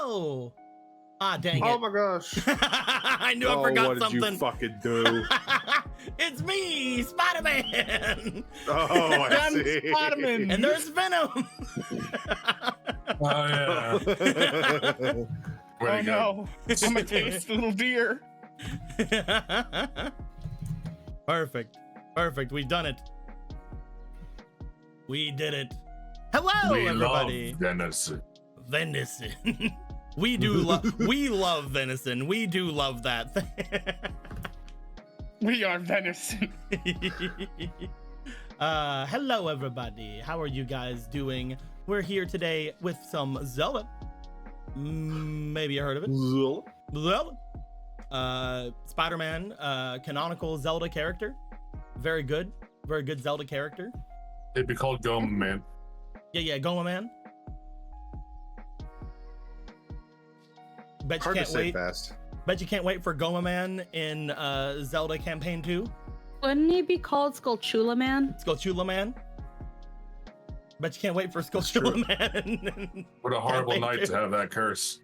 Hello. Ah, dang it. Oh my gosh. I knew I forgot what something. What did you fucking do? It's me, Spider-Man. Oh, I see. Spider-Man. And there's Venom. Oh yeah. Oh no, I'm a tasty little deer. Perfect. We've done it. We did it. Hello, everybody. Love venison. Venison. We love venison. We do love that. We are venison. Hello, everybody. How are you guys doing? We're here today with some Zelda. Maybe you heard of it. Zelda. Spider-Man, canonical Zelda character. Very good Zelda character. It'd be called Goma Man. Yeah, Goma Man. Bet you can't wait. Fast. Bet you can't wait for Goma Man in Zelda Campaign 2. Wouldn't he be called Skulltula Man? Skulltula Man. Bet you can't wait for Skulltula Man. What a horrible Campaign night 2. to have that curse.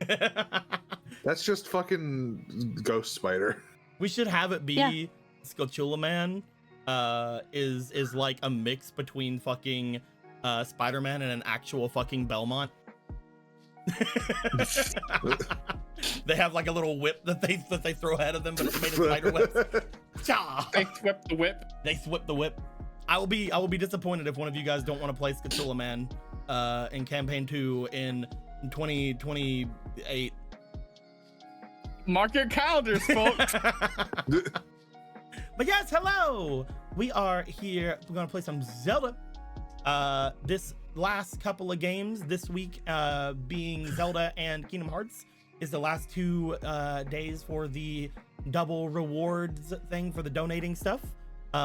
That's just fucking Ghost Spider. We should have it be Skulltula Man is like a mix between fucking Spider-Man and an actual fucking Belmont. They have like a little whip that they throw ahead of them, but it's made of spider webs. They whip the whip. They whip the whip. I will be disappointed if one of you guys don't want to play Skulltula Man in campaign 2 in 2028. Mark your calendars, folks. But yes, hello. We are here. We're gonna play some Zelda. This last couple of games this week, being Zelda and Kingdom Hearts, is the last 2 days for the double rewards thing for the donating stuff.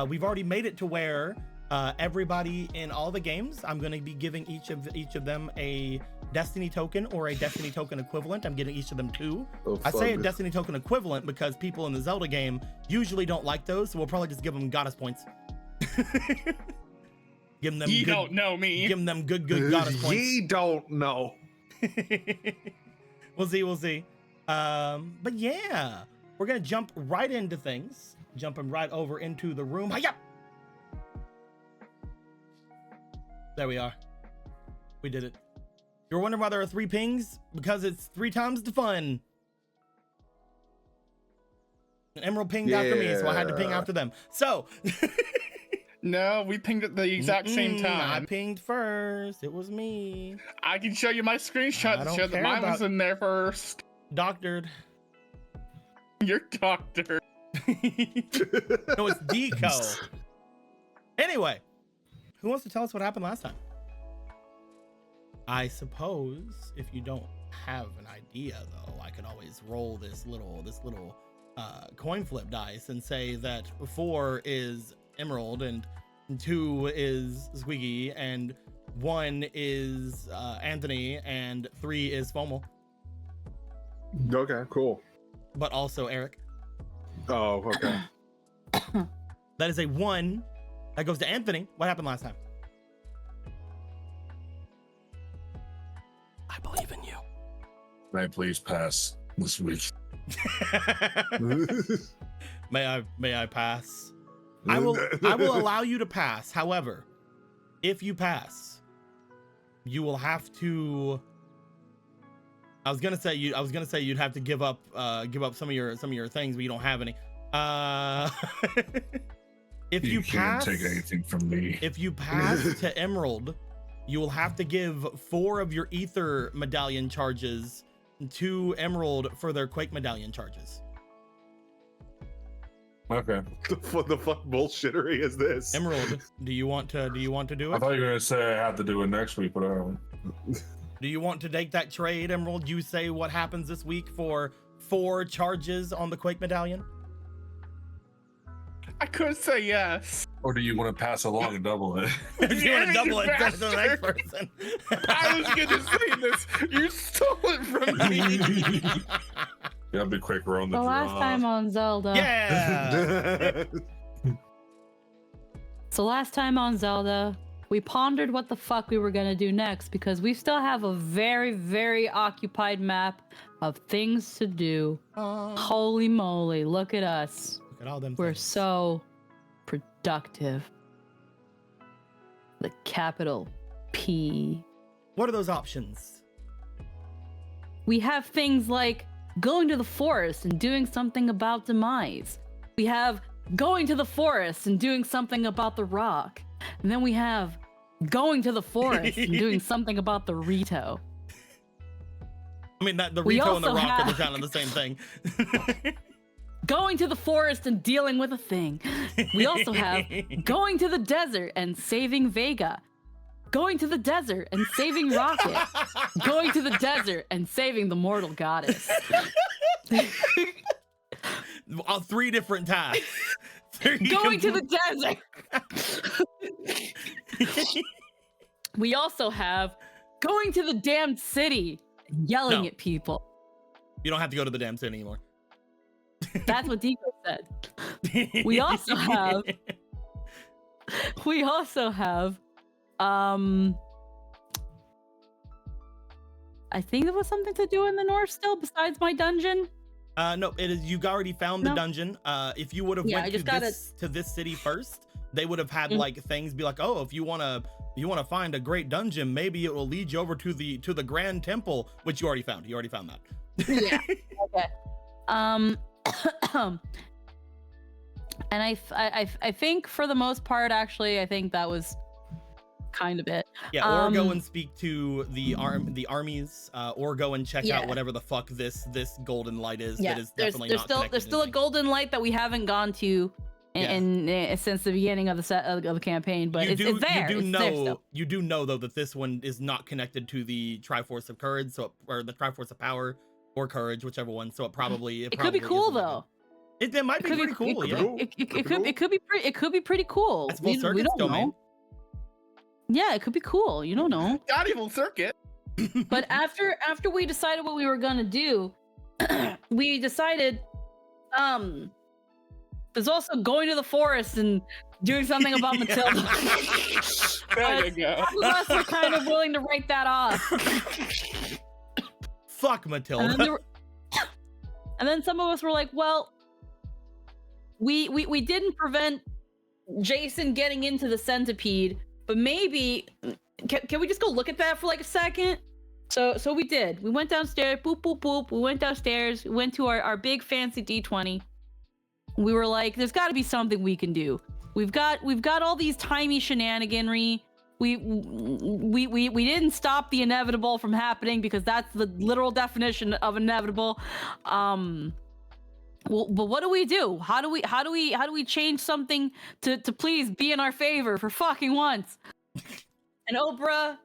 We've already made it to where everybody in all the games, I'm going to be giving each of them a Destiny token or a Destiny token equivalent. I'm getting each of them 2. Oh, I say a Destiny token equivalent because people in the Zelda game usually don't like those, so we'll probably just give them goddess points. Give them You don't know me. Give them good goddess points. Ye don't know. We'll see. But yeah, we're gonna jump right into things. Jumping right over into the room. Hiya! There we are. We did it. You're wondering why there are 3 pings? Because it's 3 times the fun. An Emerald pinged after me, so I had to ping after them. So. No, we pinged at the exact same time. I pinged first. It was me. I can show you my screenshot to show that mine was in there first. Doctored. You're doctored. No, it's Deco. Anyway, who wants to tell us what happened last time? I suppose if you don't have an idea, though, I could always roll this little coin flip dice and say that 4 is Emerald and 2 is Squeaky and 1 is Anthony and 3 is Fomal. Okay, cool. But also Eric. Oh, okay. That is a 1 that goes to Anthony. What happened last time? I believe in you. May I please pass this week? May I pass? I will allow you to pass. However, if you pass, you will have to. I was gonna say you'd have to give up some of your things, but you don't have any. If you pass, can't take anything from me. If you pass to Emerald, you will have to give 4 of your Ether medallion charges to Emerald for their Quake medallion charges. Okay. What the fuck bullshittery is this? Emerald, do you want to do it? I thought you were gonna say I have to do it next week, but Do you want to take that trade, Emerald? You say what happens this week for 4 charges on the Quake medallion? I could say yes. or do you want to pass along and double it? Do you want to double it to the next bastard. person? I was gonna say this. You stole it from me. Yeah, I'll be quick. We're on the The draw. last time on Zelda. Yeah. So last time on Zelda, we pondered what the fuck we were gonna do next because we still have a very, very occupied map of things to do. Holy moly, look at us. Look at all them We're things. so productive. The capital P. What are those options? We have things like going to the forest and doing something about demise. We have going to the forest and doing something about the rock. And then we have going to the forest and doing something about the Rito. I mean, the We Rito and the also rock are have- kind of the same thing. Going to the forest and dealing with a thing. We also have going to the desert and saving Vega. Going to the desert and saving Rocket. Going to the desert and saving the mortal goddess. All 3 different tasks. Going to the desert. We also have going to the damned city and yelling No. at people. You don't have to go to the damn city anymore. That's what Deco said. We also have I think there was something to do in the north still besides my dungeon. No, it is. You already found the No. dungeon. If you would have Yeah, I went just to gotta- this city first, they would have had Mhm. like things be like, oh, if you wanna find a great dungeon, maybe it will lead you over to the Grand Temple, which you already found. You already found that. Yeah. Okay. And I think for the most part, actually, I think that was kind of it. Yeah, or go Um, and speak to the armies, or go and check out Yeah. whatever the fuck this golden light is. Yeah. That is There's definitely there's not still connected there's to still a anything. golden light that we haven't gone to since the beginning of the of the campaign, but it's there. It's there still. You do know though that this one is not connected to the Triforce of Courage, or the Triforce of Power or Courage, whichever one. So it probably It could be cool though. It might be pretty cool. It Yeah, could be pretty cool. that's full We circuits don't domain. know. Yeah, it could be cool. You don't know. Got evil circuit. But after we decided what we were gonna do, we decided there's also going to the forest and doing something about Matilda. There you go. Some of us were kind of willing to write that off. Fuck And Matilda. then, and then some of us were like, well, we didn't prevent Jason getting into the centipede, but maybe can we just go look at that for like a second? So we did. We went downstairs, boop, boop, boop. We went downstairs, we went to our big fancy D20. We were like, there's gotta be something we can do. We've got all these timey shenaniganry. We didn't stop the inevitable from happening because that's the literal definition of inevitable. Well, but what do we do? How do we change something to please be in our favor for fucking once? And Oprah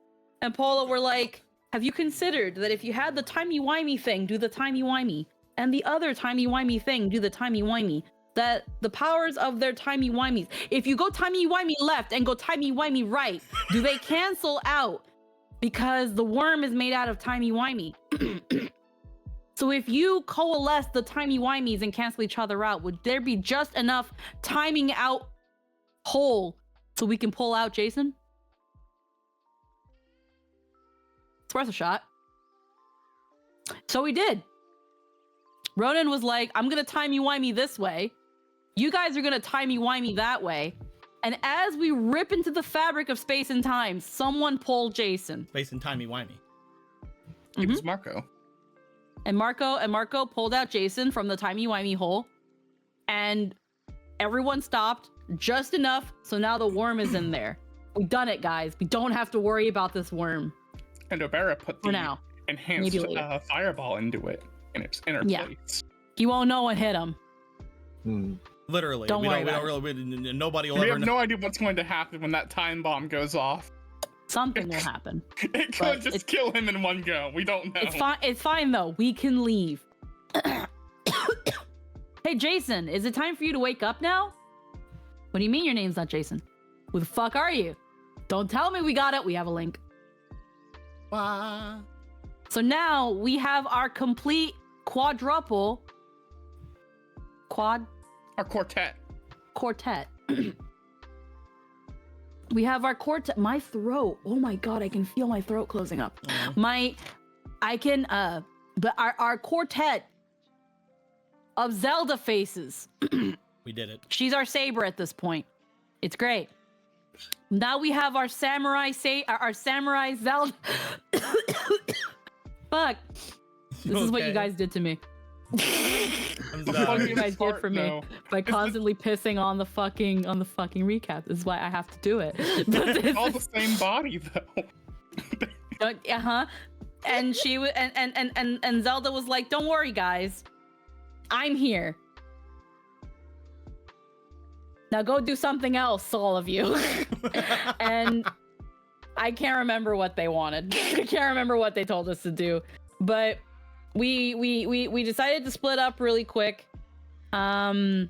and Paula were like, have you considered that if you had the timey-wimey thing, do the timey-wimey, and the other timey-wimey thing, do the timey-wimey, that the powers of their timey-wimeys, if you go timey-wimey left and go timey-wimey right, do they cancel out? Because the worm is made out of timey-wimey. So if you coalesce the timey-wimeys and cancel each other out, would there be just enough timing out hole so we can pull out Jason? It's worth a shot. So we did. Ronan was like, I'm gonna timey-wimey this way. You guys are gonna timey-wimey that way. And as we rip into the fabric of space and time, someone pulled Jason. Space and timey-wimey. It was Marco. And Marco pulled out Jason from the timey-wimey hole. And everyone stopped just enough, so now the worm is in there. We done it, guys. We don't have to worry about this worm And Obera put for the now. enhanced Maybe later. fireball into it in its inner Yeah. place. He won't know what hit him. Literally. Don't worry about Nobody will We ever have know. no idea what's going to happen when that time bomb goes off. Something will happen. It could But just it's- kill him in one go. We don't know. It's fine. It's fine though. We can leave. Hey, Jason, is it time for you to wake up now? What do you mean your name's not Jason? Who the fuck are you? Don't tell me we got it. We have a link. Wah. So now we have our complete quadruple Our quartet. quartet. We have our quartet. My throat. Oh my god, I can feel my throat closing up. But our quartet of Zelda faces. We did it. She's our saber at this point. It's great. Now we have our samurai Zelda. Fuck. This is what you guys did to me. I'm This is what sorry. you guys did for me No. by constantly pissing on the fucking recap. This is why I have to do it. But It's all the same body though. And she was and Zelda was like, "Don't worry, guys, I'm here. Now go do something else, all of you." And I can't remember what they wanted. I can't remember what they told us to do, but we decided to split up really quick. I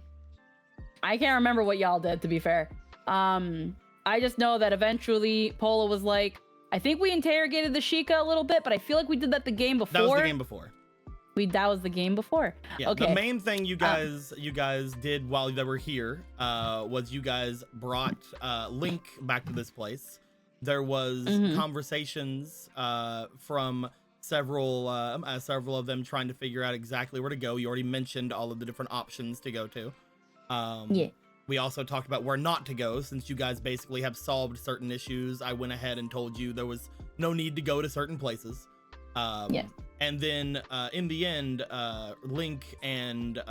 can't remember what y'all did, to be fair. I just know that eventually Polo was like, I think we interrogated the Sheikah a little bit, but I feel like we did that the game before. That was the game before. That was the game before. Yeah. Okay. The main thing you guys did while they were here was you guys brought Link back to this place. There was conversations from several of them trying to figure out exactly where to go. You already mentioned all of the different options to go to. Yeah. We also talked about where not to go, since you guys basically have solved certain issues. I went ahead and told you there was no need to go to certain places. Yeah. And then in the end, Link and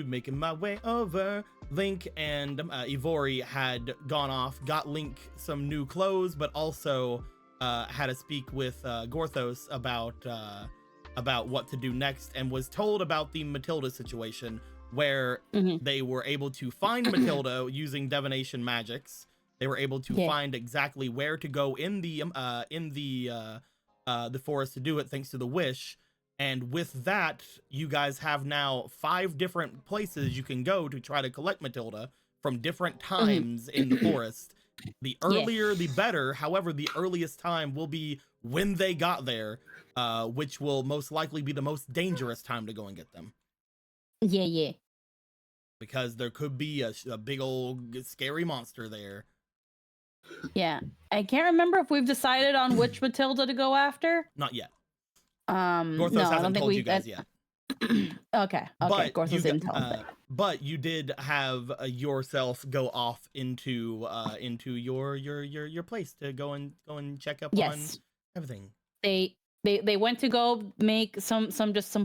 making my way over, Link and Ivory had gone off, got Link some new clothes, but also had to speak with Gorthos about what to do next, and was told about the Matilda situation, where they were able to find Matilda using divination magics. They were able to find exactly where to go in the forest to do it, thanks to the wish. And with that, you guys have now 5 different places you can go to try to collect Matilda from different times in the forest. The earlier, the better. However, the earliest time will be when they got there, which will most likely be the most dangerous time to go and get them. Yeah. Because there could be a big old scary monster there. Yeah. I can't remember if we've decided on which Matilda to go after. Not yet. Gorthos Gorthos hasn't told you guys yet. Okay. But Gorthos didn't tell us. but you did have yourself go off into your place to go and check up on everything. They went to go make some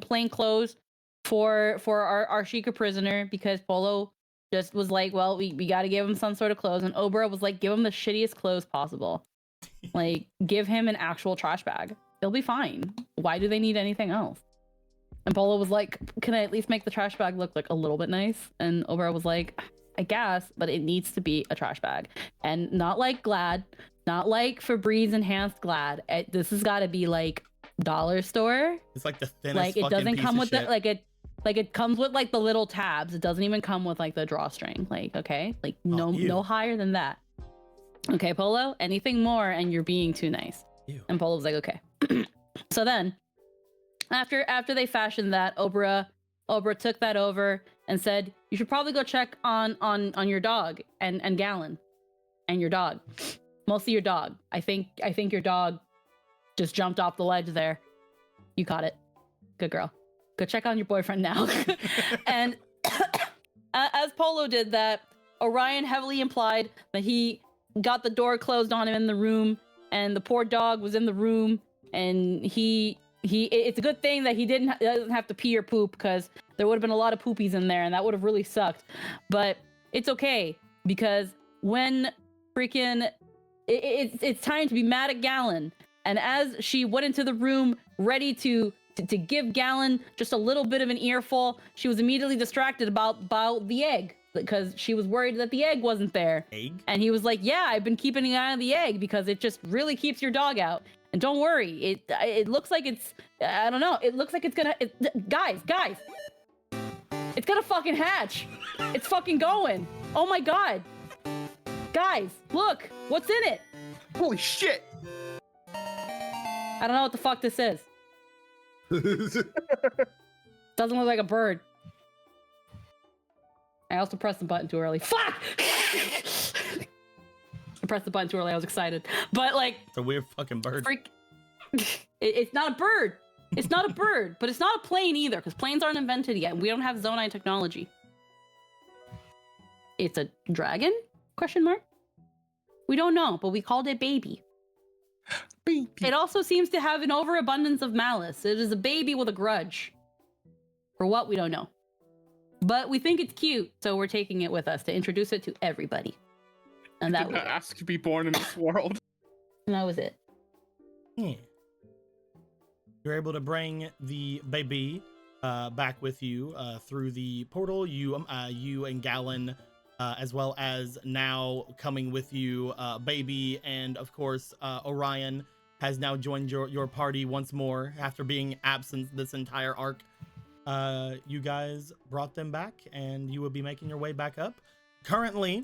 plain clothes for our Sheikah prisoner, because Polo just was like, well, we got to give him some sort of clothes, and Obra was like, give him the shittiest clothes possible. Like, give him an actual trash bag. They'll be fine. Why do they need anything else? And Polo was like, can I at least make the trash bag look like a little bit nice? And Obra was like, I guess, but it needs to be a trash bag, and not like Glad, not like Febreze enhanced Glad. This has got to be like dollar store. It's like the thinnest. Like, it fucking doesn't piece come of with shit. it comes with like the little tabs. It doesn't even come with like the drawstring. Like, okay, like no higher than that. Okay, Polo, anything more and you're being too nice. Ew. And Polo was like, okay. So then after they fashioned that, Obra took that over and said, you should probably go check on your dog and Gallon and your dog. Mostly your dog. I think your dog just jumped off the ledge there. You caught it. Good girl. Go check on your boyfriend now. And as Polo did that, Orion heavily implied that he got the door closed on him in the room, and the poor dog was in the room, and it's a good thing that he doesn't have to pee or poop, because there would have been a lot of poopies in there, and that would have really sucked. But it's okay, because when freaking it's time to be mad at Gallon, and as she went into the room ready to give Gallon just a little bit of an earful, she was immediately distracted about the egg, because she was worried that the egg wasn't there. Egg? And he was like, yeah, I've been keeping an eye on the egg because it just really keeps your dog out. And don't worry, it looks like it's, I don't know, it looks like it's gonna, guys, it's gonna fucking hatch. It's fucking going. Oh my God. Guys, look, what's in it? Holy shit! I don't know what the fuck this is. Doesn't look like a bird. I also pressed the button too early. Fuck! pressed the button too early. I was excited, but like, It's a weird fucking bird. it's not a bird. It's not a bird, but it's not a plane either, because planes aren't invented yet. We don't have Zonai technology. It's a dragon? Question mark. We don't know, but we called it baby. Baby. It also seems to have an overabundance of malice. It is a baby with a grudge. For what, we don't know. But we think it's cute, so we're taking it with us to introduce it to everybody. And that Did was not it. ask to be born in this world. And that was it. Yeah. You're able to bring the baby back with you through the portal. You and Gallon, as well as now coming with you, baby, and of course Orion has now joined your party once more after being absent this entire arc. You guys brought them back, and you will be making your way back up. Currently,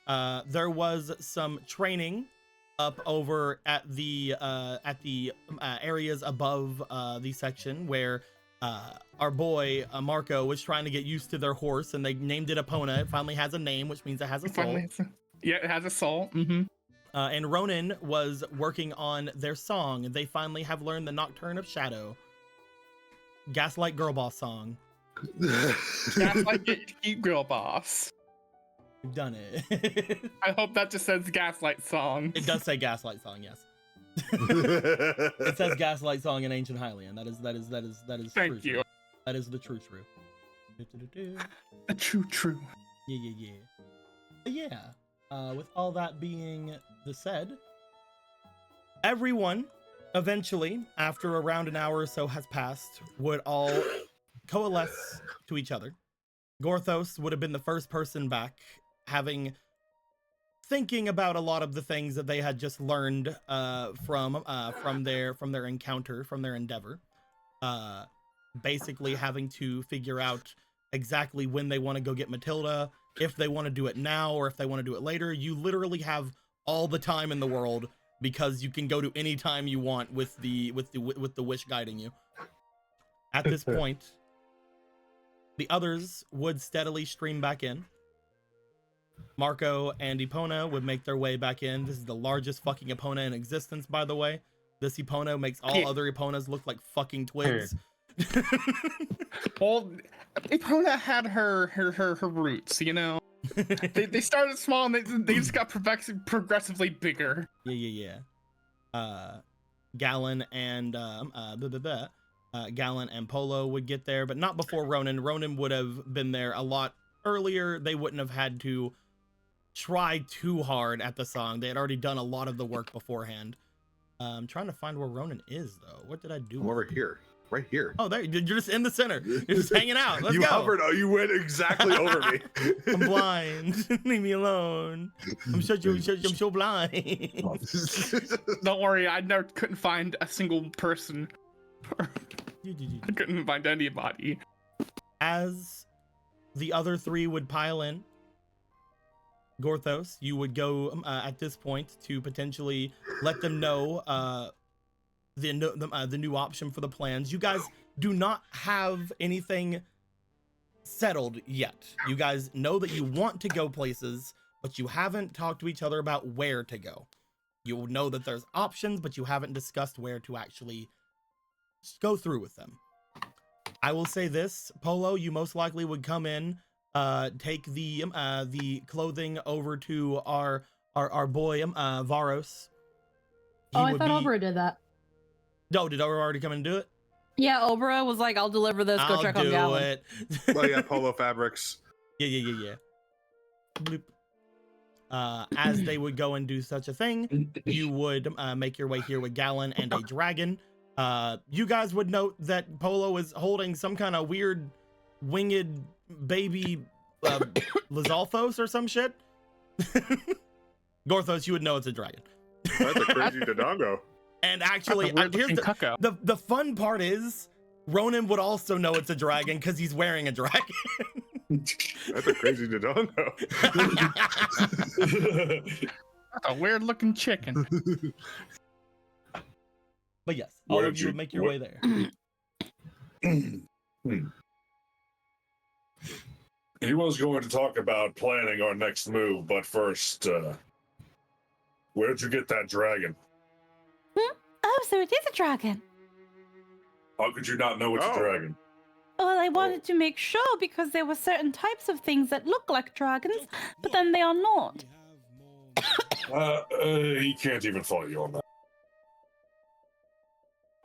there was some training up over at the areas above the section where our boy Marco was trying to get used to their horse, and they named it Epona. It finally has a name, which means it has a soul. Yeah, it has a soul. Mm-hmm. And Ronan was working on their song. They finally have learned the Nocturne of Shadow. Gaslight Girl Boss song. That's like Keep Girl Boss. We've done it. I hope that just says Gaslight Song. It does say Gaslight Song, yes. It says Gaslight Song in Ancient Hylian. That is Thank true. you. That is the true. A true. Yeah. But yeah. With all that being said, everyone eventually, after around an hour or so has passed, would all coalesce to each other. Gorthos would have been the first person back, thinking about a lot of the things that they had just learned from their encounter, from their endeavor. Basically having to figure out exactly when they want to go get Matilda, if they want to do it now or if they want to do it later. You literally have all the time in the world, because you can go to any time you want with the wish guiding you. At this point, the others would steadily stream back in. Marco and Epona would make their way back in. This is the largest fucking Epona in existence, by the way. This Epona makes all other Eponas look like fucking twigs. Well, Epona had her roots, you know. they started small and they just got progressively bigger. Yeah. Gallon and Gallon and Polo would get there, but not before Ronan. Ronan would have been there a lot earlier. They wouldn't have had to try too hard at the song. They had already done a lot of the work beforehand. I'm trying to find where Ronan is, though. What did I do? I'm over here. Right here. Oh, there. You're just in the center. You're just hanging out. Let's you go. hovered. Oh, you went exactly over me. I'm blind. Leave me alone. I'm so blind. Don't worry, I couldn't find a single person. I couldn't find anybody. As the other three would pile in, Gorthos, you would go at this point to potentially let them know the new option for the plans. You guys do not have anything settled yet. You guys know that you want to go places, but you haven't talked to each other about where to go. You know that there's options, but you haven't discussed where to actually go through with them. I will say this, Polo, you most likely would come in, take the clothing over to our boy Varos. I thought Obra did that. No, did Obra already come and do it? Yeah, Obra was like, I'll deliver this, go check on Gallon. It. Oh yeah, Polo Fabrics. Yeah. Bloop. As they would go and do such a thing, you would make your way here with Gallon and a dragon. You guys would note that Polo is holding some kind of weird winged baby Lizalthos or some shit. Gorthos, you would know it's a dragon. That's a crazy Dodongo. And actually, here's the fun part is Ronan would also know it's a dragon because he's wearing a dragon. That's a crazy Dodongo. A weird looking chicken. But yes, all of you would make your way there. He was going to talk about planning our next move, but first, Where'd you get that dragon? Oh, so it is a dragon. How could you not know it's Oh. a dragon? Well, I wanted to make sure because there were certain types of things that look like dragons, but then they are not. He can't even fight you on that.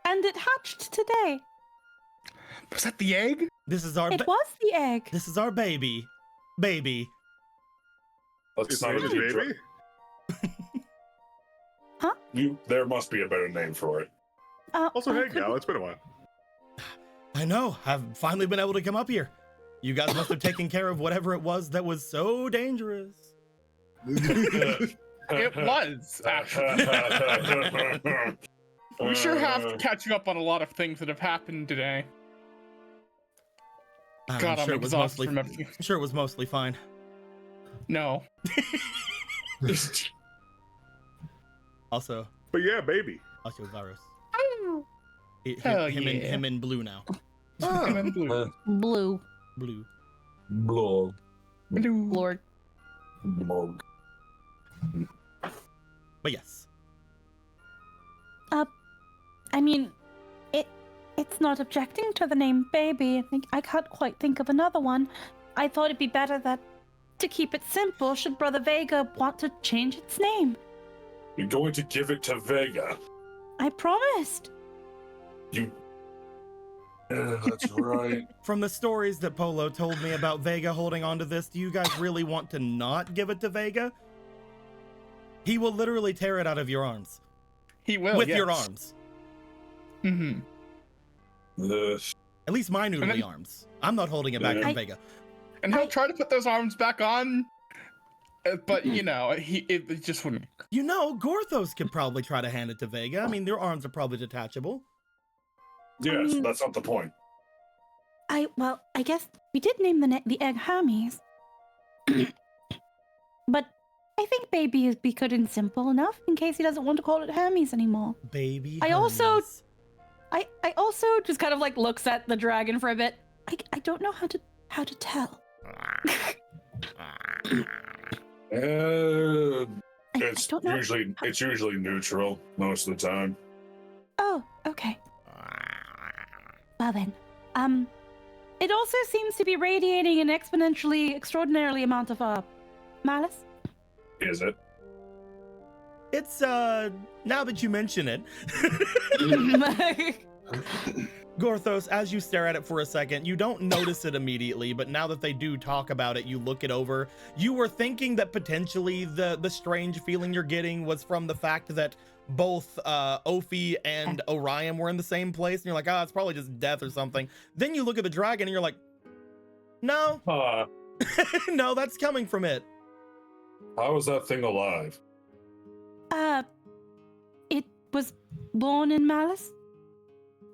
And it hatched today. Was that the egg? This is our It was the egg. this is our baby. Baby. That's His not name a is good baby? There must be a better name for it. Also, hey, could Gal, we- it's been a while. I know. I've finally been able to come up here. You guys must have taken care of whatever it was that was so dangerous. It was, actually. We sure have to catch you up on a lot of things that have happened today. God, I'm sure it was exhausted mostly from everything. I'm sure it was mostly fine. No. Also, But yeah, baby. Varus. Hell Him yeah. in blue now. I'm in blue. Blue. Blue. Blog. Blue. Lord. Blog. But yes. I mean, it's not objecting to the name baby. I can't quite think of another one. I thought it'd be better that, to keep it simple, should Brother Vega want to change its name. You're going to give it to Vega. I promised. You. Yeah, that's right. From the stories that Polo told me about Vega holding on to this, do you guys really want to not give it to Vega? He will literally tear it out of your arms. He will. With yes. your arms. Mm-hmm. At least my noodly then- arms. I'm not holding it back Yeah. from Vega. And he'll try to put those arms back on, but you know, it just wouldn't. You know, Gorthos could probably try to hand it to Vega. I mean, their arms are probably detachable. Yes, that's not the point. I guess we did name the egg Hermes. But I think baby is be good and simple enough in case he doesn't want to call it Hermes anymore. Baby I also- Hermes. I also just kind of like looks at the dragon for a bit. I don't know how to tell. I It's don't know. usually neutral most of the time. Oh, okay. Well then, it also seems to be radiating an extraordinarily amount of malice. Is it? It's, now that you mention it, Gorthos, as you stare at it for a second, you don't notice it immediately, but now that they do talk about it, you look it over. You were thinking that potentially the strange feeling you're getting was from the fact that both Ophi and Orion were in the same place, and you're like, oh, it's probably just death or something. Then you look at the dragon and you're like, no, no, that's coming from it. How is that thing alive? It was born in malice?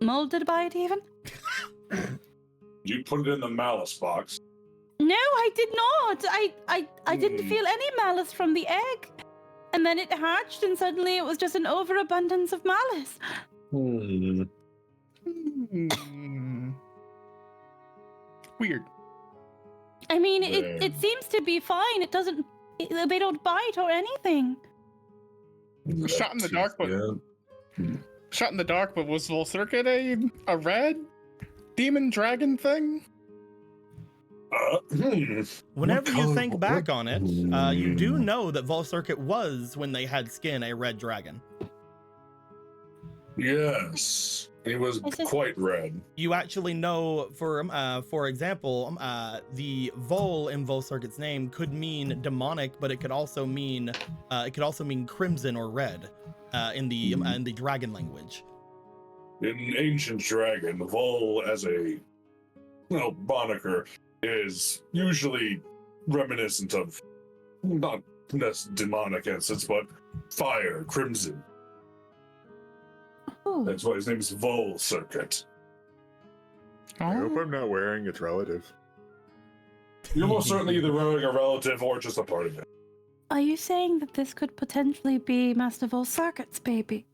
Molded by it even? You put it in the malice box. No, I did not. I didn't feel any malice from the egg. And then it hatched and suddenly it was just an overabundance of malice. Hmm. Weird. I mean, Yeah. it seems to be fine. It doesn't... they don't bite or anything. Shot in the dark, but Yeah. shot in the dark. But was Vol Circuit a red demon dragon thing? Whenever you think What back color- on it, you do know that Vol Circuit was, when they had skin, a red dragon. Yes, it was Is this- quite red. You actually know, for example, the Vol in Vol Circuit's name could mean demonic, but it could also mean crimson or red in the dragon language. In ancient dragon, Vol as a moniker is usually reminiscent of not demonic essence, but fire, crimson. Oh, That's why his name is Vol Circuit. I hope Oh, I'm not wearing its relative. You're most certainly either wearing a relative or just a part of it. are you saying that this could potentially be Master Vol Circuit's baby?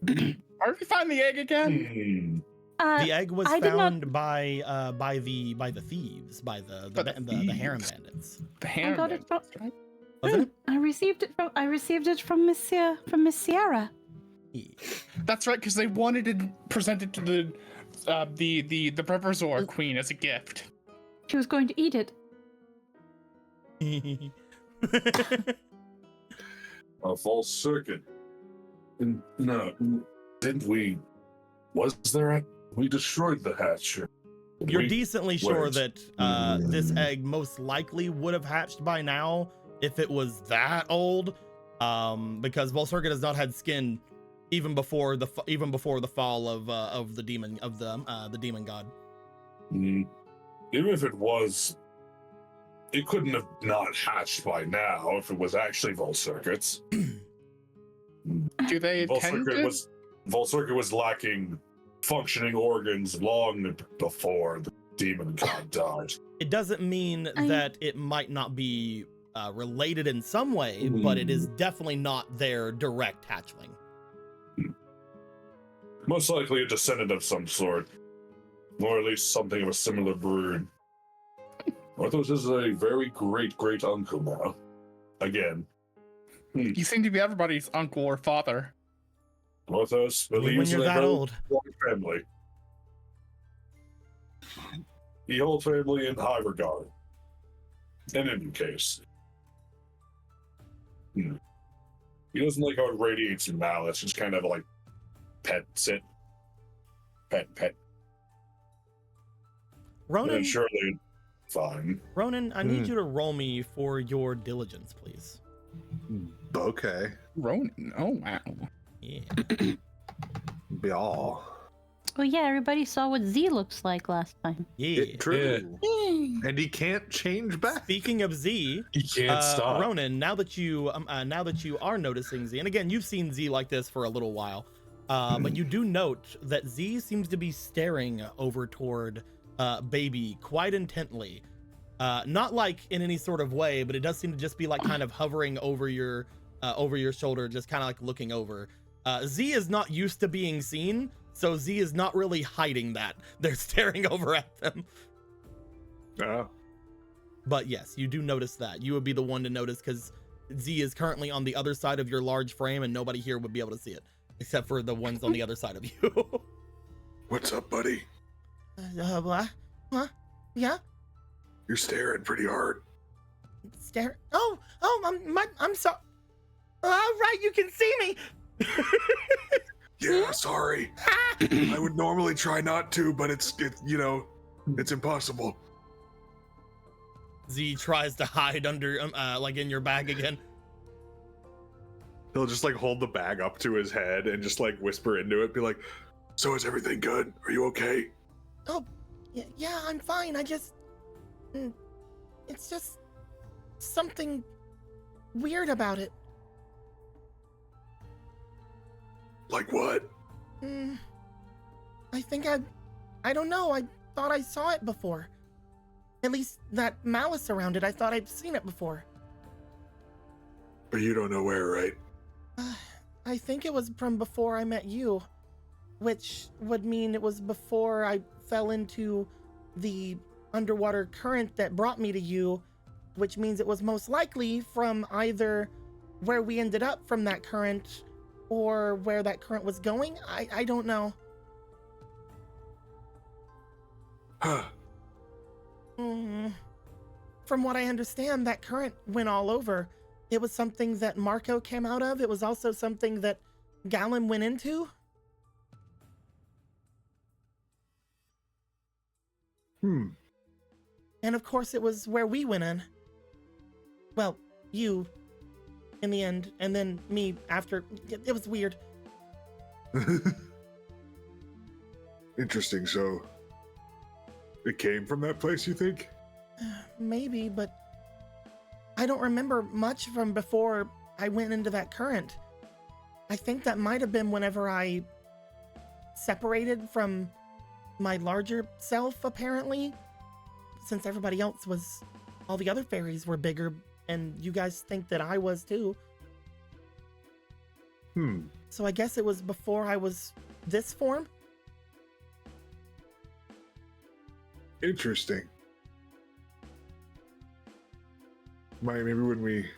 Where did we find the egg again? The egg was I did not- found by the thieves, by the By the harem thieves. bandits. The I hand. got it from... Wasn't it? I received it from Miss Sierra. Yeah. That's right, because they wanted to present it to the Professor Queen as a gift. She was going to eat it. A false circuit. No, didn't we? Was there a? We destroyed the hatch. You're decently sure Wait. that this egg most likely would have hatched by now if it was that old, because Volsurga has not had skin even before the fall of the demon god. Even if it was, it couldn't have not hatched by now if it was actually Volsurga's. Do they intend to? Volsurga was lacking functioning organs long before the demon god died. It doesn't mean that it might not be related in some way, but it is definitely not their direct hatchling. Most likely a descendant of some sort, or at least something of a similar brood. Orthos is a very great uncle now. Again. You seem to be everybody's uncle or father. Orthos When believes you're in a that very old. strong family. The whole family in high regard. In any case. He doesn't like how it radiates malice, just kind of like pets it. Pet. And Ronan, surely fine. Ronan, I need you to roll me for your diligence, please. Okay. Ronan. Oh wow. Yeah. Be all. Oh yeah, everybody saw what Z looks like last time. Yeah. True. And he can't change back. Speaking of Z, He can't stop. Ronan, now that you are noticing Z, and again, you've seen Z like this for a little while, but you do note that Z seems to be staring over toward Baby quite intently. Not like in any sort of way, but it does seem to just be like kind of hovering over your shoulder, just kind of like looking over. Z is not used to being seen, so Z is not really hiding that. They're staring over at them. Oh. But yes, you do notice that. You would be the one to notice because Z is currently on the other side of your large frame and nobody here would be able to see it, except for the ones on the other side of you. What's up, buddy? What? Huh? Yeah? You're staring pretty hard. Stare. Oh, I'm sorry. All right, you can see me. Yeah, sorry. I would normally try not to, but it's impossible. Z tries to hide under, like in your bag again. He'll just like hold the bag up to his head and just like whisper into it, be like, "So is everything good? Are you okay?" Oh, yeah, I'm fine. It's just something weird about it. Like what? I think I don't know. I thought I saw it before. At least that malice around it, I thought I'd seen it before. But you don't know where, right? I think it was from before I met you, which would mean it was before I fell into the underwater current that brought me to you, which means it was most likely from either where we ended up from that current or where that current was going. I don't know. Huh. From what I understand, that current went all over. It was something that Marco came out of. It was also something that Gallum went into. And of course it was where we went in. Well, you in the end, and then me after. It was weird. Interesting. So it came from that place, you think? Maybe, but I don't remember much from before I went into that current. I think that might have been whenever I separated from my larger self, apparently, since everybody else was, all the other fairies were bigger, and you guys think that I was too. So I guess it was before I was this form? Interesting. Maybe when we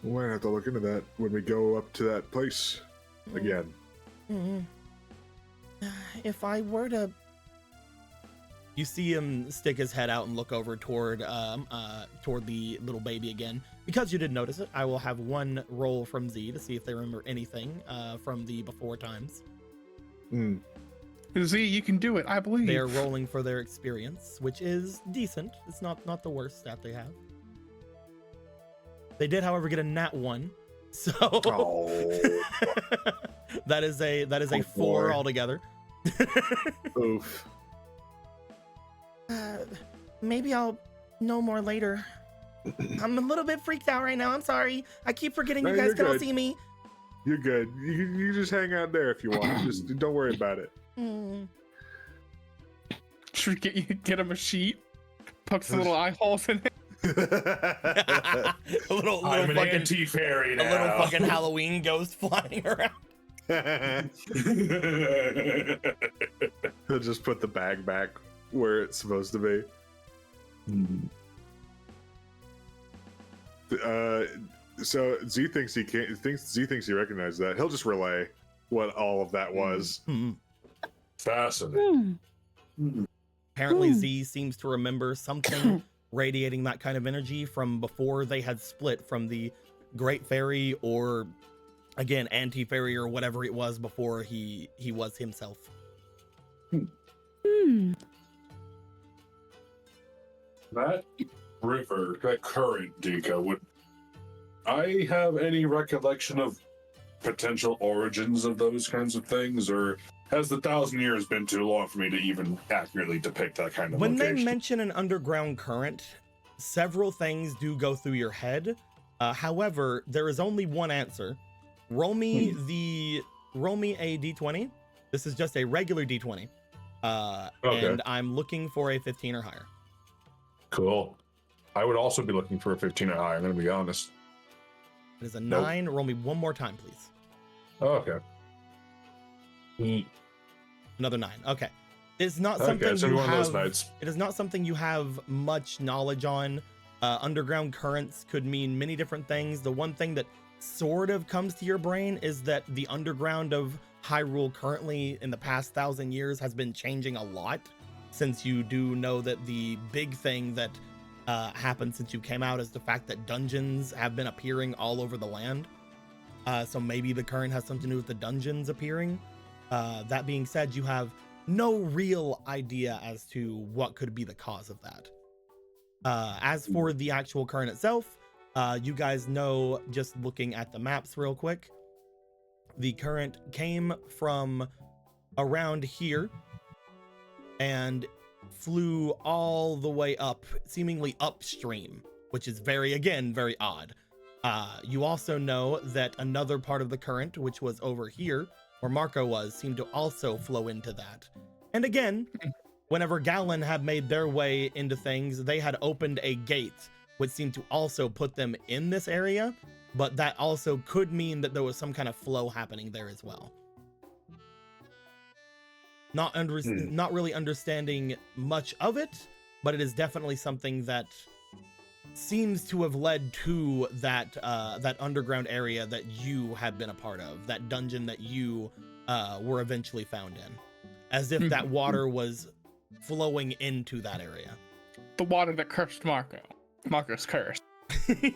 We might have to look into that when we go up to that place again. Mm. If I were to... You see him stick his head out and look over toward the little baby again. Because you didn't notice it, I will have one roll from Z to see if they remember anything from the before times. Z, you can do it. I believe. They are rolling for their experience, which is decent. It's not the worst stat they have. They did, however, get a nat 1, so that is a 4 altogether. Oof. Maybe I'll know more later. I'm a little bit freaked out right now. I'm sorry. I keep forgetting No, you guys you're cannot good. see me. You're good. You just hang out there if you want. Just don't worry about it. Should we get him a sheet? Poke some little eye holes in it. a little I'm an fucking anti-fairy now. a little fucking Halloween ghost flying around. He'll just put the bag back where it's supposed to be. So Z thinks he recognizes that. He'll just relay what all of that was. Fascinating. Apparently Z seems to remember something radiating that kind of energy from before they had split from the Great Fairy, or again anti-fairy, or whatever it was before he was himself. That river, that current, Dika, would I have any recollection of potential origins of those kinds of things, or has the 1,000 years been too long for me to even accurately depict that kind of When location? they mention an underground current, several things do go through your head. However, there is only one answer. Roll me a d20. This is just a regular d20. And I'm looking for a 15 or higher. Cool. I would also be looking for a 15 or higher, I'm going to be honest. It is a 9. Roll me one more time, please. Oh, okay. Another 9. Okay. It's not something it's you one of those have. nights. It is not something you have much knowledge on. Underground currents could mean many different things. The one thing that sort of comes to your brain is that the underground of Hyrule currently in the past 1,000 years has been changing a lot, since you do know that the big thing that happened since you came out is the fact that dungeons have been appearing all over the land. So maybe the current has something to do with the dungeons appearing. That being said, you have no real idea as to what could be the cause of that. As for the actual current itself, you guys know, just looking at the maps real quick, the current came from around here and flew all the way up, seemingly upstream, which is very odd. You also know that another part of the current, which was over here, where Marco was, seemed to also flow into that. And again, whenever Galen had made their way into things, they had opened a gate, which seemed to also put them in this area, but that also could mean that there was some kind of flow happening there as well. Not really understanding much of it, but it is definitely something that seems to have led to that that underground area that you had been a part of, that dungeon that you were eventually found in, as if that water was flowing into that area. The water that cursed Marco. Marco's cursed. See,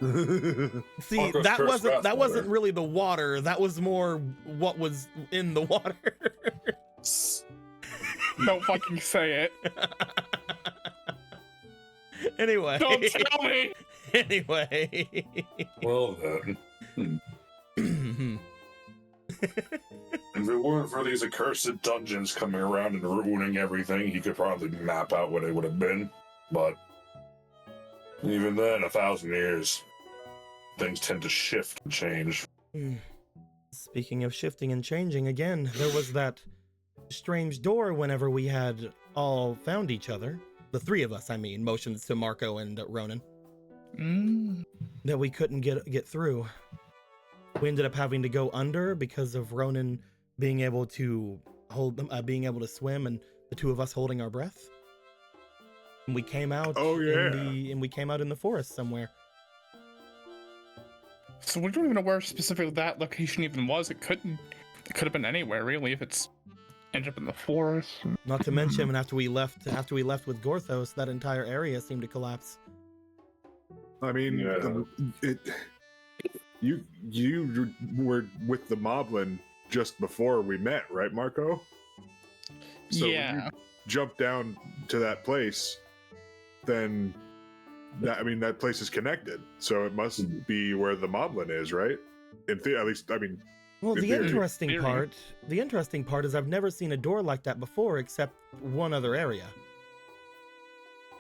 Marco's that cursed wasn't really the water. That was more what was in the water. Don't fucking say it. Anyway. Don't tell me. Anyway. Well then. If it weren't for these accursed dungeons coming around and ruining everything, he could probably map out what it would have been. But even then, 1,000 years, things tend to shift and change. Speaking of shifting and changing again, there was that strange door whenever we had all found each other. The three of us, I mean, motions to Marco and Ronan. That we couldn't get through. We ended up having to go under because of Ronan being able to being able to swim, and the two of us holding our breath. And we came out. Oh, yeah. We came out in the forest somewhere. So we don't even know where specifically that location even was. It could have been anywhere really if it's ended up in the forest. Not to mention, after we left with Gorthos, that entire area seemed to collapse. I mean, Yeah. you were with the Moblin just before we met, right, Marco? So when Yeah. you jump down to that place, then that place is connected. So it must be where the Moblin is, right? At least, I mean. Well, In the theory. interesting part is I've never seen a door like that before, except one other area.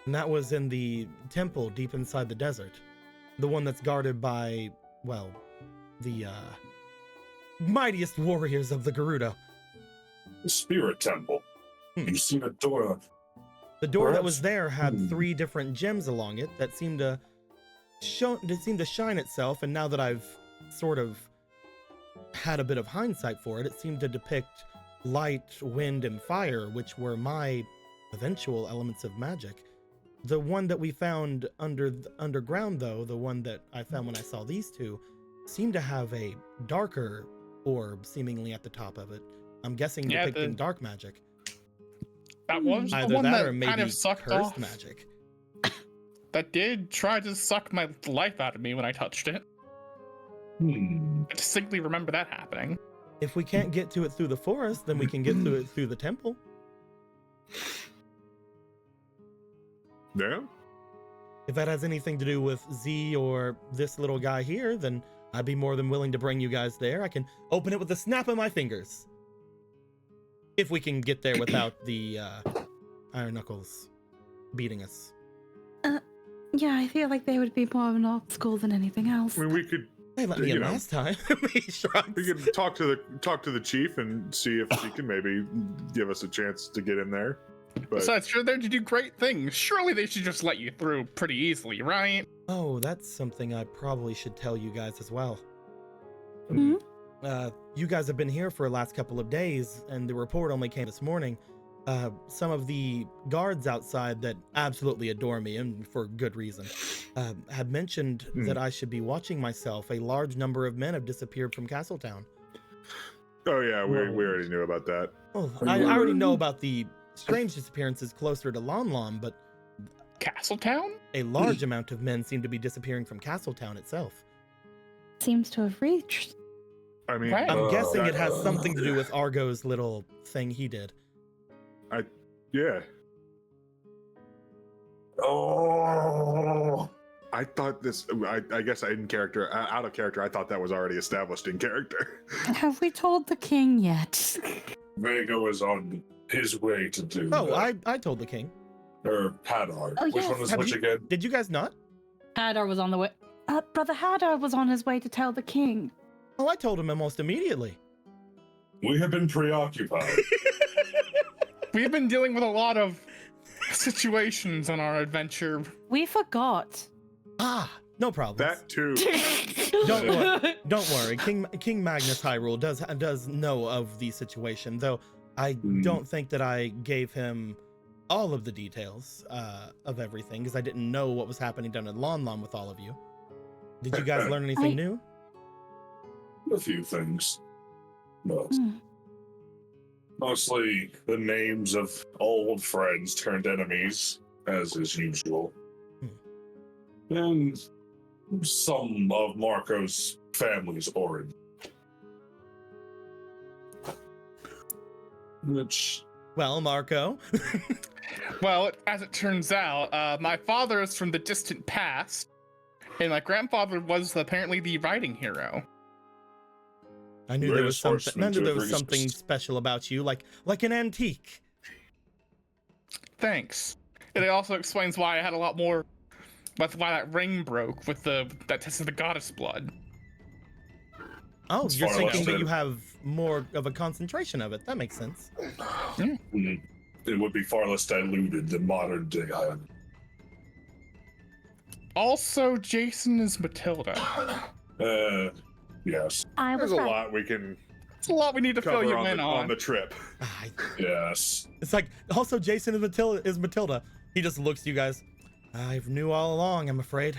And that was in the temple deep inside the desert. The one that's guarded by, well, the mightiest warriors of the Gerudo. The Spirit Temple. You've seen a door. The door that was Perhaps- there had 3 different gems along it that seemed to shine itself, and now that I've sort of had a bit of hindsight for it, it seemed to depict light, wind, and fire, which were my eventual elements of magic. The one that we found underground, though, the one that I found when I saw these two, seemed to have a darker orb seemingly at the top of it. I'm guessing Yeah, depicting dark magic. That was the Either one that that or maybe kind of sucked cursed off. magic. That did try to suck my life out of me when I touched it. I distinctly remember that happening. If we can't get to it through the forest, then we can get to it through the temple. Yeah. If that has anything to do with Z or this little guy here, then I'd be more than willing to bring you guys there. I can open it with a snap of my fingers. If we can get there without the Iron Knuckles beating us. Yeah, I feel like they would be more of an obstacle than anything else. I mean, we could They let me You in know. last time. He shrugs. we could talk to the chief and see if he can maybe give us a chance to get in there. But Besides, you're there to do great things. Surely they should just let you through pretty easily, right? Oh, that's something I probably should tell you guys as well. Hmm? You guys have been here for the last couple of days, and the report only came this morning. Some of the guards outside that absolutely adore me, and for good reason, have mentioned that I should be watching myself. A large number of men have disappeared from Castletown. oh yeah, we already knew about that. Oh, I already know about the strange disappearances closer to Lon Lon, but Castletown? a large amount of men seem to be disappearing from Castletown itself. Seems to have reached. I mean, Right. I'm guessing it has uh, something to do with Argo's little thing he did. yeah. Oh, I thought this. I guess out of character. I thought that was already established in character. Have we told the king yet? Vega is on his way to do Oh, that. I told the king. Or Hadar. Oh, Which yes. one was Have which you- again? Did you guys not? Hadar was on the way. Brother Hadar was on his way to tell the king. Oh, I told him almost immediately. We have been preoccupied. We've been dealing with a lot of situations on our adventure. We forgot. Ah, no problem. That too. Don't worry. King Magnus Hyrule does know of the situation, though I don't think that I gave him all of the details of everything because I didn't know what was happening down at Lon Lon with all of you. Did you guys learn anything new? A few things. But Hmm. mostly the names of old friends turned enemies, as is usual. And some of Marco's family's origin. Which, Well, Marco. Well, as it turns out, my father is from the distant past, and my grandfather was apparently the writing hero. I knew there was Greatest something. horseman I knew to there ever was something exist. special about you, like an antique. Thanks. And it also explains why I had a lot more. That's why that ring broke with that tested the goddess blood. Oh, It's you're far thinking less that than- you have more of a concentration of it. That makes sense. it would be far less diluted than modern day iron. Also, Jason is Matilda. Yes, I was There's a right. lot we can It's a lot we need to fill cover you on in on the trip. Ah, yes. It's like also Jason is Matilda. He just looks at you guys. I knew all along, I'm afraid.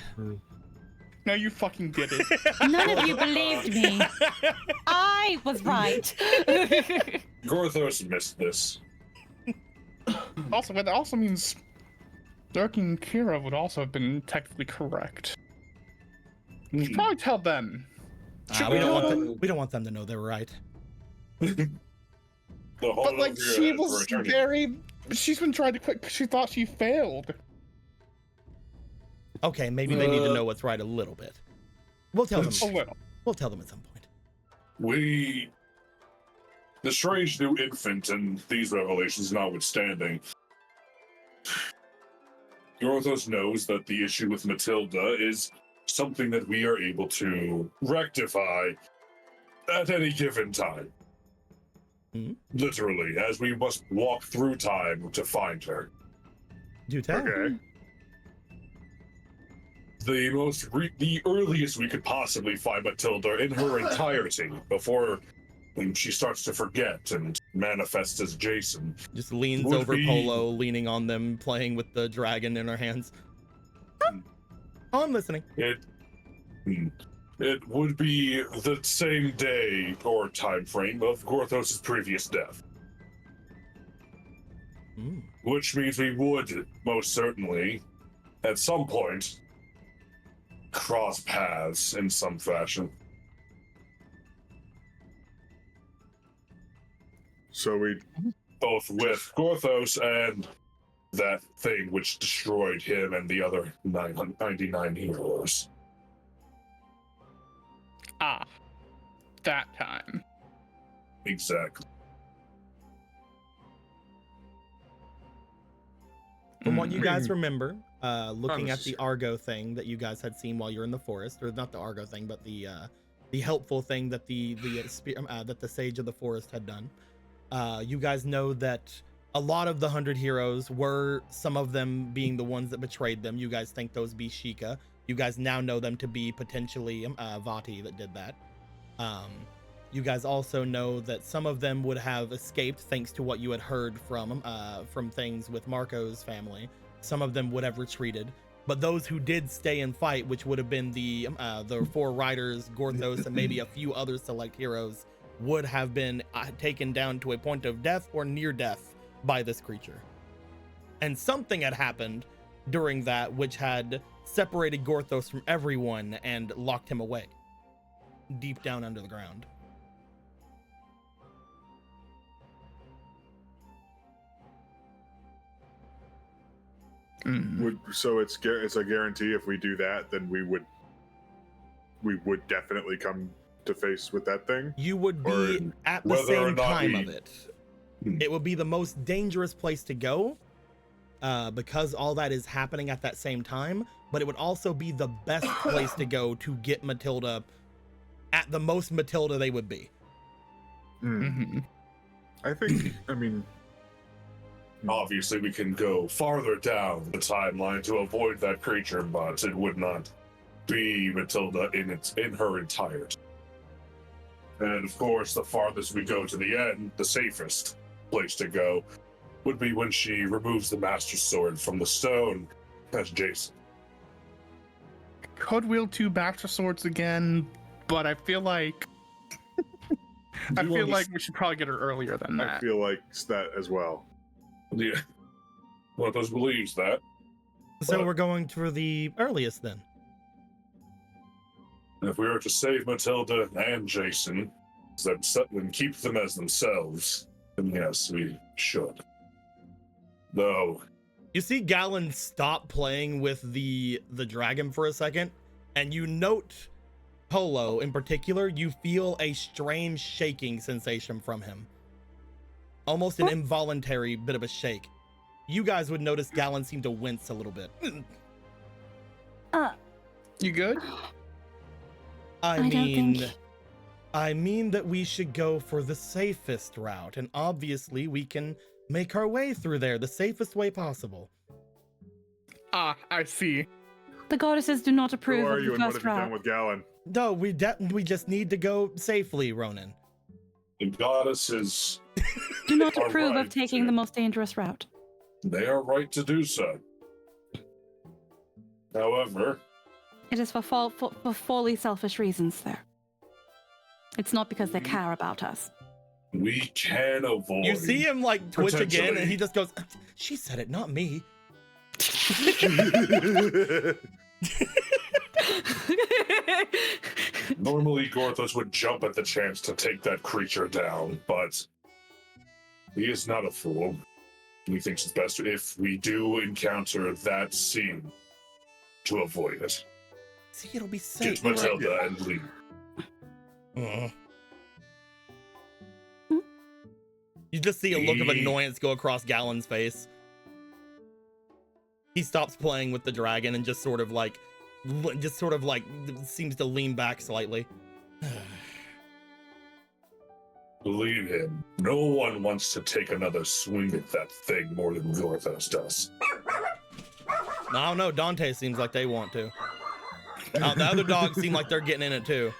No, you fucking did it. None of you believed me. I was right. Gorthos missed this. Also, that also means Dirk and Kira would also have been technically correct. You should probably tell them. we don't want them to know they're right. The whole But like, of she your was attorney. very. She's been trying to quit because she thought she failed. Okay, maybe they need to know what's right a little bit. We'll tell them. A little. We'll tell them at some point. The strange new infant and these revelations notwithstanding, Gorthos knows that the issue with Matilda is something that we are able to rectify at any given time. Hmm? Literally, as we must walk through time to find her. Do tell. Okay. The earliest we could possibly find Matilda in her entirety before she starts to forget and manifests as Jason. Just leans Would over be- Polo, leaning on them, playing with the dragon in her hands. Oh, I'm listening. It would be the same day or time frame of Gorthos' previous death, Hmm. which means we would most certainly, at some point, cross paths in some fashion. So we Both with Gorthos and that thing which destroyed him and the other 999 heroes. Ah, that time. Exactly. From what you guys remember, looking at Honest. the Argo thing that you guys had seen while you're in the forest, or not the Argo thing, but the helpful thing that that the Sage of the Forest had done, you guys know that a lot of the 100 heroes were, some of them being the ones that betrayed them. You guys think those be Sheikah. You guys now know them to be potentially Vati that did that. You guys also know that some of them would have escaped thanks to what you had heard from things with Marco's family. Some of them would have retreated, but those who did stay and fight, which would have been the 4 riders, Gorthos, and maybe a few other select heroes, would have been taken down to a point of death or near death by this creature. And something had happened during that which had separated Gorthos from everyone and locked him away deep down under the ground. so it's a guarantee. If we do that, then we would definitely come to face with that thing. You would be Or at the whether or same not time we- of it. It would be the most dangerous place to go because all that is happening at that same time, but it would also be the best place to go to get Matilda at the most Matilda they would be. Mm-hmm. I think. I mean, Obviously, we can go farther down the timeline to avoid that creature, but it would not be Matilda in her entirety. And of course, the farthest we go to the end, the safest place to go, would be when she removes the Master Sword from the stone as Jason. Could wield 2 Master Swords again, but I feel like we should probably get her earlier than I that. feel like that as well. Yeah. One of us believes that. So Well- we're going for the earliest then. If we were to save Matilda and Jason, and keep them as themselves, then yes, we should. Though, You see Gallon stop playing with the dragon for a second, and you note Polo in particular, you feel a strange shaking sensation from him. Almost an involuntary bit of a shake. You guys would notice Gallon seem to wince a little bit. You good? I don't mean, think- I mean that we should go for the safest route, and obviously we can make our way through there the safest way possible. Ah, I see. The goddesses do not Who approve are of you the and what first have you done route. with Gallon? No, we just need to go safely, Ronan. the goddesses, Do not Are approve right of taking to- the most dangerous route. they are right to do so. However, It is for fully selfish reasons, there. It's not because they care about us. We can avoid. You see him like twitch again, and Potentially. he just goes, "She said it, not me." Normally, Gorthos would jump at the chance to take that creature down, but he is not a fool. He thinks it's best if we do encounter that scene to avoid it. See, it'll be safe. Get Matilda and leave. You just see a look of annoyance go across Gallon's face. He stops playing with the dragon and just sort of like seems to lean back slightly. Believe him, no one wants to take another swing at that thing more than Gorthos does. I don't know. Dante seems like they want to. The other dogs seem like they're getting in it too.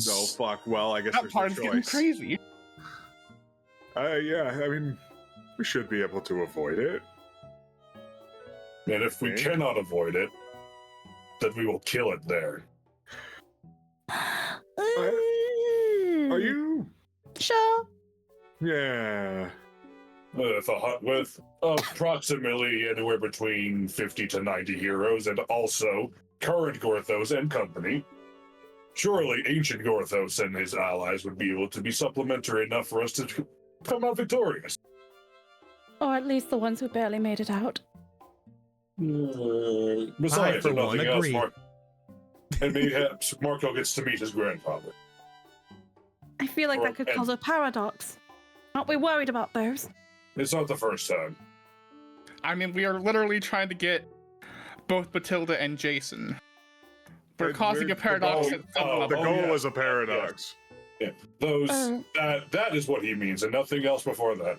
No, fuck. Well, I guess That there's part is no getting choice. crazy. Yeah, I mean, we should be able to avoid it. And if we Okay. cannot avoid it, then we will kill it there. Are you? Sure. Yeah. With approximately anywhere between 50 to 90 heroes, and also current Gorthos and company. Surely ancient Gorthos and his allies would be able to be supplementary enough for us to come out victorious. Or at least the ones who barely made it out. Besides, for if one, nothing else, agree. and maybe Marco gets to meet his grandfather. I feel like that could cause a paradox. Aren't we worried about those? It's not the first time. I mean, we are literally trying to get both Matilda and Jason. We're causing a paradox at some oh, The level. goal yeah. is a paradox. Those Uh. that is what he means, and nothing else before that.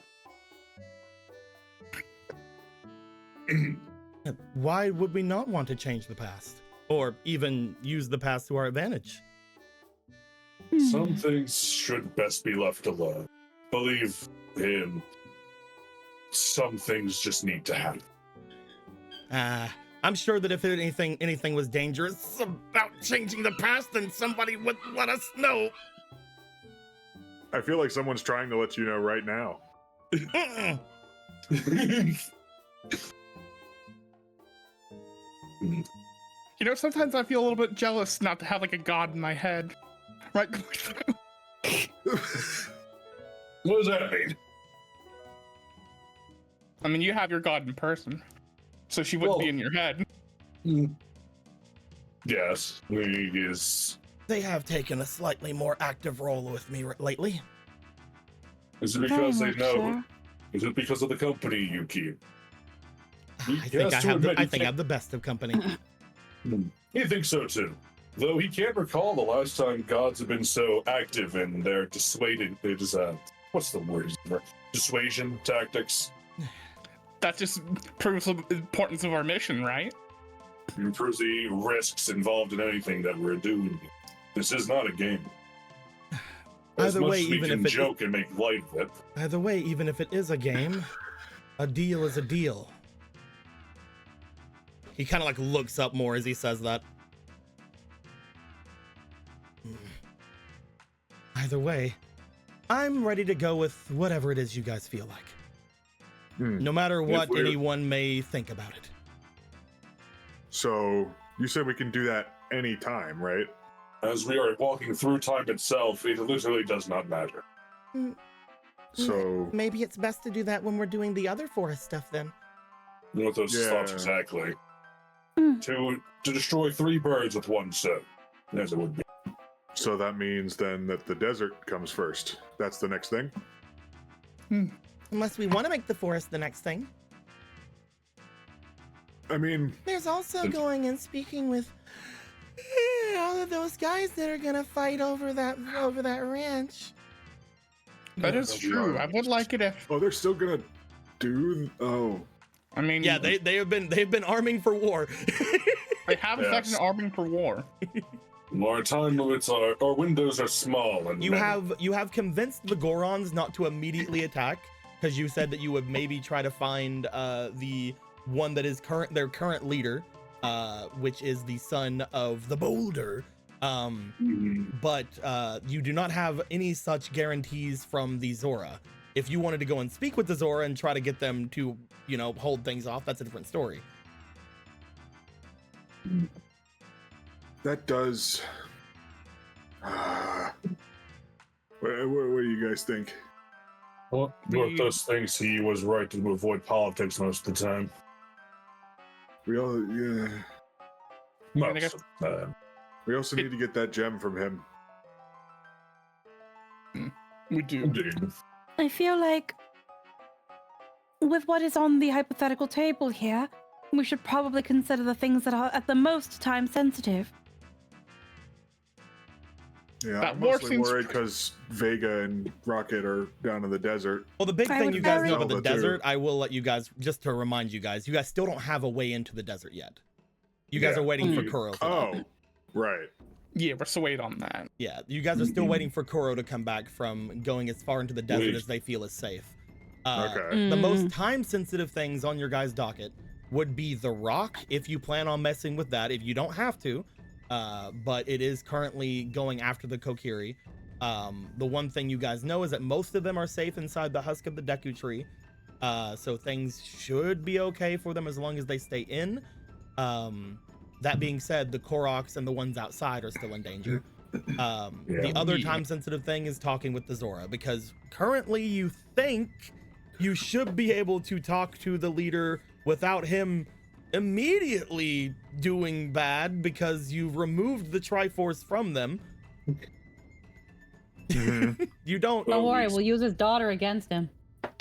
Why would we not want to change the past? Or even use the past to our advantage? Some things should best be left alone. Believe him. Some things just need to happen. I'm sure that if anything was dangerous about changing the past, then somebody would let us know. I feel like someone's trying to let you know right now. Mm-mm. You know, sometimes I feel a little bit jealous not to have like a god in my head. Right? What does that mean? I mean, you have your god in person, so she wouldn't be Well- in your head. Yes, he is. They have taken a slightly more active role with me lately. Is it Very because they much know? so. Is it because of the company you keep? He I think has to admit I he think I have the best of company. He thinks so too. Though he can't recall the last time gods have been so active in their dissuading. What's the word? Dissuasion tactics. That just proves the importance of our mission, right? It proves the risks involved in anything that we're doing. This is not a game. As Either much way, as we even can if it joke and make light of it, Either way, even if it is a game, a deal is a deal. He kind of like looks up more as he says that. Either way, I'm ready to go with whatever it is you guys feel like. No matter what we're- anyone may think about it. So you said we can do that anytime, right? as we are walking through time itself, it literally does not matter. So Maybe it's best to do that when we're doing the other forest stuff then. You know what those thoughts Yeah. exactly? Mm. To destroy 3 birds with 1 stone, as it would be. so that means then that the desert comes first. That's the next thing. Unless we want to make the forest the next thing. I mean, There's also going and speaking with all of those guys that are gonna fight over that ranch. That is true. I would like it if. oh, they're still gonna do. Oh, I mean, Yeah, they've been arming for war. they have Yes. effective arming for war. Our time limits are, our windows are small, and You have convinced the Gorons not to immediately attack because you said that you would maybe try to find the one that is their current leader which is the son of the boulder. But you do not have any such guarantees from the Zora. If you wanted to go and speak with the Zora and try to get them to, you know, hold things off, that's a different story. That does. What do you guys think? Well, North does thinks he was right to avoid politics most of the time. We all, yeah. Most of the time. We also need to get that gem from him. We do. Indeed. I feel like with what is on the hypothetical table here, we should probably consider the things that are at the most time sensitive. Yeah, That I'm more mostly seems- worried because Vega and Rocket are down in the desert. Well, the big I thing would you guys very- know about the Zelda, too. desert, I will let you guys, just to remind you guys still don't have a way into the desert yet. You guys Yeah. are waiting for Mm. Kuro. For that. Oh, right. Yeah, we're still waiting on that. Yeah, you guys are still waiting for Kuro to come back from going as far into the desert Wait. as they feel is safe. Okay. The Mm. most time-sensitive things on your guys' docket would be the rock, if you plan on messing with that, if you don't have to. But it is currently going after the Kokiri. The one thing you guys know is that most of them are safe inside the husk of the Deku tree. So things should be okay for them as long as they stay in. That being said, the Koroks and the ones outside are still in danger. The other time-sensitive thing is talking with the Zora, because currently you think you should be able to talk to the leader without him immediately doing bad, because you've removed the Triforce from them. You don't. Don't worry, we'll use his daughter against him.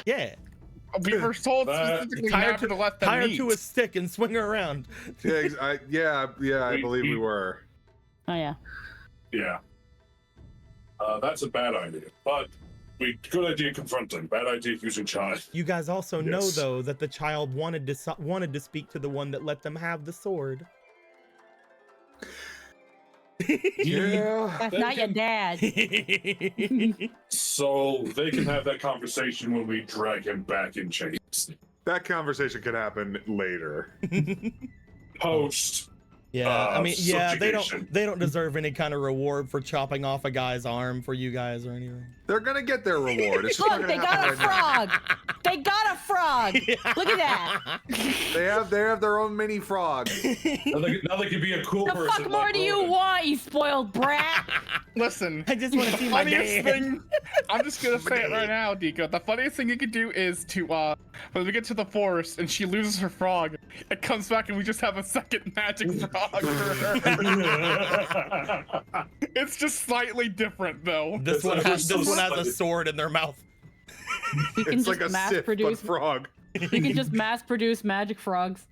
Yeah. We were told That- specifically Tie her never to let them Tie her meet. to a stick and swing her around. Yeah, I believe we were. Oh yeah. Yeah. That's a bad idea. But good idea confronting. Bad idea using child. You guys also know, Yes. though, that the child wanted to speak to the one that let them have the sword. Yeah. That's They not your can- dad. So they can have that conversation when we drag him back in chains. That conversation could happen later. Post. Yeah, I mean, yeah, subjugation. they don't deserve any kind of reward for chopping off a guy's arm for you guys or anything. They're gonna get their reward. It's just not Look, gonna they happen got a right now. frog. They got a frog. Look at that. They have their own mini frog. Now they can be a cool The person. fuck more like do you Ronan. want, you spoiled brat? Listen, I just want to see my funniest dad. thing, I'm just gonna say it right now, Deco. The funniest thing you could do is to, when we get to the forest and she loses her frog, it comes back and we just have a second magic frog for her. It's just slightly different, though. This one It's has so a slightly- sword in their mouth. You can It's just like a mass Sith produce. but frog. You can just mass produce magic frogs.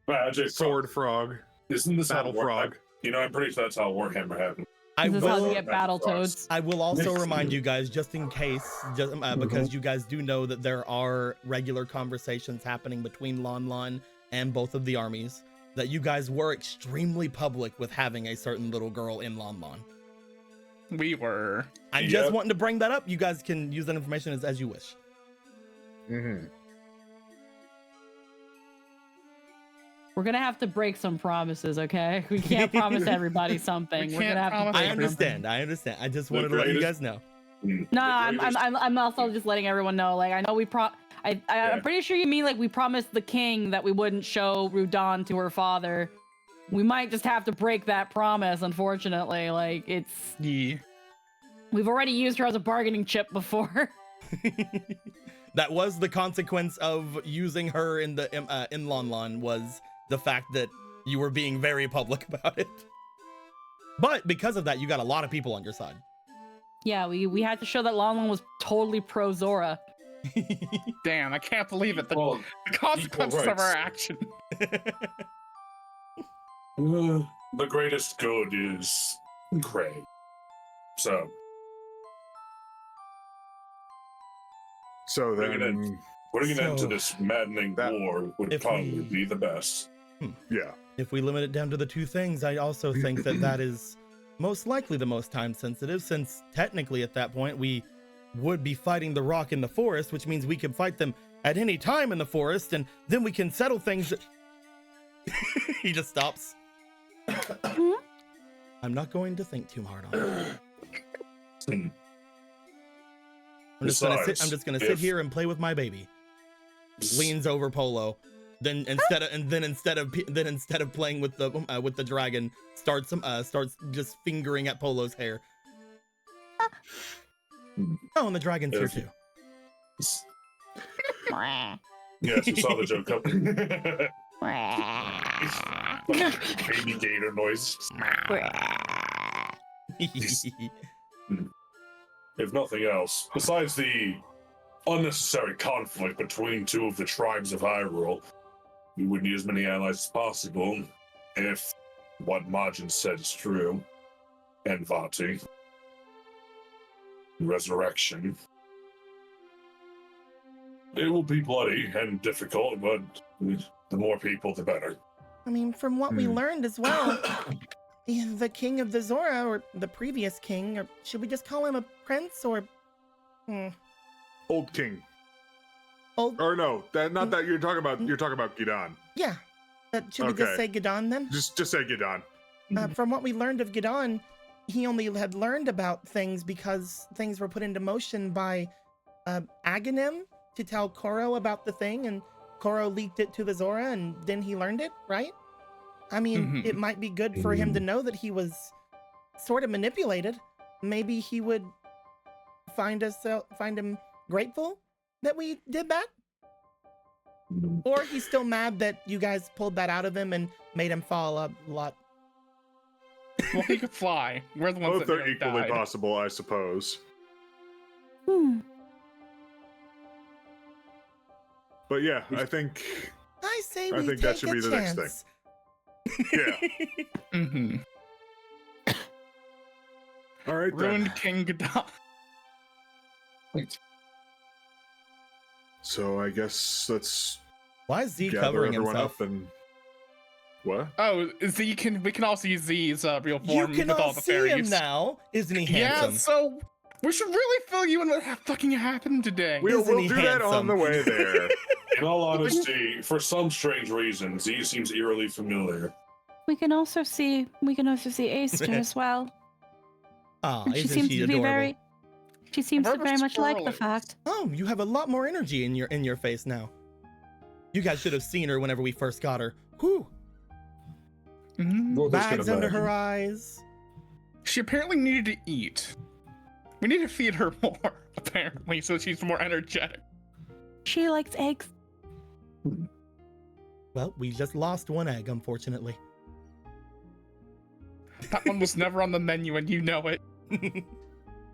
Magic Sword frog. Isn't this Battle how frog. You know, I'm pretty sure that's how Warhammer happened. I This is how you will. get battle toads. I will also remind you guys, just in case, because you guys do know that there are regular conversations happening between Lon Lon and both of the armies, that you guys were extremely public with having a certain little girl in Lon Lon. We were. I'm Yep. just wanting to bring that up. You guys can use that information as you wish. Mm-hmm. We're gonna have to break some promises, okay? We can't promise everybody something. We We're gonna can't have to. promise break I them. understand. I understand. I just wanted to let you guys know. No, I'm also just letting everyone know. Like, I know Yeah. I'm pretty sure you mean like we promised the king that we wouldn't show Rudan to her father. We might just have to break that promise, unfortunately. Like, it's Yeah. we've already used her as a bargaining chip before. That was the consequence of using her in the in Lon Lon, was the fact that you were being very public about it. But because of that, you got a lot of people on your side. Yeah, we had to show that Lon Lon was totally pro Zora. Damn, I can't believe it. The, Well, the consequences of rights. our action. the greatest good is Craig. So, So Bring it in. then, putting an end to So, this maddening that- war would if probably we- be the best. yeah. If we limit it down to the two things, I also think that that is most likely the most time sensitive, since technically at that point we would be fighting the rock in the forest, which means we can fight them at any time in the forest, and then we can settle things. He just stops. Mhm. I'm not going to think too hard on it. Hmm. I'm just gonna sit. Besides, I'm just gonna sit if- here and play with my baby. Leans over Polo. Then instead of playing with the dragon, starts just fingering at Polo's hair. Oh, and the dragon's here If- too. Yes, you saw the joke coming. Baby gator noise. If nothing else, besides the unnecessary conflict between two of the tribes of Hyrule, we would need as many allies as possible if what Majin said is true. And Vati. Resurrection. It will be bloody and difficult, but the more people, the better. I mean, from what we learned as well, the king of the Zora, or the previous king, or should we just call him a prince, or Old King. old? Or no, not that you're talking about. You're talking about Gidan. Yeah. Should we just Okay. say Gidon then? Just say Gidan. From what we learned of Gidon, he only had learned about things because things were put into motion by Aghanim to tell Koro about the thing, and Koro leaked it to the Zora, and then he learned it, right? I mean, it might be good for him to know that he was sort of manipulated. Maybe he would find him grateful that we did that. Or he's still mad that you guys pulled that out of him and made him fall a lot. Well, he could fly. We're the ones Both that are nearly equally died. possible, I suppose. Hmm. But yeah, I think I say I we think take that should a be the next thing. chance. yeah. Mm-hmm. All right then. Ruined King Gadon. So I guess let's Why is Z gather covering everyone himself? up and what? Oh, we can also use Z's real You form can with all all the see fairies. him now, isn't he Yeah, handsome? so we should really fill you in what fucking happened today. Isn't We'll he do that on handsome? the way there. In all honesty, for some strange reason, Z seems eerily familiar. We can also see Aster as well. Ah, And she isn't seems she to be adorable? very. She seems to Wherever very much like the Squirrel is. fact. Oh, you have a lot more energy in your face now. You guys should have seen her whenever we first got her. Whew. Mhm. Well, just Bags gonna under imagine. her eyes. She apparently needed to eat. We need to feed her more, apparently, so she's more energetic. She likes eggs. Well, we just lost one egg, unfortunately. That one was never on the menu, and you know it.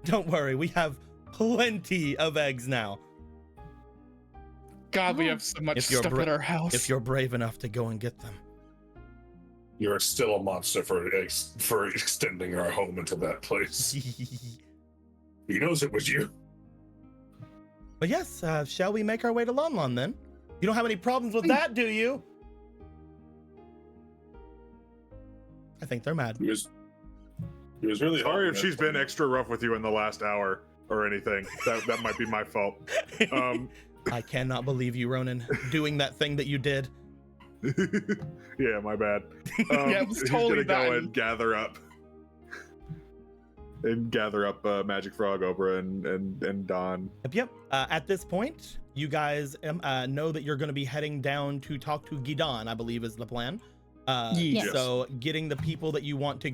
Don't worry, we have plenty of eggs now. God, we Oh. have so much If you're stuff bra- at our house. If you're brave enough to go and get them. You're still a monster for extending our home into that place. He knows it was you. But yes, shall we make our way to Lon Lon then? You don't have any problems with that, do you? I think they're mad. He was really Sorry if hoping she's that- been extra rough with you in the last hour or anything. That might be my fault. I cannot believe you, Ronan, doing that thing that you did. Yeah, my bad. Yeah, it was he's totally gonna go that. and gather up Magic Frog, Oprah, and Don. Yep. At this point, you guys know that you're going to be heading down to talk to Gidan, I believe is the plan. Yes. So getting the people that you want to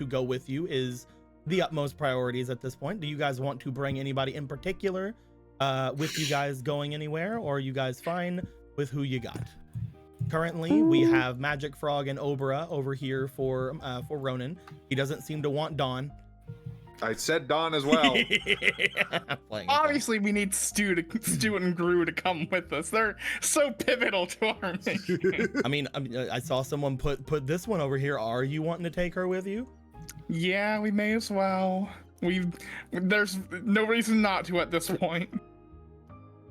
go with you is the utmost priorities at this point. Do you guys want to bring anybody in particular with you guys going anywhere, or are you guys fine with who you got? Currently, we have Magic Frog and Obra over here for Ronan. He doesn't seem to want Dawn. I said Don as well. Playing Obviously, we need Stu and Gru to come with us. They're so pivotal to our mission. I mean, I saw someone put this one over here. Are you wanting to take her with you? Yeah, we may as well. There's no reason not to at this point.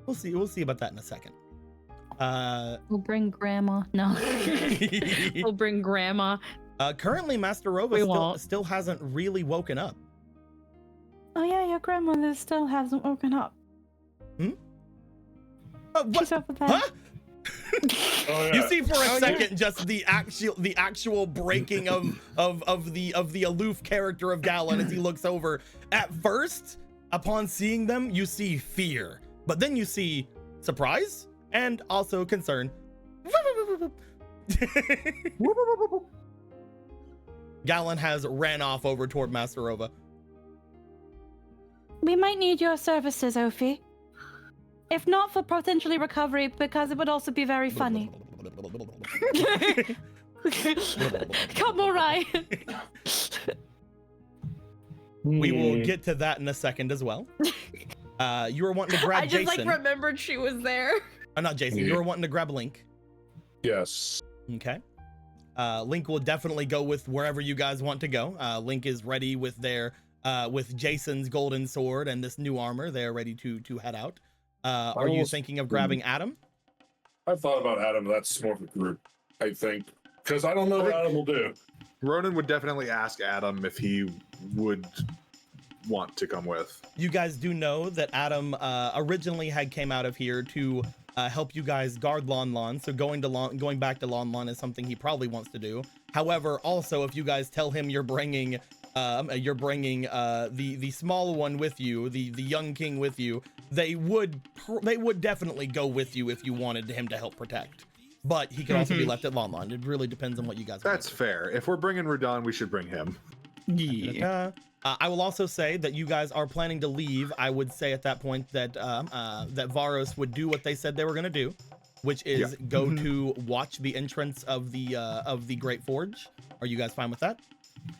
We'll see. We'll see about that in a second. We'll bring Grandma. No. We'll bring Grandma. Currently, Master We Rova won't. still hasn't really woken up. Oh yeah, your grandmother still hasn't woken up. Oh, what? She's over there. Huh? Oh, yeah. You see for a Oh, yeah. second just the actual breaking of the aloof character of Gallon as he looks over. At first, upon seeing them, you see fear, but then you see surprise and also concern. Gallon has ran off over toward Master Rova. We might need your services, Ophi. If not for potentially recovery, because it would also be very funny. Come on, Ryan. We will get to that in a second as well. You were wanting to grab I just Jason. like remembered she was there. Not Jason. You were wanting to grab Link. Yes. Okay. Link will definitely go with wherever you guys want to go. Link is ready with their with Jason's golden sword and this new armor. They're ready to head out. Are you thinking of grabbing Adam? I've thought about Adam. That's more of a group, I think, because I don't know what Adam will do. Ronan would definitely ask Adam if he would want to come with. You guys do know that Adam originally had came out of here to help you guys guard Lon Lon. So going back to Lon Lon is something he probably wants to do. However, also if you guys tell him you're bringing the small one with you, the young king with you, they would definitely go with you if you wanted him to help protect. But he could also be left at Lon Lon. It really depends on what you guys want. That's fair. If we're bringing Radon, we should bring him. Yeah. I will also say that you guys are planning to leave. I would say at that point that that Varos would do what they said they were going to do, which is go to watch the entrance of the Great Forge. Are you guys fine with that?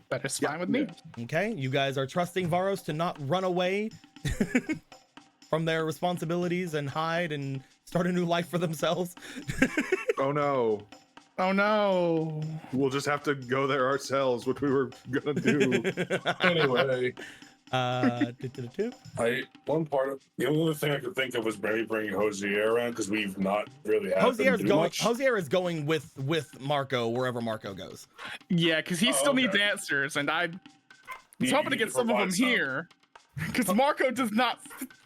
That is fine with me. Okay, you guys are trusting Varos to not run away from their responsibilities and hide and start a new life for themselves. Oh no. Oh no. We'll just have to go there ourselves, which we were gonna do. Anyway, The only thing I could think of was maybe bringing Hosier around because we've not really had Hosier them do much. Hosier is going with Marco wherever Marco goes. Yeah, because he still needs okay. answers, and I was You hoping to need get some of them provide some. here. Because Marco does not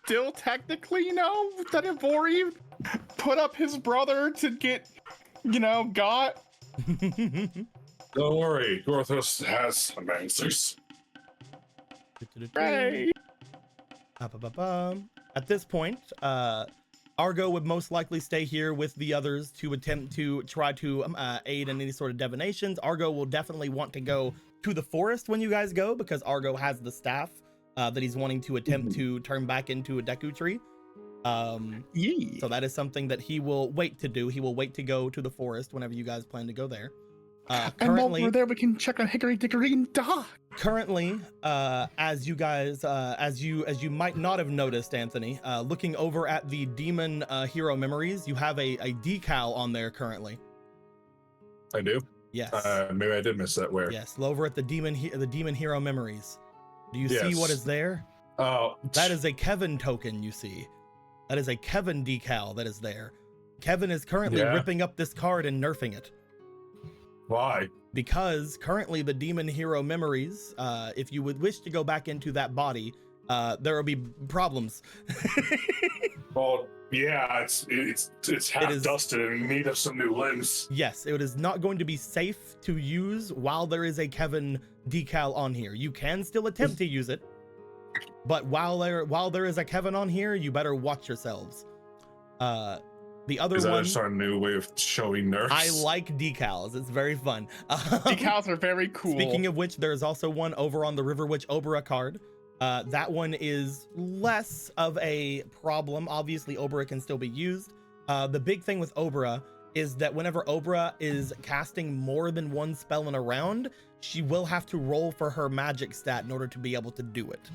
still technically know that Ivori put up his brother to get, got. Don't worry, Gorthos has some answers. Right. At this point, Argo would most likely stay here with the others to attempt to try to aid in any sort of divinations. Argo will definitely want to go to the forest when you guys go because Argo has the staff that he's wanting to attempt to turn back into a Deku tree. So that is something that he will wait to do. He will wait to go to the forest whenever you guys plan to go there. And while we're there, we can check on Hickory Dickory and Dock. Currently, as you guys, as you might not have noticed, Anthony, looking over at the Demon Hero Memories, you have a decal on there currently. I do. Yes. Maybe I did miss that. Where? Yes, over at the Demon Hero Memories. Do you see Yes. what is there? Oh, That is a Kevin token. You see, that is a Kevin decal that is there. Kevin is currently Yeah. ripping up this card and nerfing it. why? Because currently the Demon Hero Memories, if you would wish to go back into that body, there will be problems. Well, yeah, it's half is- dusted and in need of some new limbs. Yes, it is not going to be safe to use while there is a Kevin decal on here. You can still attempt to use it, but while there is a Kevin on here, you better watch yourselves. The other Is that one, just our new way of showing nerfs? I like decals. It's very fun. Decals are very cool. Speaking of which, there's also one over on the River Witch Obra card. That one is less of a problem. Obviously, Obra can still be used. The big thing with Obra is that whenever Obra is casting more than one spell in a round, she will have to roll for her magic stat in order to be able to do it.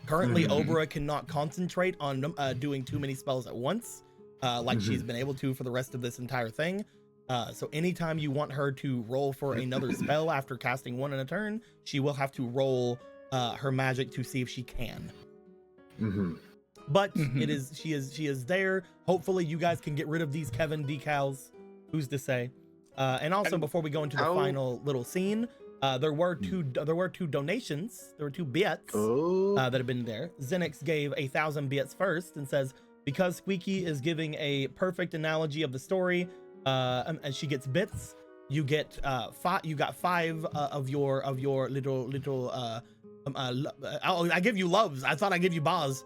Currently, Obra cannot concentrate on doing too many spells at once, like she's been able to for the rest of this entire thing. So anytime you want her to roll for another spell after casting one in a turn, she will have to roll her magic to see if she can. But she is there. Hopefully you guys can get rid of these Kevin decals. Who's to say? And also before we go into the final little scene, there were two donations. There were 2 bits that have been there. Zenix gave 1,000 bits first and says, because Squeaky is giving a perfect analogy of the story, and she gets bits. You get five. You got 5 of your little. I give you loves. I thought I give you bars.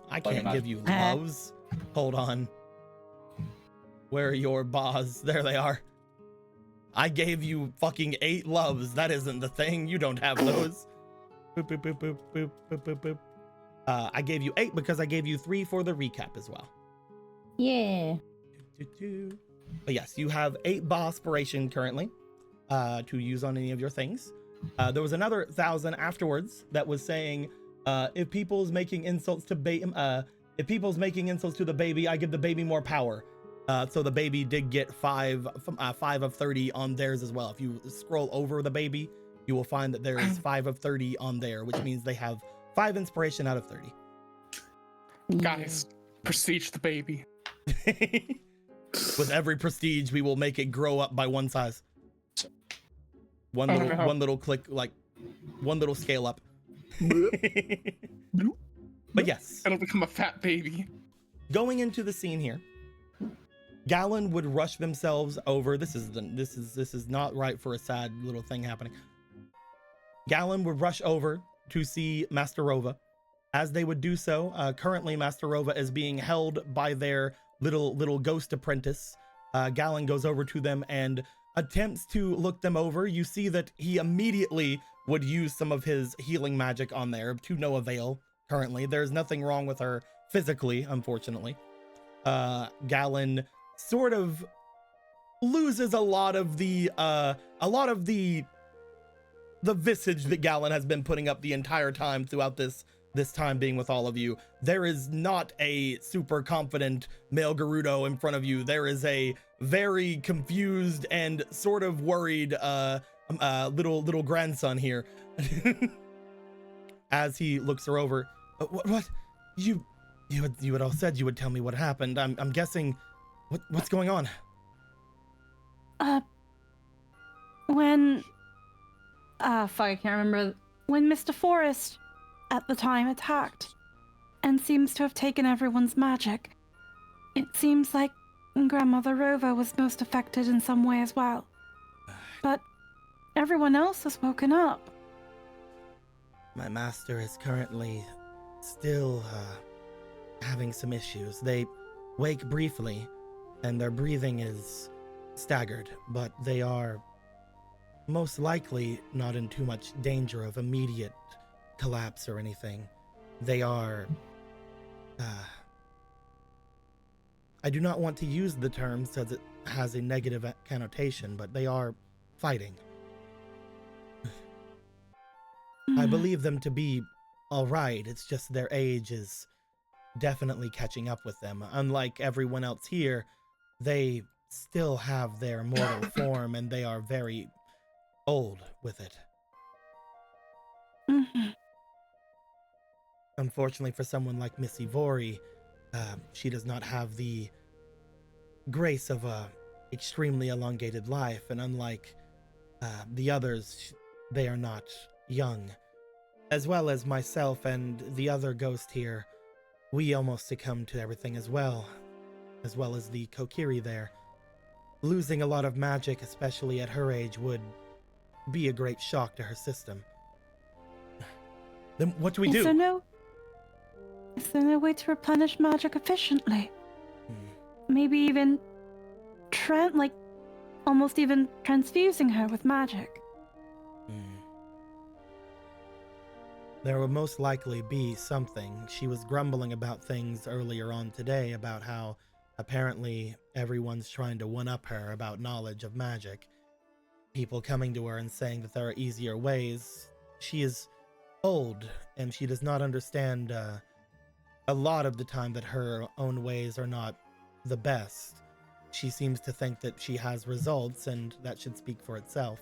I can't give you loves. Hold on. Where are your bars? There they are. I gave you fucking 8 loves. That isn't the thing. You don't have those. Boop, boop, boop, boop, boop, boop, boop, boop. I gave you 8 because I gave you 3 for the recap as well. Yeah. But yes, you have 8 Baaspiration currently to use on any of your things. There was another 1,000 afterwards that was saying, if people's making insults to if people's making insults to the baby, I give the baby more power. So the baby did get 5 of 30 on theirs as well. If you scroll over the baby, you will find that there is 5 of 30 on there, which means they have 5 inspiration out of 30. Guys, prestige the baby. With every prestige, we will make it grow up by 1 size. One little click, like 1 little scale up. But yes, It'll become a fat baby. going into the scene here, Gallon would rush themselves over. This is not right for a sad little thing happening. Gallon would rush over to see Master Rova. As they would do so, currently Master Rova is being held by their little ghost apprentice. Gallon goes over to them and attempts to look them over. You see that he immediately would use some of his healing magic on there to no avail. Currently, there's nothing wrong with her physically, unfortunately. Gallon sort of loses a lot of the visage that Gallon has been putting up the entire time throughout this time being with all of you. There is not a super confident male Gerudo in front of you. There is a very confused and sort of worried little grandson here. As he looks her over, what? You had all said you would tell me what happened. I'm guessing. What's going on? When I can't remember. When Mr. Forrest at the time attacked and seems to have taken everyone's magic, it seems like Grandmother Rova was most affected in some way as well. But everyone else has woken up. My master is currently still having some issues. They wake briefly, and their breathing is staggered, but they are most likely not in too much danger of immediate collapse or anything. They are... I do not want to use the term since it has a negative connotation, but they are fighting. I believe them to be all right. It's just their age is definitely catching up with them. Unlike everyone else here, they still have their mortal form and they are very old with it. Unfortunately for someone like Miss Ivori, she does not have the grace of a extremely elongated life, and unlike the others, they are not young. As well as myself and the other ghost here, we almost succumbed to everything as well as the Kokiri there. Losing a lot of magic, especially at her age, would be a great shock to her system. Then what do we do? Is there no way to replenish magic efficiently? Maybe even almost even transfusing her with magic. There will most likely be something. She was grumbling about things earlier on today about how apparently everyone's trying to one-up her about knowledge of magic. People coming to her and saying that there are easier ways. She is old, and she does not understand a lot of the time that her own ways are not the best. She seems to think that she has results, and that should speak for itself.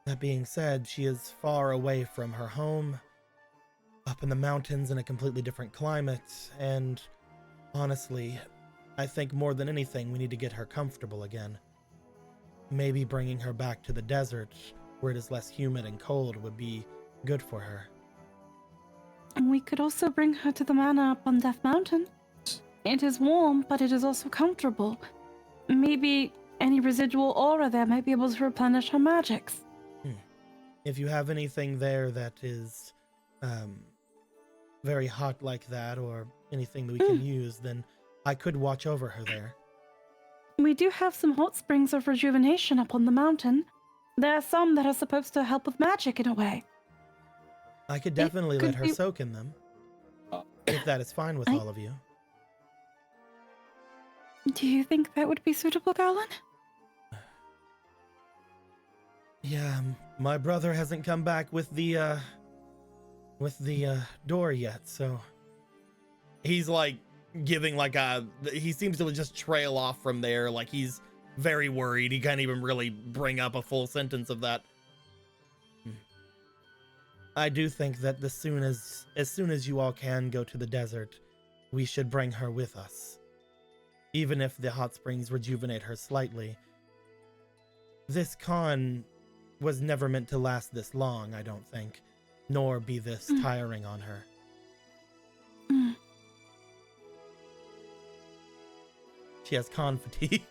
That being said, she is far away from her home, up in the mountains in a completely different climate, and honestly, I think more than anything we need to get her comfortable again. Maybe bringing her back to the desert, where it is less humid and cold, would be good for her. And we could also bring her to the manor up on Death Mountain. It is warm, but it is also comfortable. maybe any residual aura there might be able to replenish her magics. If you have anything there that is very hot like that, or anything that we can use, then I could watch over her there. We do have some hot springs of rejuvenation up on the mountain. There are some that are supposed to help with magic in a way. I could definitely could let her be- soak in them, if that is fine with all of you. Do you think that would be suitable, Galen? Yeah, my brother hasn't come back with the door yet, so he's like giving like he seems to just trail off from there, like he's very worried. He can't even really bring up a full sentence of that. I do think that as soon as you all can go to the desert, we should bring her with us. Even if the hot springs rejuvenate her slightly. This con was never meant to last this long, I don't think, nor be this tiring on her. She has con fatigue.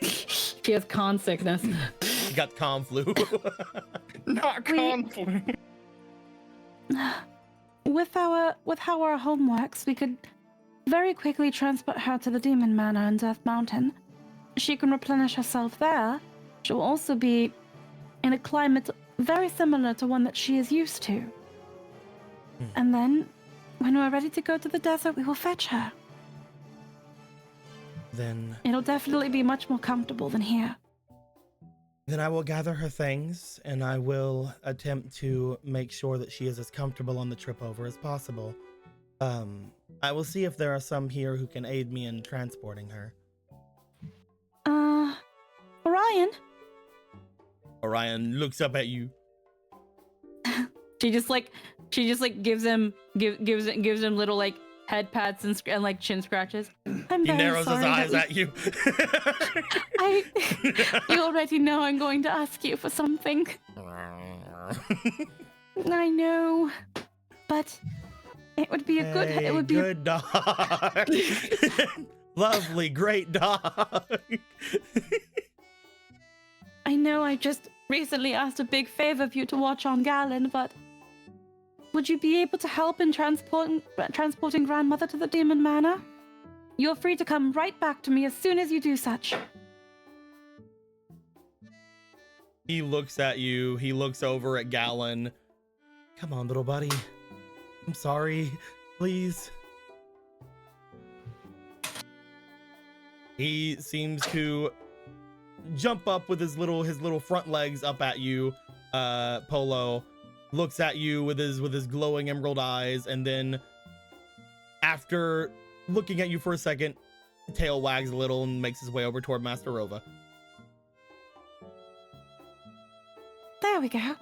She has con sickness. She got con flu. Not conflict. With how our home works, we could very quickly transport her to the Demon Manor in Death Mountain. She can replenish herself there. She will also be in a climate very similar to one that she is used to. And then, when we're ready to go to the desert, we will fetch her. Then It'll definitely be much more comfortable than here. I will gather her things, and I will attempt to make sure that she is as comfortable on the trip over as possible. I will see if there are some here who can aid me in transporting her. Orion? Orion looks up at you. She just gives him little like head pats and like chin scratches. I'm He very narrows his sorry that eyes we- at you. You already know I'm going to ask you for something. I know, but it would be a good. Hey, It would be good dog. Lovely, great dog. I know I just recently asked a big favor of you to watch on Galen, but would you be able to help in transporting grandmother to the Demon Manor? You're free to come right back to me as soon as you do such. He looks at you. He looks over at Galen. Come on, little buddy. I'm sorry. Please. He seems to jump up with his little front legs up at you, Polo. Looks at you with his glowing emerald eyes, and then after looking at you for a second, tail wags a little and makes his way over toward Master Rova. There we go.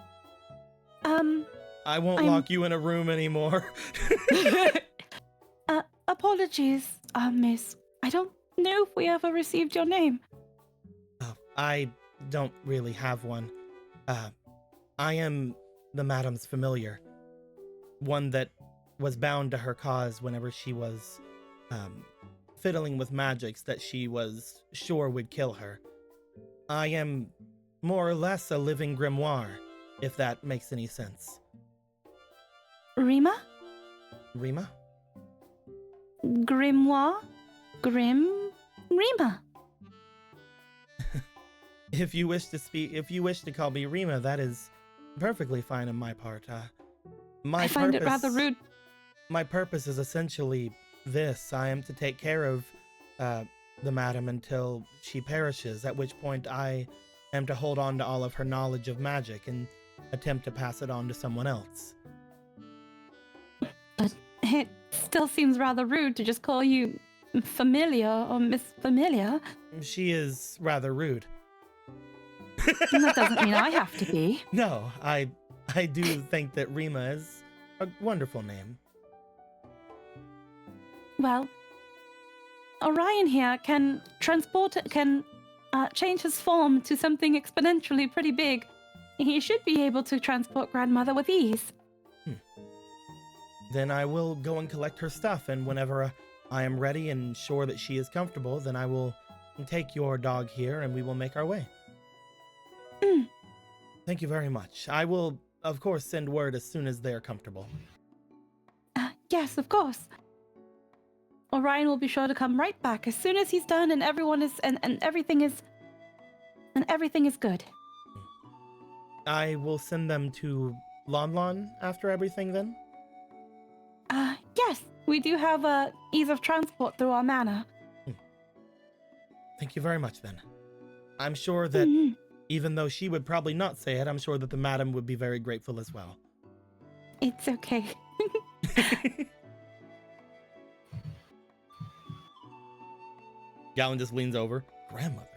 I won't lock you in a room anymore. Apologies, miss. I don't know if we ever received your name. Oh, I don't really have one. I am the madam's familiar. One that was bound to her cause whenever she was fiddling with magics that she was sure would kill her. I am more or less a living grimoire, if that makes any sense. Rima? Rima? Grimoire? Rima. If you wish to call me Rima, that is perfectly fine on my part. I find it rather rude. My purpose is essentially this. I am to take care of the madam until she perishes, at which point I am to hold on to all of her knowledge of magic and attempt to pass it on to someone else. But it still seems rather rude to just call you Familiar or Miss Familiar. She is rather rude. That doesn't mean I have to be. No, I do think that Rima is a wonderful name. Well, Orion here can change his form to something exponentially pretty big. He should be able to transport grandmother with ease. Then I will go and collect her stuff, and whenever I am ready and sure that she is comfortable, then I will take your dog here and we will make our way. Thank you very much. I will, of course, send word as soon as they're comfortable. Yes, of course. Orion will be sure to come right back as soon as he's done and everyone is and everything is good. I will send them to Lon Lon after everything then? Yes, we do have ease of transport through our manor. Thank you very much then. I'm sure that even though she would probably not say it, I'm sure that the madam would be very grateful as well. It's okay. Gallon just leans over. Grandmother.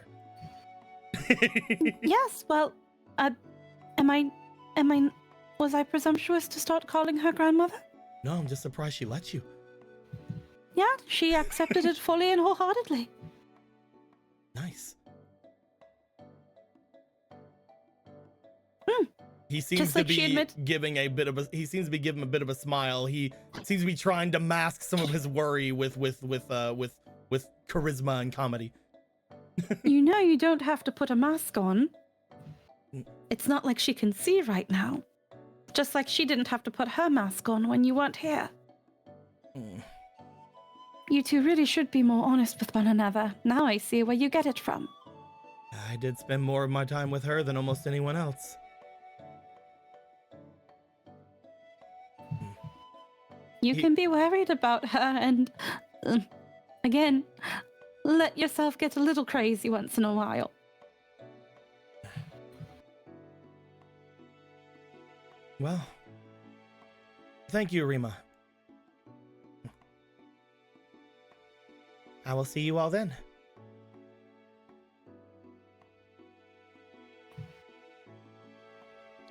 Yes, well, was I presumptuous to start calling her grandmother? No, I'm just surprised she let you. Yeah, she accepted it fully and wholeheartedly. Nice. He Just seems like to she be giving a bit of a. He seems to be giving a bit of a smile. He seems to be trying to mask some of his worry with charisma and comedy. You know you don't have to put a mask on. It's not like she can see right now. Just like she didn't have to put her mask on when you weren't here. You two really should be more honest with one another. Now I see where you get it from. I did spend more of my time with her than almost anyone else. You can be worried about her and, again, let yourself get a little crazy once in a while. Well, thank you, Rima. I will see you all then.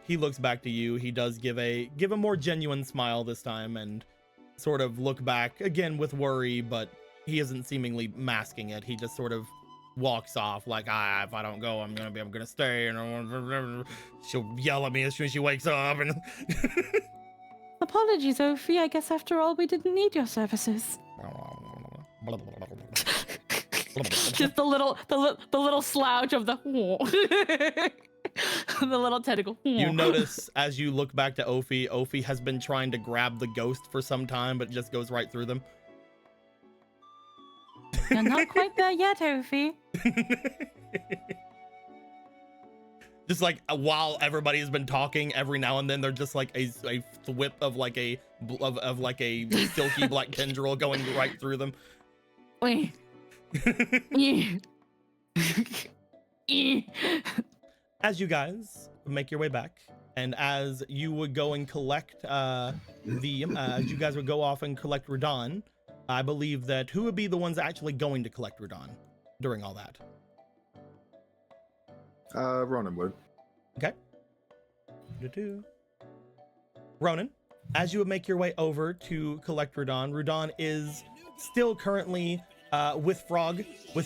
He looks back to you. He does give a more genuine smile this time and sort of look back again with worry, but he isn't seemingly masking it. He just sort of walks off like, if I don't go, I'm gonna stay, and she'll yell at me as soon as she wakes up. And Apologies, Ophi. I guess after all, we didn't need your services. Just the little slouch of the the little tentacle. You notice as you look back to Ophi has been trying to grab the ghost for some time, but it just goes right through them. You're not quite there yet, Ophi. Just like while everybody's been talking, every now and then there's just like a whip of like a silky black tendril going right through them. Wait. As you guys make your way back, and as you would go and collect as you guys would go off and collect Radon, I believe that who would be the ones actually going to collect Radon during all that? Ronan would. Okay. Ronan, as you would make your way over to collect Radon is still currently with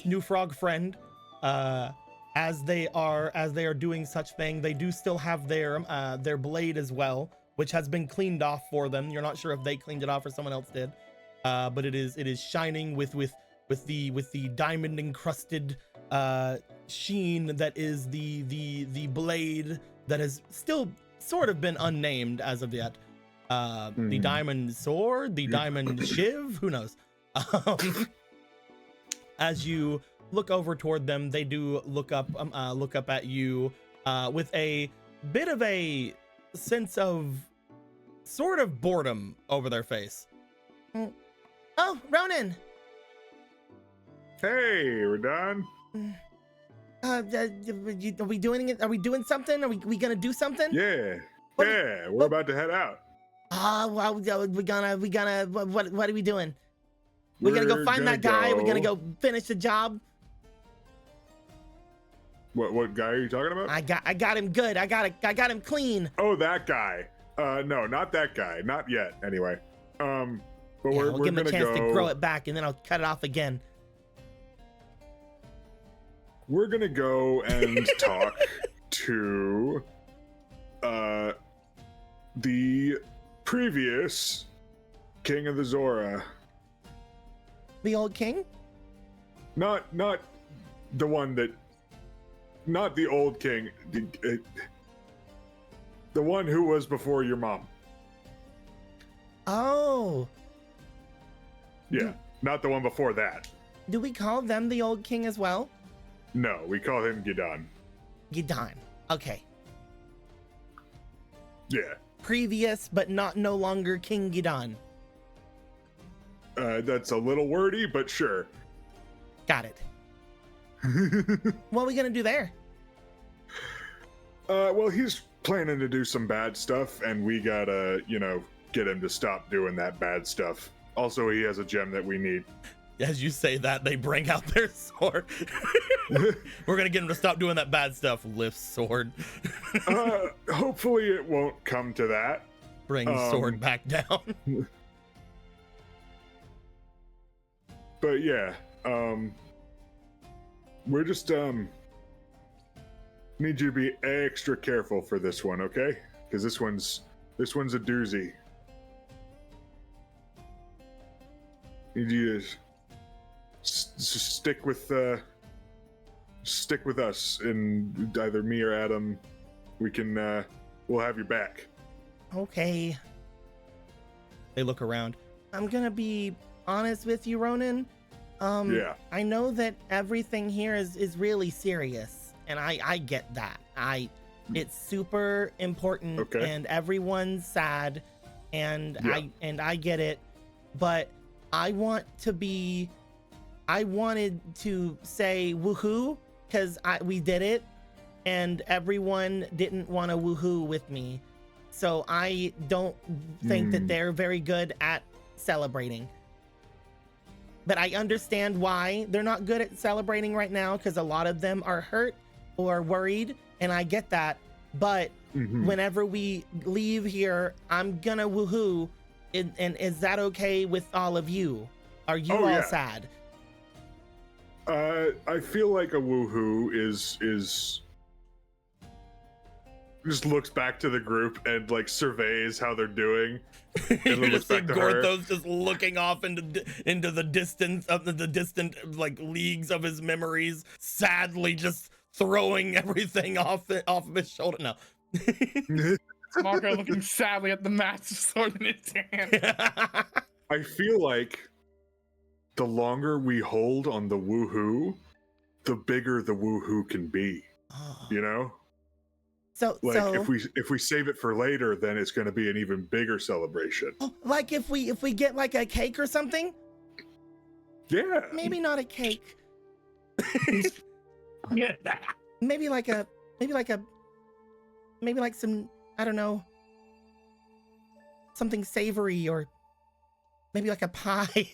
new frog friend. As they are doing such thing, they do still have their blade as well, which has been cleaned off for them. You're not sure if they cleaned it off or someone else did, but it is shining with the diamond encrusted sheen that is the blade that has still sort of been unnamed as of yet. The diamond sword, the diamond shiv, who knows? As you look over toward them, they do look up at you with a bit of a sense of sort of boredom over their face. Oh, Ronan. Hey, we're done. Are we doing it? Are we doing something? Are we gonna do something? Yeah, we're about to head out. Well, we gonna. What are we doing? We're gonna go find that guy. We're gonna go finish the job. What guy are you talking about? I got him good. I got him clean. Oh, that guy. No, not that guy. Not yet. Anyway. But we're give him gonna a chance go. to grow it back, and then I'll cut it off again. We're gonna go and talk to the previous king of the Zora. The old king? Not the one that, not the old king, the one who was before your mom. Oh, Yeah, not the one before that. do we call them the old king as well? No, we call him Gidon. Gidon. Okay. Yeah. Previous, but no longer King Gidon. That's a little wordy, but sure. Got it. What are we gonna do there? Well, he's planning to do some bad stuff, and we gotta, get him to stop doing that bad stuff. Also, he has a gem that we need. As you say that, they bring out their sword. We're gonna get him to stop doing that bad stuff. Lift sword. Hopefully it won't come to that. Bring sword back down. But yeah, we're just need you to be extra careful for this one, okay? Because this one's a doozy. Need you to stick with us, and either me or Adam, we'll have your back. Okay. They look around. I'm gonna be honest with you, Ronan. Yeah. I know that everything here is really serious, and I get that. It's super important, Okay. and everyone's sad, and Yeah. I get it, but I wanted to say woohoo because we did it, and everyone didn't want to woohoo with me, so I don't think that they're very good at celebrating. But I understand why they're not good at celebrating right now, because a lot of them are hurt or worried, and I get that. But whenever we leave here, I'm gonna woohoo, and is that okay with all of you? Are you all yeah. sad? I feel like a woohoo is just looks back to the group and like surveys how they're doing. You looks just see back to her. Gorthos just looking off into the distance of the distant like leagues of his memories, sadly just throwing everything off of his shoulder. No. Marco looking sadly at the massive sword in his hand. I feel like the longer we hold on the woohoo, the bigger the woohoo can be. You know? So if we save it for later, then it's going to be an even bigger celebration. like if we get like a cake or something? Yeah. Maybe not a cake. Yeah. Maybe like some, I don't know, something savory, or maybe like a pie.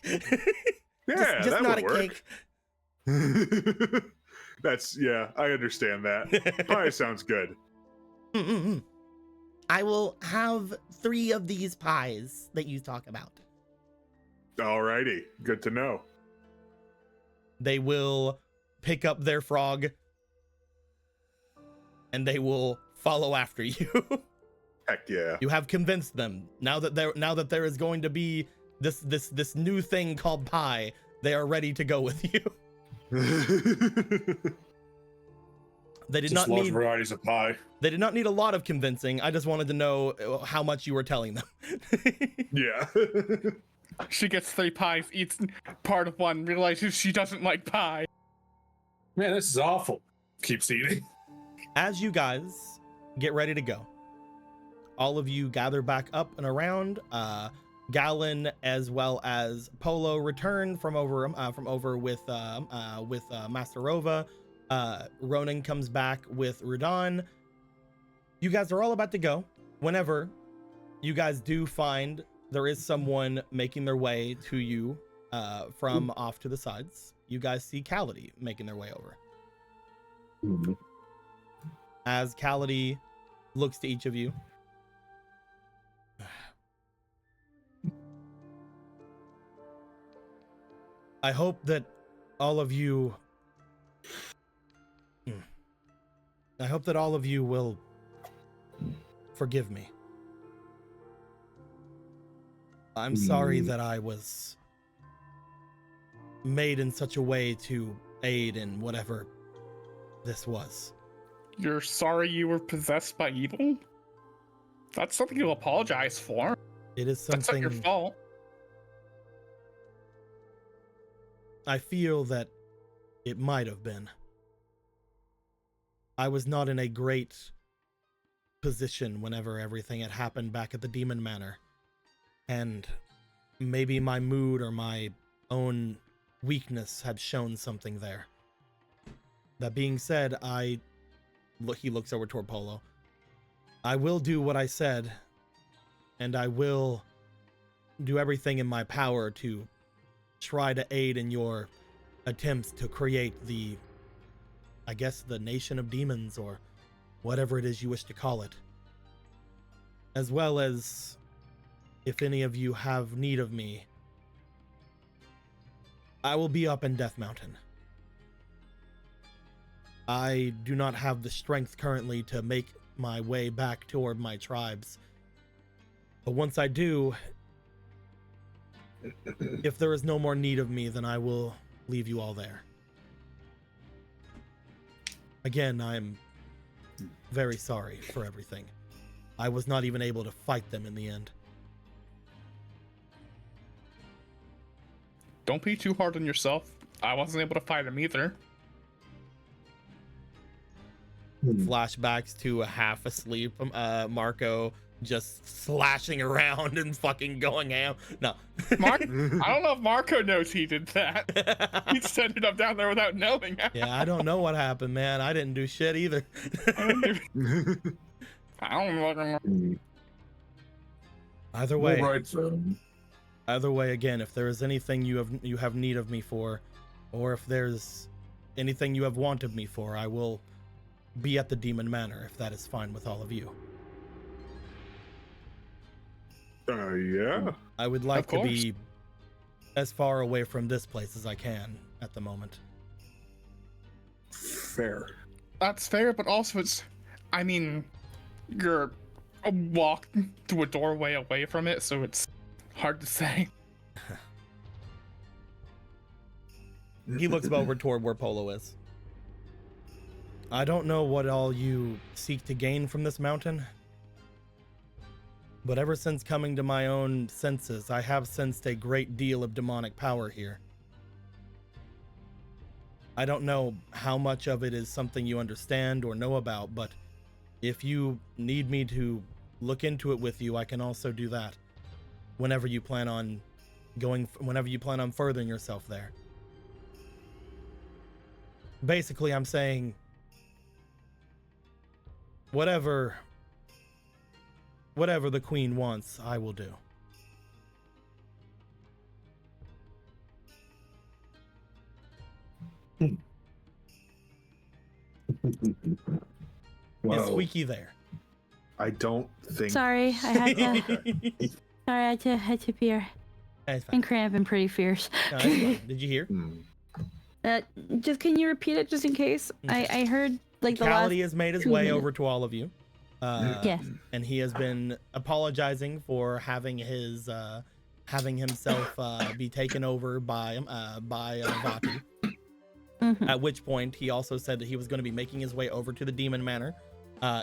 Yeah, just that not would a work. cake. I understand that. Pie sounds good. I will have 3 of these pies that you talk about. Alrighty, good to know. They will pick up their frog, and they will follow after you. Heck yeah. You have convinced them. Now that there is going to be this new thing called pie, they are ready to go with you. They did Just not large need varieties of pie. They did not need a lot of convincing. I just wanted to know how much you were telling them. Yeah. She gets 3 pies, eats part of one, realizes she doesn't like pie. Man, this is awful. Keeps eating. As you guys get ready to go, all of you gather back up and around. Gallon as well as Polo return from over with Master Rova. Ronan comes back with Rudan. You guys are all about to go. Whenever you guys do find there is someone making their way to you from off to the sides, you guys see Cality making their way over. As Cality looks to each of you, I hope that all of you will forgive me. I'm sorry that I was made in such a way to aid in whatever this was. You're sorry you were possessed by evil? That's something to apologize for. It is That's not your something fault. I feel that it might have been. I was not in a great position whenever everything had happened back at the Demon Manor. And maybe my mood or my own weakness had shown something there. That being said, he looks over toward Polo. I will do what I said, and I will do everything in my power to try to aid in your attempts to create the nation of demons, or whatever it is you wish to call it. As well as, if any of you have need of me, I will be up in Death Mountain. I do not have the strength currently to make my way back toward my tribes. But once I do, if there is no more need of me, then I will leave you all there. Again, I'm very sorry for everything. I was not even able to fight them in the end. Don't be too hard on yourself. I wasn't able to fight him either. Flashbacks to a half asleep Marco just slashing around and fucking going ham. No. I don't know if Marco knows he did that. He just ended up down there without knowing. Yeah, I don't know what happened, man. I didn't do shit either. I don't know. Either way. All right, then. Either way, again, if there is anything you have need of me for, or if there's anything you have want of me for, I will be at the Demon Manor, if that is fine with all of you. Yeah. I would like Of to course. be as far away from this place as I can at the moment. Fair. That's fair, but also you're a walk to a doorway away from it, so it's hard to say. He looks over toward where Polo is. I don't know what all you seek to gain from this mountain, but ever since coming to my own senses, I have sensed a great deal of demonic power here. I don't know how much of it is something you understand or know about, but if you need me to look into it with you, I can also do that whenever you plan on furthering yourself there. Basically, I'm saying whatever the queen wants, I will do. Is Wow. Squeaky there? I don't think. Sorry, I had to pee. That's fine. And cramping pretty fierce. No, that's fine. Did you hear? Just can you repeat it just in case? I heard like the last. Cality has made his 2 way minutes. over to all of you. Yes. And he has been apologizing for having himself be taken over by Vati. Mhm. At which point he also said that he was going to be making his way over to the Demon Manor.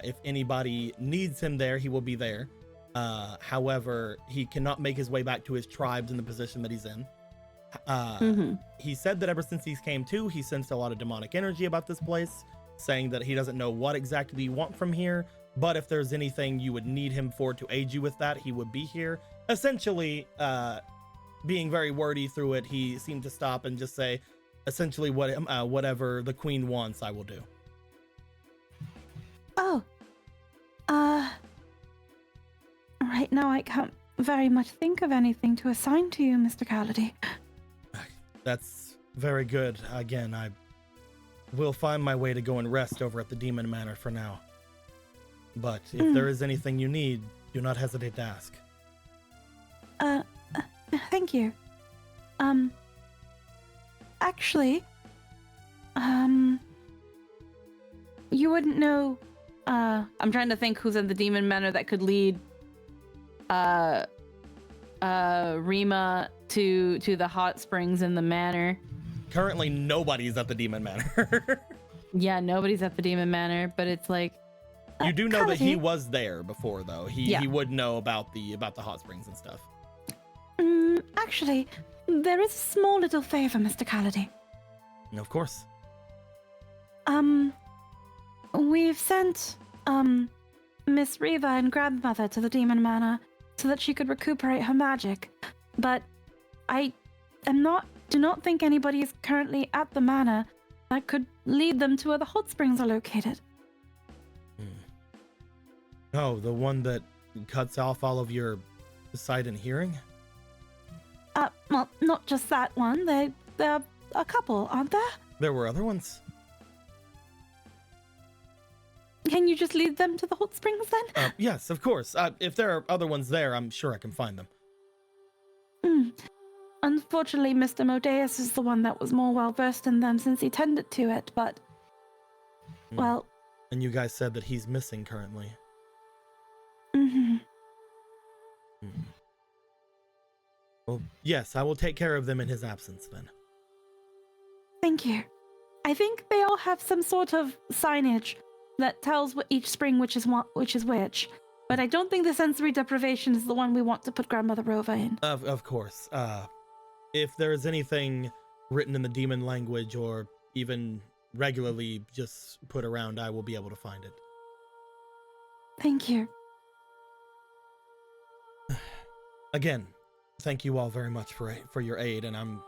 If anybody needs him there, he will be there. However, he cannot make his way back to his tribes in the position that he's in. He said that ever since he came to, he sensed a lot of demonic energy about this place, saying that he doesn't know what exactly you want from here, but if there's anything you would need him for to aid you with that, he would be here. Essentially, being very wordy through it, he seemed to stop and just say, essentially, whatever the queen wants, I will do. Oh. Right now I can't very much think of anything to assign to you, Mr. Calady. That's very good. Again, I will find my way to go and rest over at the Demon Manor for now. But if there is anything you need, do not hesitate to ask. Thank you. Actually, you wouldn't know, I'm trying to think who's in the Demon Manor that could lead Rima to the hot springs in the manor. currently nobody's at the Demon Manor. Yeah, nobody's at the Demon Manor, but it's like You do know that he Kaladi. was there before, though. He would know about the hot springs and stuff. Actually, there is a small little favor, Mr. Kaladi. Of course. We've sent, Miss Reva and Grandmother to the Demon Manor so that she could recuperate her magic. But I do not think anybody is currently at the manor that could lead them to where the hot springs are located. Oh, the one that cuts off all of your sight and hearing? Well, not just that one. There are a couple, aren't there? There were other ones. Can you just lead them to the hot springs then? Yes, of course. If there are other ones there, I'm sure I can find them. Unfortunately, Mr. Modeus is the one that was more well-versed in them since he tended to it, but... Well... And you guys said that he's missing currently. Well, yes, I will take care of them in his absence then. Thank you. I think they all have some sort of signage that tells each spring which is which. But I don't think the sensory deprivation is the one we want to put Grandmother Rova in. Of course. If there's anything written in the demon language or even regularly just put around, I will be able to find it. Thank you. Again, thank you all very much for your aid, and I'm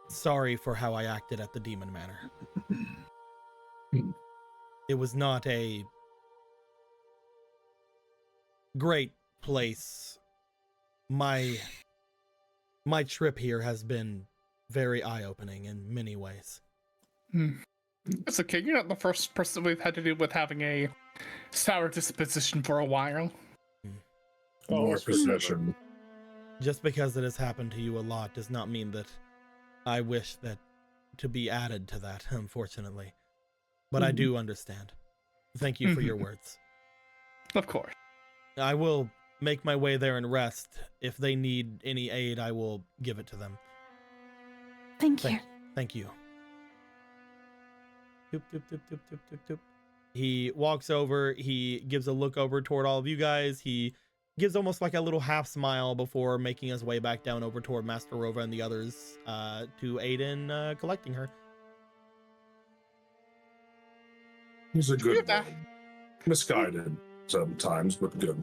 sorry for how I acted at the Demon Manor. It was not a great place. My trip here has been very eye-opening in many ways. It's okay. You're not the first person we've had to deal with having a sour disposition for a while. More possession. Just because it has happened to you a lot does not mean that I wish that to be added to that, unfortunately. But I do understand. Thank you for your words. Of course. I will make my way there and rest. If they need any aid, I will give it to them. Thank you. Thank you. Doop, doop, doop, doop, doop, doop, doop. He walks over, he gives a look over toward all of you guys. He gives almost like a little half smile before making his way back down over toward Master Rova and the others to aid in collecting her. He's a good boy. Misguided sometimes, but good.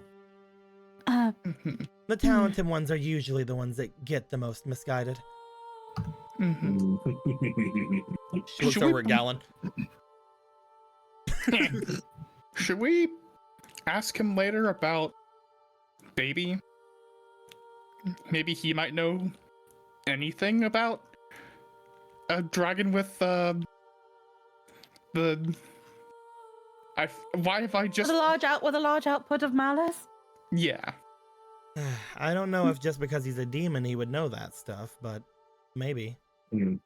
The talented ones are usually the ones that get the most misguided. She looks over at Gallon. Should we ask him later about Baby? Maybe he might know anything about a dragon with why have I just With a large output of malice? Yeah. I don't know if just because he's a demon he would know that stuff, but maybe. I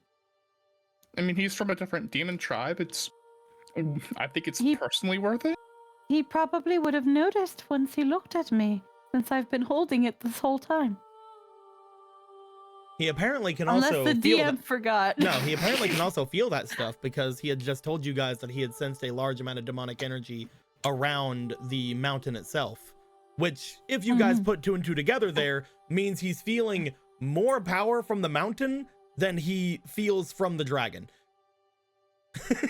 mean, he's from a different demon tribe. I think it's personally worth it. He probably would have noticed once he looked at me, since I've been holding it this whole time. He apparently can Unless also the feel DM forgot. No, he apparently can also feel that stuff because he had just told you guys that he had sensed a large amount of demonic energy around the mountain itself, which, if you guys put two and two together there, means he's feeling more power from the mountain than he feels from the dragon.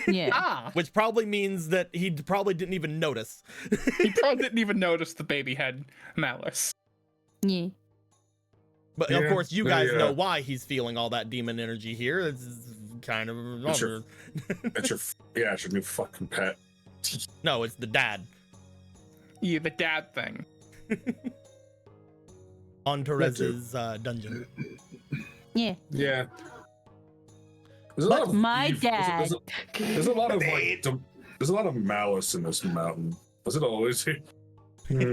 Yeah. Which probably means that he probably didn't even notice. He probably didn't even notice the baby had malice. Yeah. But of course, you guys know why he's feeling all that demon energy here. It's kind of... It's your new fucking pet. No, it's the dad. Yeah, the dad thing. On Torres's dungeon. Yeah. Yeah. But my dad. There's a lot of there's a lot of malice in this mountain. Was it always here?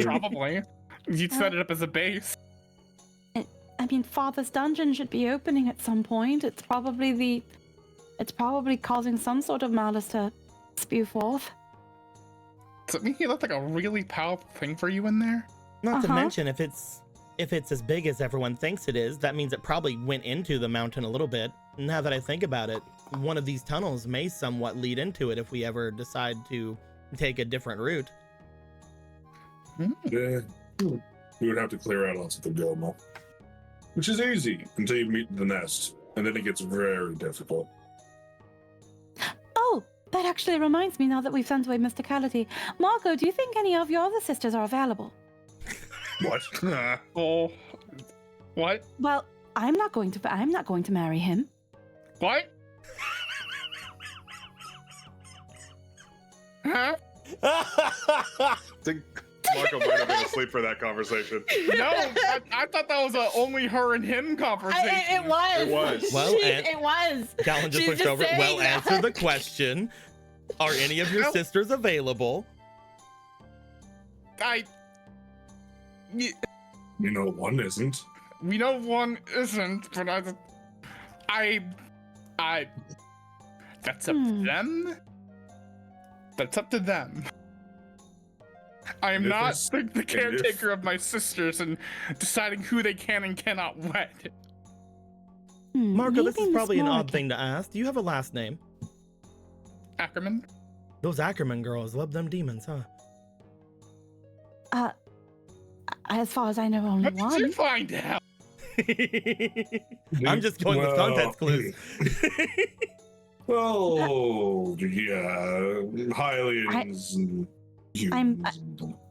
Probably. You'd set it up as a base. I mean, Father's dungeon should be opening at some point. It's probably causing some sort of malice to spew forth. Does it mean he looked like a really powerful thing for you in there? Not to mention, if it's as big as everyone thinks it is, that means it probably went into the mountain a little bit. Now that I think about it, one of these tunnels may somewhat lead into it if we ever decide to take a different route. Yeah. We would have to clear out lots of the Goma, which is easy until you meet the nest, and then it gets very difficult. Oh, that actually reminds me now that we've sent away Mr. Callity. Marco, do you think any of your other sisters are available? What? Oh, what? Well, I'm not going to marry him. What? Huh? I think Marco might have been asleep for that conversation. No, I thought that was a only her and him conversation. It was. It was. Well, It was. Callan just She's looked just over. saying Well, that. answer the question. Are any of your Nope. sisters available? You You know, one isn't. we know one isn't, but I that's up to them. That's up to them. I am And if not it's- the caretaker of my sisters and deciding who they can and cannot wed. Marco, this Maybe is Miss probably an odd Morgan. thing to ask. Do you have a last name? Ackerman? Those Ackerman girls love them demons, huh? As far as I know, only What did you one. find out? I'm just going with context clues. Oh, yeah, Hylians and humans.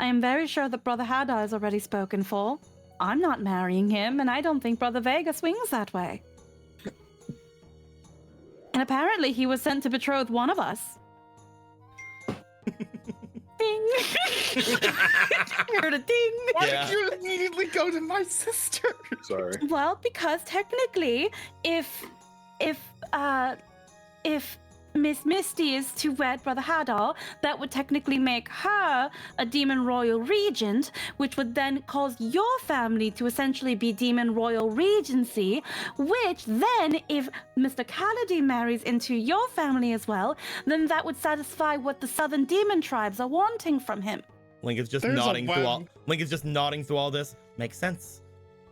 I'm very sure that Brother Hadar is already spoken for. I'm not marrying him, and I don't think Brother Vega swings that way. And apparently he was sent to betroth one of us. Ding! Heard a ding! Why Yeah. did you immediately go to my sister? Sorry. Well, because technically, if Miss Misty is to wed Brother Hadar, that would technically make her a Demon Royal Regent, which would then cause your family to essentially be Demon Royal Regency, which then, if Mr. Callady marries into your family as well, then that would satisfy what the Southern Demon tribes are wanting from him. Link is just There's a nodding through all. web. Link is just nodding through all this. Makes sense.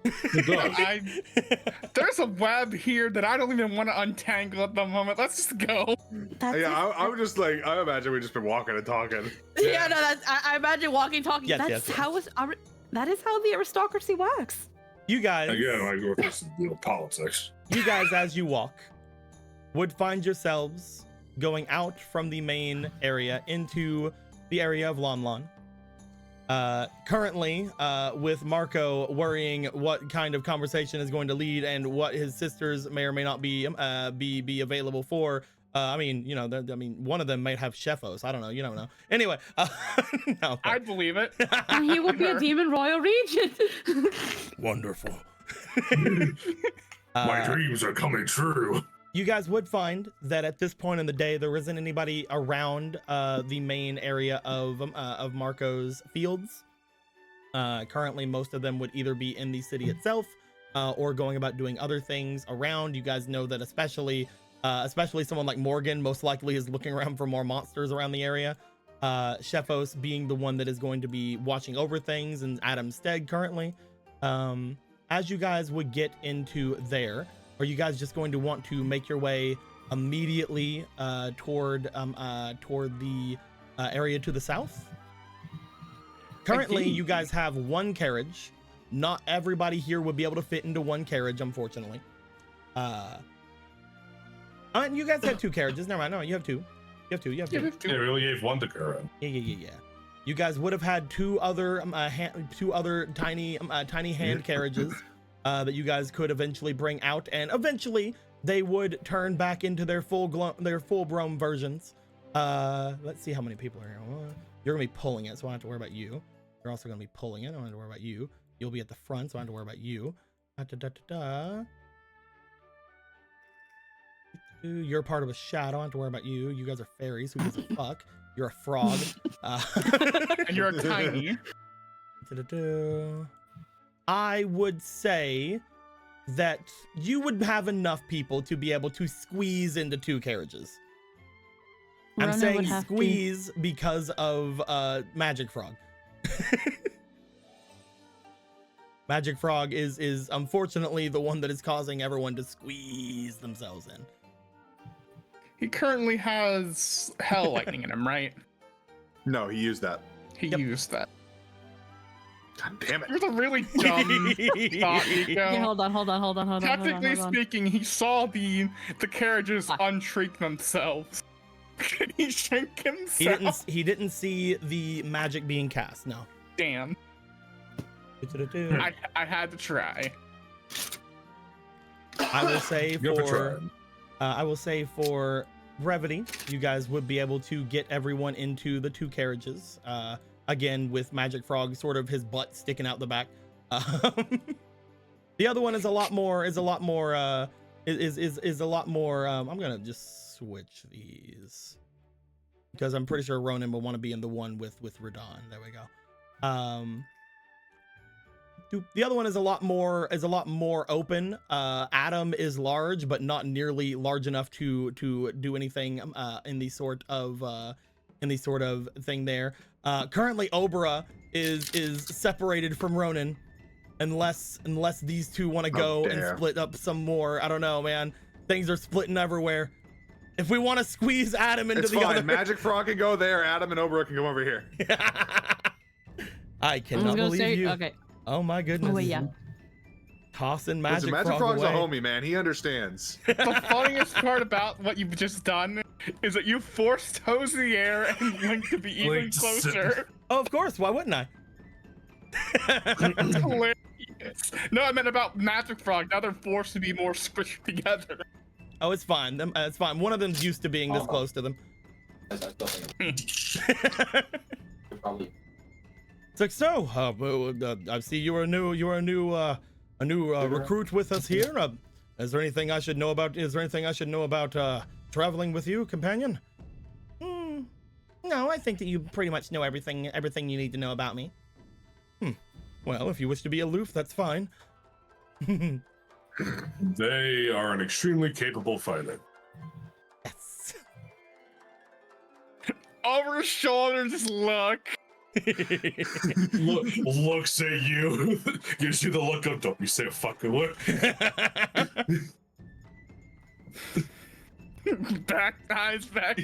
It does. There's a web here that I don't even want to untangle at the moment. Let's just go. That's Yeah, I would just like, I imagine we've just been walking and talking. Yeah, no, that's. I imagine walking, talking. Yes, that's yes, yes. that is how the aristocracy works. You guys. Again, I go with this politics. You guys, as you walk, would find yourselves going out from the main area into the area of Lon Lon. Currently, with Marco worrying what kind of conversation is going to lead and what his sisters may or may not be available for. I mean, you know, one of them might have Chefos. I don't know. You don't know. Anyway, no. I believe it. And he would be a Demon Royal Regent. Wonderful. My dreams are coming true. You guys would find that at this point in the day, there isn't anybody around the main area of Marco's fields. Currently, most of them would either be in the city itself or going about doing other things around. You guys know that especially someone like Morgan most likely is looking around for more monsters around the area. Chefos being the one that is going to be watching over things, and Adam Stegg currently. As you guys would get into there, are you guys just going to want to make your way immediately toward the area to the south? Currently, you guys have one carriage. Not everybody here would be able to fit into one carriage, unfortunately. You guys have two carriages. Never mind. No, you have two. You have two. Yeah, we only gave one to Kuro. Yeah. You guys would have had two other tiny hand carriages that you guys could eventually bring out, and eventually they would turn back into their full-grown versions. Let's see how many people are here. You're gonna be pulling it, so I don't have to worry about you. You're also gonna be pulling it. I don't have to worry about you. You'll be at the front, so I don't have to worry about you. You're part of a shadow. I don't have to worry about you. You guys are fairies. Who gives a fuck? You're a frog. And you're tiny. I would say that you would have enough people to be able to squeeze into two carriages. I'm Rona saying would have to. squeeze because of Magic Frog. Magic Frog is unfortunately the one that is causing everyone to squeeze themselves in. He currently has hell lightning in him, right? No, he used that. He used that. God damn it. It was a really dumb thought, Nico. Okay, hold on. Technically speaking, he saw the carriages unshrink themselves. He shrank himself. He didn't see the magic being cast. No. Damn. I had to try. I will say Good for for trying. I will say for brevity, you guys would be able to get everyone into the 2 carriages. Again, with Magic Frog sort of his butt sticking out the back. The other one is a lot more. I'm gonna just switch these because I'm pretty sure Ronan will want to be in the one with Radon. There we go. The other one is a lot more open. Adam is large, but not nearly large enough to do anything in the sort of thing there. Currently Obra is separated from Ronan unless these two want to go and split up some more. I don't know, man. Things are splitting everywhere. If we want to squeeze Adam into the other, Magic Frog can go there. Adam and Obra can come over here. I cannot believe you. Okay. Oh my goodness. Oh yeah. Tossing Magic Magic Frog Frog's away. a homie, man. He understands. The funniest part about what you've just done is that you forced Hosier and Link to be even Link to sit- closer. Oh, of course. Why wouldn't I? That's hilarious. No, I meant about Magic Frog. Now they're forced to be more squished together. Oh, it's fine. It's fine. One of them's used to being this close to them. It's like, so, I see you're a new recruit with us here. Is there anything I should know about? Traveling with you, companion? No, I think that you pretty much know everything you need to know about me. Well, if you wish to be aloof, that's fine. They are an extremely capable fighter. Yes. Over his shoulder, just look. Looks at you, gives you the look of, don't you say a fucking word. Back eyes back.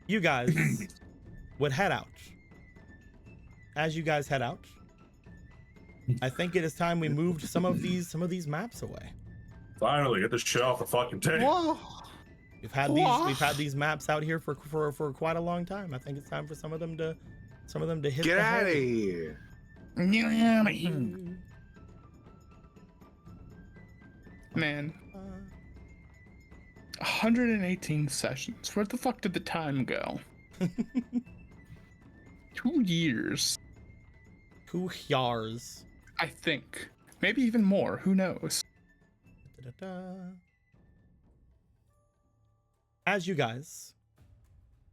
You guys would head out. As you guys head out, I think it is time we moved some of these maps away. Finally, get this shit off the fucking table. Whoa. We've had these maps out here for quite a long time. I think it's time for some of them to hit. Get the out of hay. here. Man. 118 sessions. Where the fuck did the time go? 2 years. 2 years. I think. Maybe even more. Who knows? Da-da-da. As you guys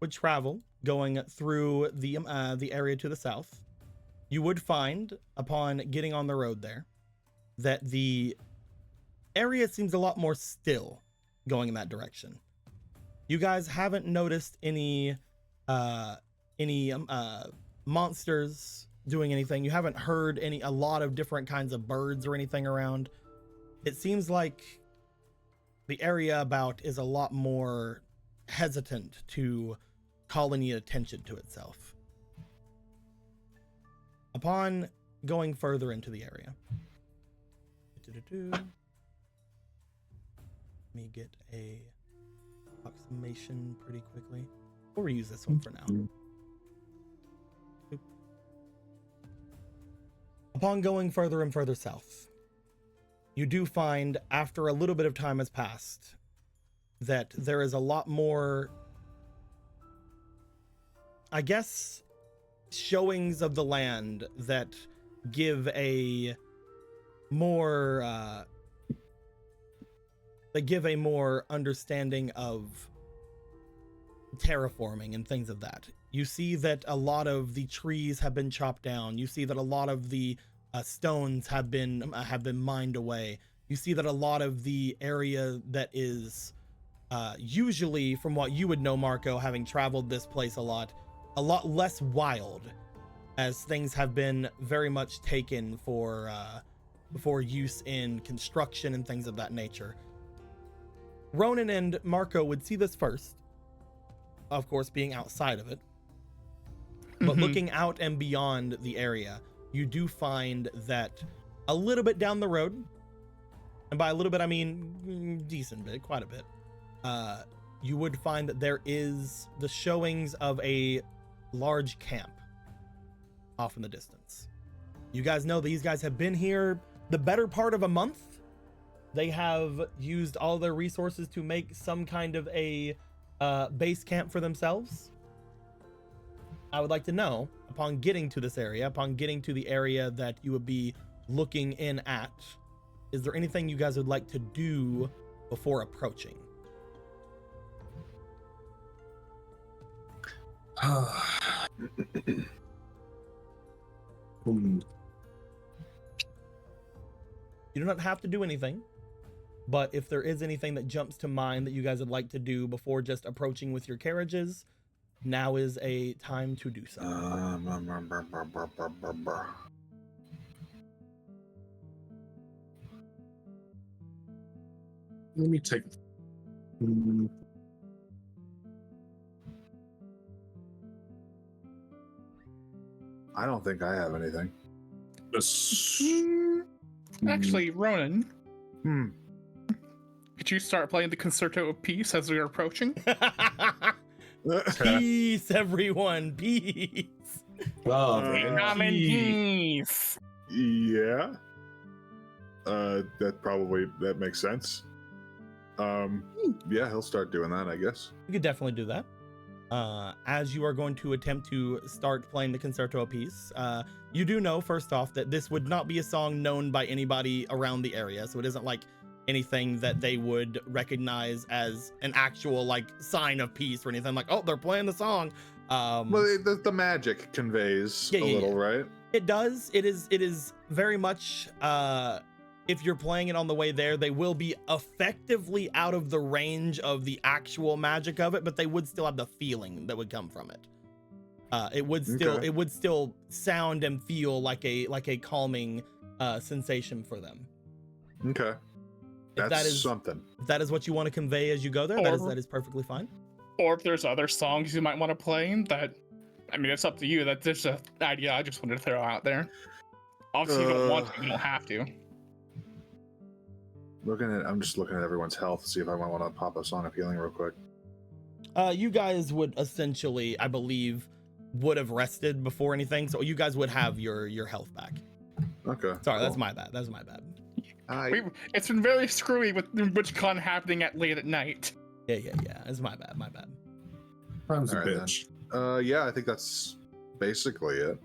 would travel going through the area to the south, you would find upon getting on the road there that the area seems a lot more still going in that direction. You guys haven't noticed any monsters doing anything. You haven't heard a lot of different kinds of birds or anything around. It seems like the area about is a lot more hesitant to call any attention to itself. Upon going further into the area, let me get a approximation pretty quickly. We'll reuse this one for now. Upon going further and further south, you do find, after a little bit of time has passed, that there is a lot more, I guess, showings of the land that give a more understanding of terraforming and things of that. You see that a lot of the trees have been chopped down. You see that a lot of the stones have been mined away. You see that a lot of the area that is usually, from what you would know, Marco, having traveled this place a lot less wild, as things have been very much taken for use in construction and things of that nature. Ronan and Marco would see this first, of course, being outside of it. But looking out and beyond the area, you do find that a little bit down the road, and by a little bit, I mean decent bit, quite a bit, you would find that there is the showings of a large camp off in the distance. You guys know these guys have been here the better part of a month. They have used all their resources to make some kind of a base camp for themselves. I would like to know, upon getting to this area, upon getting to the area that you would be looking in at, is there anything you guys would like to do before approaching? You do not have to do anything, but if there is anything that jumps to mind that you guys would like to do before just approaching with your carriages, now is a time to do so. Let me take. I don't think I have anything. Actually, Ronan, Hmm. could you start playing the Concerto of Peace as we are approaching? Peace, everyone, peace. Oh, man. Come in peace. Yeah. That makes sense. Yeah, he'll start doing that, I guess. You could definitely do that. As you are going to attempt to start playing the Concerto piece, you do know, first off, that this would not be a song known by anybody around the area, so it isn't like anything that they would recognize as an actual like sign of peace or anything like, oh, they're playing the song. Well, the magic conveys a little, right? It does. It is very much, if you're playing it on the way there, they will be effectively out of the range of the actual magic of it, but they would still have the feeling that would come from it. It would still sound and feel like a calming sensation for them. Okay. That's something. If that is what you want to convey as you go there, that is perfectly fine. Or if there's other songs you might want to play, that, I mean, it's up to you. That's just an idea I just wanted to throw out there. Obviously, you don't want to, you don't have to. I'm just looking at everyone's health to see if I might want to pop a song of healing real quick. You guys would essentially, I believe, would have rested before anything, so you guys would have your health back. Okay. Sorry, that's my bad. That's my bad. It's been very screwy with WitchCon happening late at night. Yeah. It's my bad. My bad. Time's a All right, bitch. Yeah, I think that's basically it.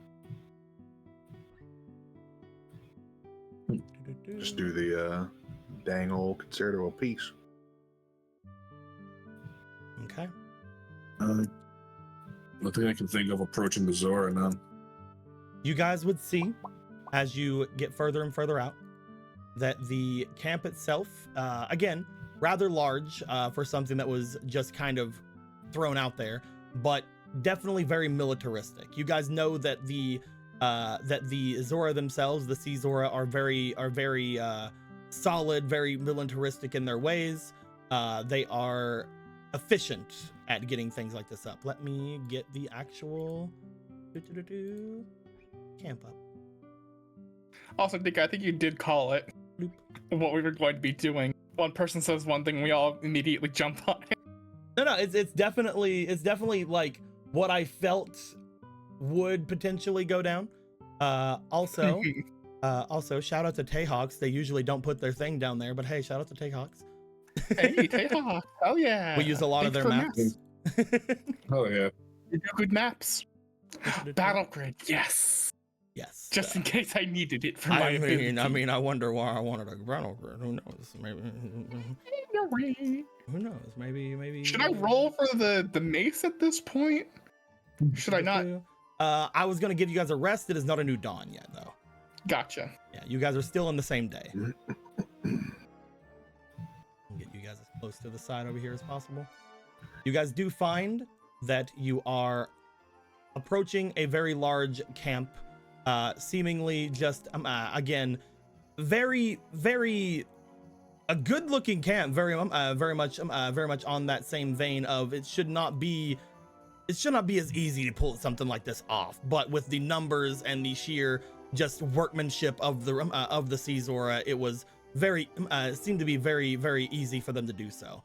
Just do the dang old Concerto of Peace. Okay. Nothing I can think of approaching the Zora now. You guys would see, as you get further and further out, that the camp itself, again, rather large for something that was just kind of thrown out there, but definitely very militaristic. You guys know that the Zora themselves, the Sea Zora, are very solid, very militaristic in their ways. They are efficient at getting things like this up. Let me get the actual camp up. Also, Dick, I think you did call it what we were going to be doing. One person says one thing, we all immediately jump on it. No, it's definitely like what I felt would potentially go down. Also, shout out to Tayhawks. They usually don't put their thing down there, but hey, shout out to Tayhawks. Hey, Tayhawk. Oh yeah. We use a lot of their maps. Oh yeah. You do good maps. Battle grid, yes. Yes. Just in case I needed it for my ability. I mean, I wonder why I wanted a battle grid. Who knows? Maybe. Who knows? Maybe. Should I roll for the mace at this point? Should I not? I was gonna give you guys a rest. It is not a new dawn yet, though. Gotcha. Yeah, you guys are still in the same day. Get you guys as close to the side over here as possible. You guys do find that you are approaching a very large camp, seemingly just again very a good looking camp, very much on that same vein of it should not be as easy to pull something like this off, but with the numbers and the sheer just workmanship of the Sea Zora, it was seemed to be very, very easy for them to do so.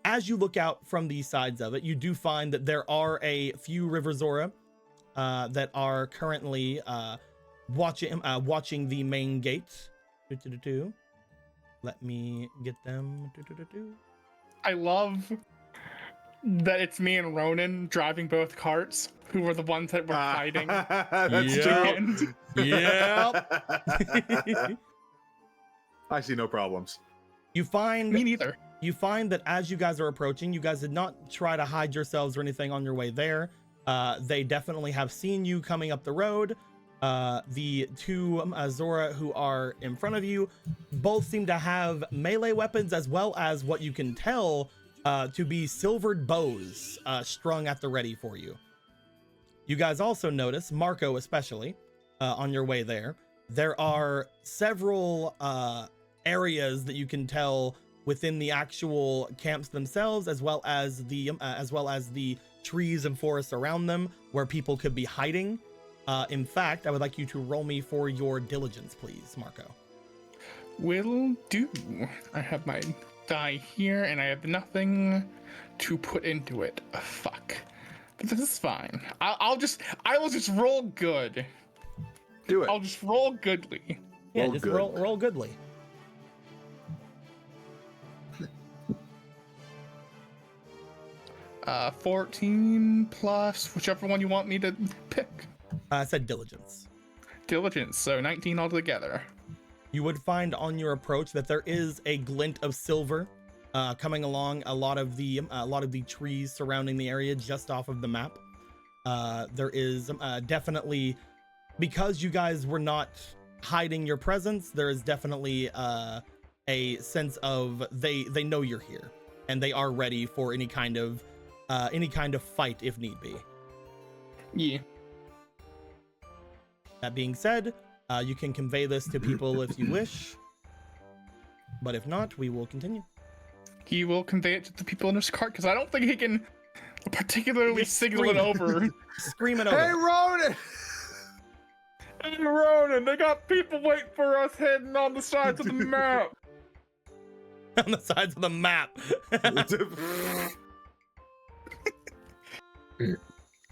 As you look out from the sides of it, you do find that there are a few River Zora that are currently watching the main gate. Let me get them. I love that it's me and Ronan driving both carts, who were the ones that were fighting. That's Yep. true. Yep. I see no problems. You find Me neither. you find that as you guys are approaching, you guys did not try to hide yourselves or anything on your way there. They definitely have seen you coming up the road. The two Zora who are in front of you both seem to have melee weapons, as well as what you can tell to be silvered bows strung at the ready for you. You guys also notice, Marco especially, on your way there, there are several areas that you can tell within the actual camps themselves, as well as the trees and forests around them where people could be hiding. In fact, I would like you to roll me for your diligence, please, Marco. Will do. I have my die here, and I have nothing to put into it. Fuck. But this is fine. I will just roll good. Do it. I'll just roll goodly. Yeah, Roll just good. roll goodly. Uh, 14 plus whichever one you want me to pick. I said diligence. Diligence, so 19 altogether. You would find on your approach that there is a glint of silver coming along a lot of the trees surrounding the area just off of the map. There is definitely, because you guys were not hiding your presence, there is definitely a sense of they know you're here and they are ready for any kind of fight if need be. Yeah. That being said, you can convey this to people if you wish, but if not, we will continue. He will convey it to the people in his cart, because I don't think he can particularly Just signal it scream. over. Scream it over. Hey, Ronan! Hey, Ronan, they got people waiting for us heading on the sides of the map. On the sides of the map.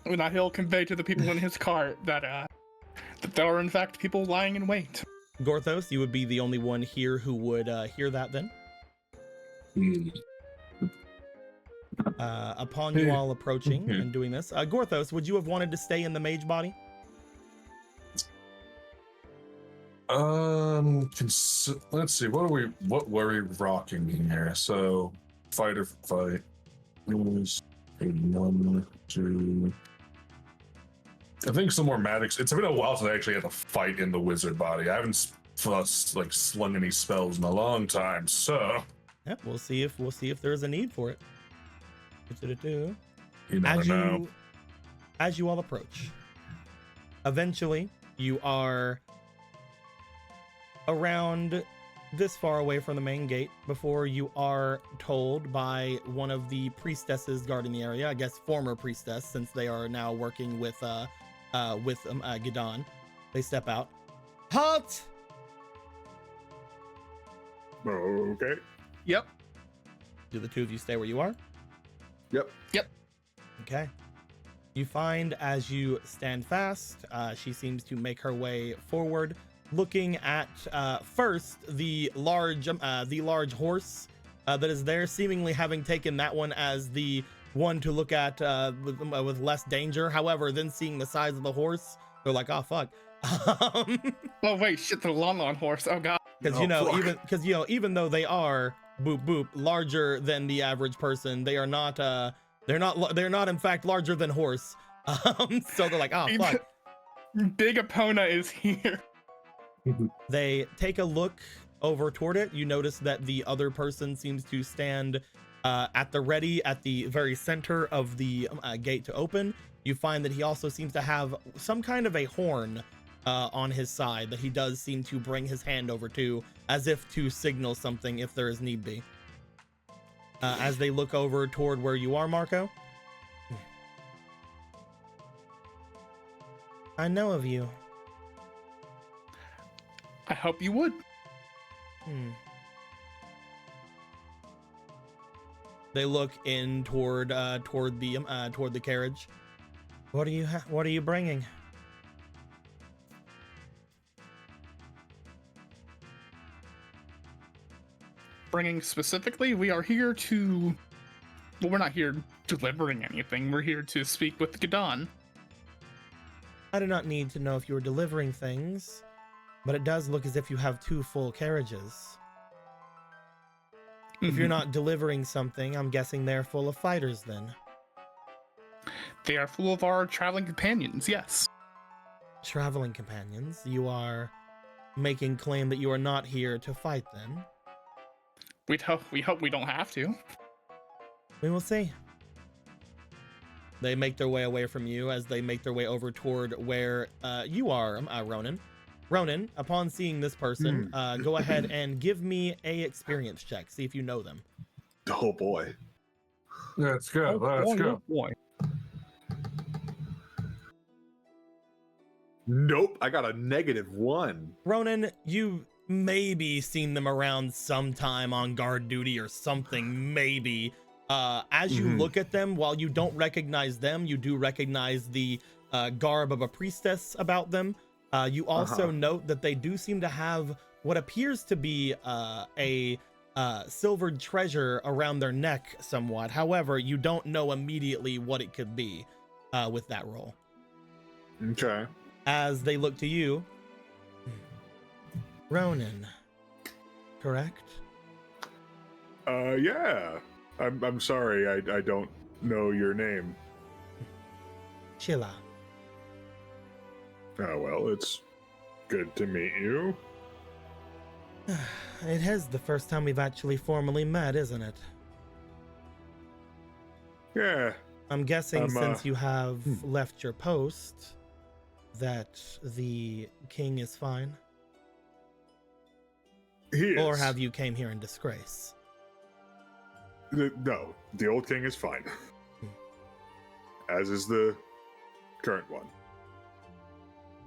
Now he'll convey to the people in his cart that there are in fact people lying in wait. Gorthos, you would be the only one here who would hear that then. Upon you all approaching and doing this, Gorthos, would you have wanted to stay in the mage body? Let's see. What were we rocking here? So, fight. One, two. I think some more Maddox. It's been a while since I actually had to fight in the wizard body. I haven't slung any spells in a long time. So, Yeah, we'll see if there's a need for it. you never know. As you all approach, eventually you are around this far away from the main gate before you are told by one of the priestesses guarding the area, I guess former priestess, since they are now working with Gidon. They step out. Halt! Okay. Yep. Do the two of you stay where you are? Yep. Okay. You find as you stand fast, she seems to make her way forward, looking at first the large horse that is there, seemingly having taken that one as the one to look at with less danger. However, then seeing the size of the horse, they're like, "Oh fuck!" Oh wait, shit, the Lon horse. Oh god. Because even though they are larger than the average person, they are not. They're not in fact larger than horse. So they're like, "Oh fuck!" Big Epona is here. They take a look over toward it. You notice that the other person seems to stand at the ready at the very center of the gate to open. You find that he also seems to have some kind of a horn on his side that he does seem to bring his hand over to, as if to signal something if there is need be. As they look over toward where you are, Marco. I know of you. I hope you would. They look in toward the carriage. What are you bringing? Bringing specifically, we are here to. Well, we're not here delivering anything. We're here to speak with Gadon. I do not need to know if you are delivering things, but it does look as if you have 2 full carriages. If you're not delivering something, I'm guessing they're full of fighters then. They are full of our traveling companions, yes. Traveling companions? You are making claim that you are not here to fight then? We hope we don't have to. We will see. They make their way away from you as they make their way over toward where you are, Ronan. Ronan, upon seeing this person, go ahead and give me a experience check. See if you know them. Oh boy. Let's go. Let's go. Boy. Nope, I got a -1. Ronan, you maybe seen them around sometime on guard duty or something, maybe. As you look at them, while you don't recognize them, you do recognize the garb of a priestess about them. You also note that they do seem to have what appears to be a silvered treasure around their neck somewhat. However, you don't know immediately what it could be with that roll. Okay. As they look to you, Ronan, correct? Yeah. I'm sorry, I don't know your name. Chilla. Oh, well, it's good to meet you. It is the first time we've actually formally met, isn't it? Yeah. I'm guessing since you have left your post, that the king is fine? He is. Or have you came here in disgrace? No, the old king is fine. As is the current one.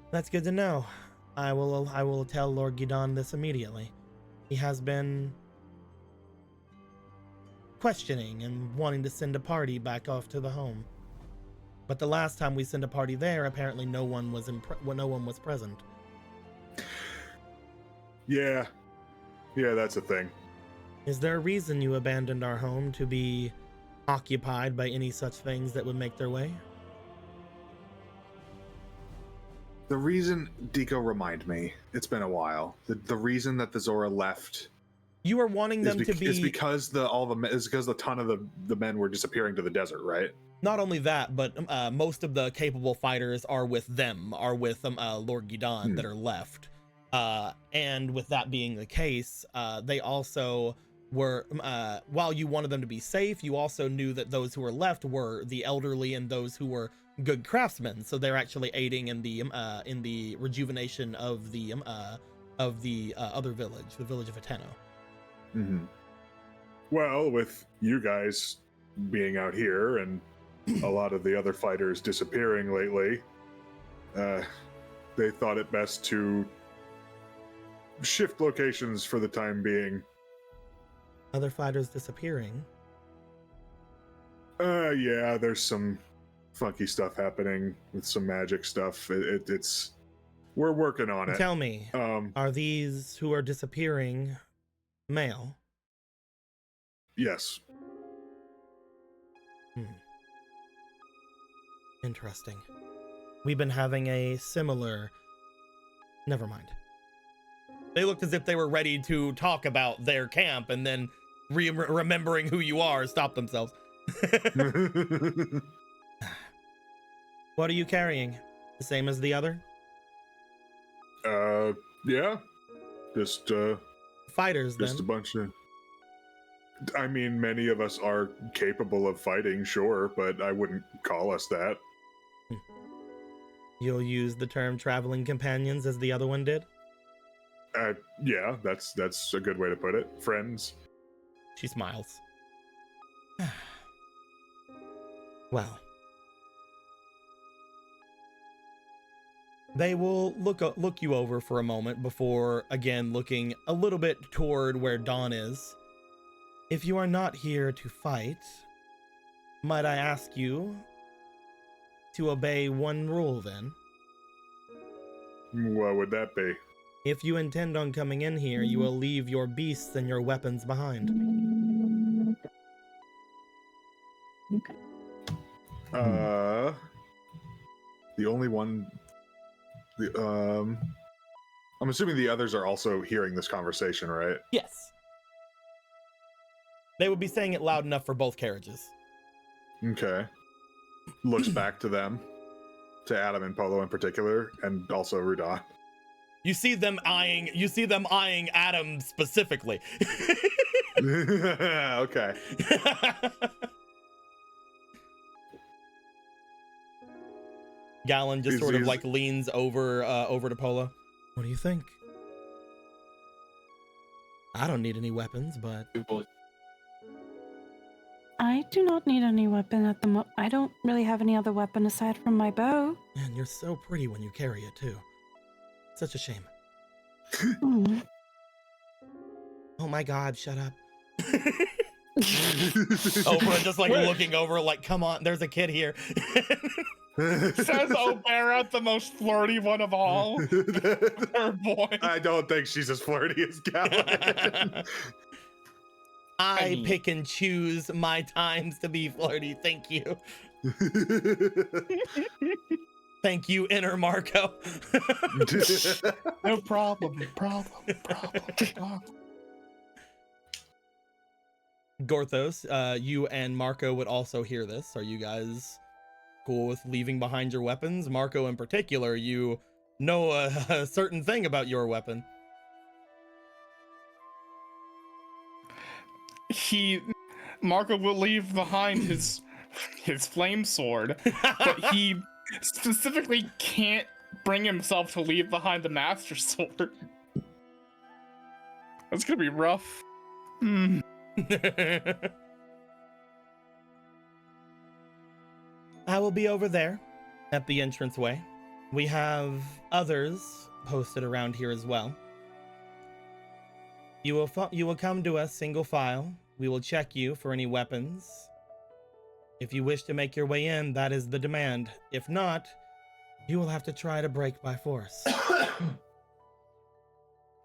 That's good to know. I will tell Lord Gidon this immediately. He has been questioning and wanting to send a party back off to the home. But the last time we sent a party there, apparently no one was present. Yeah. Yeah, that's a thing. Is there a reason you abandoned our home to be occupied by any such things that would make their way? The reason, Deco, remind me, it's been a while. The reason that the Zora left You were wanting them to be... is because the ton of the men were disappearing to the desert, right? Not only that, but most of the capable fighters are with Lord Gidon that are left. And with that being the case, they also were, while you wanted them to be safe, you also knew that those who were left were the elderly and those who were good craftsmen. So they're actually aiding in the rejuvenation of the other village, the village of Ateno. Mm-hmm. Well, with you guys being out here and a lot of the other fighters disappearing lately, they thought it best to shift locations for the time being. Other fighters disappearing? Yeah, there's some funky stuff happening with some magic stuff. It's we're working on it. Tell me, are these who are disappearing male? Yes. Interesting. We've been having a similar... Never mind. They looked as if they were ready to talk about their camp and then remembering who you are, stop themselves. What are you carrying? The same as the other? Yeah. Just, Fighters, then. just a bunch of... I mean, many of us are capable of fighting, sure, but I wouldn't call us that. You'll use the term traveling companions as the other one did? Yeah, that's a good way to put it. Friends. She smiles. Well. They will look you over for a moment before, again, looking a little bit toward where Dawn is. If you are not here to fight, might I ask you to obey one rule then? What would that be? If you intend on coming in here, you will leave your beasts and your weapons behind. The only one... I'm assuming the others are also hearing this conversation, right? Yes. They would be saying it loud enough for both carriages. Okay. Looks back to them, to Adam and Polo in particular, and also Rudon. You see them eyeing Adam specifically. Okay. Gallon just sort of He's- like leans over to Polo. What do you think? I don't need any weapons, but I do not need any weapon at the I don't really have any other weapon aside from my bow. man, you're so pretty when you carry it too. Such a shame. Mm. Oh my God, shut up. Oprah just like looking over, like, come on, there's a kid here. Says O'Bara, the most flirty one of all. Her boy. I don't think she's as flirty as Gallon. I mean- pick and choose my times to be flirty. Thank you. Thank you, inner Marco. No problem. Gorthos, you and Marco would also hear this. Are you guys cool with leaving behind your weapons? Marco in particular, you know a certain thing about your weapon. Marco will leave behind his flame sword, but he specifically can't bring himself to leave behind the master sword. That's gonna be rough. I will be over there at the entranceway. We have others posted around here as well. You will come to us single file. We will check you for any weapons. If you wish to make your way in, that is the demand. If not, you will have to try to break by force.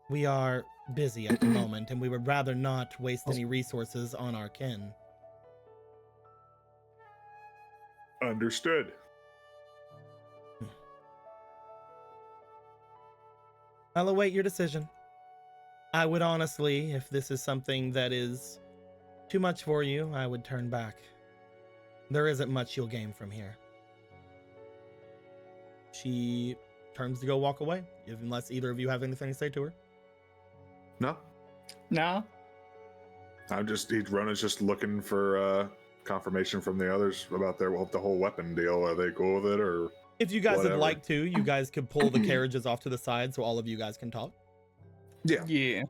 We are busy at the moment, and we would rather not waste any resources on our kin. Understood. I'll await your decision. I would honestly, if this is something that is too much for you, I would turn back. There isn't much you'll gain from here. She turns to go walk away, unless either of you have anything to say to her. No? No? Ronan's just looking for confirmation from the others about the whole weapon deal. Are they cool with it, or? If you guys Whatever. would like to, you guys could pull the carriages off to the side so all of you guys can talk. Yeah. Yeah.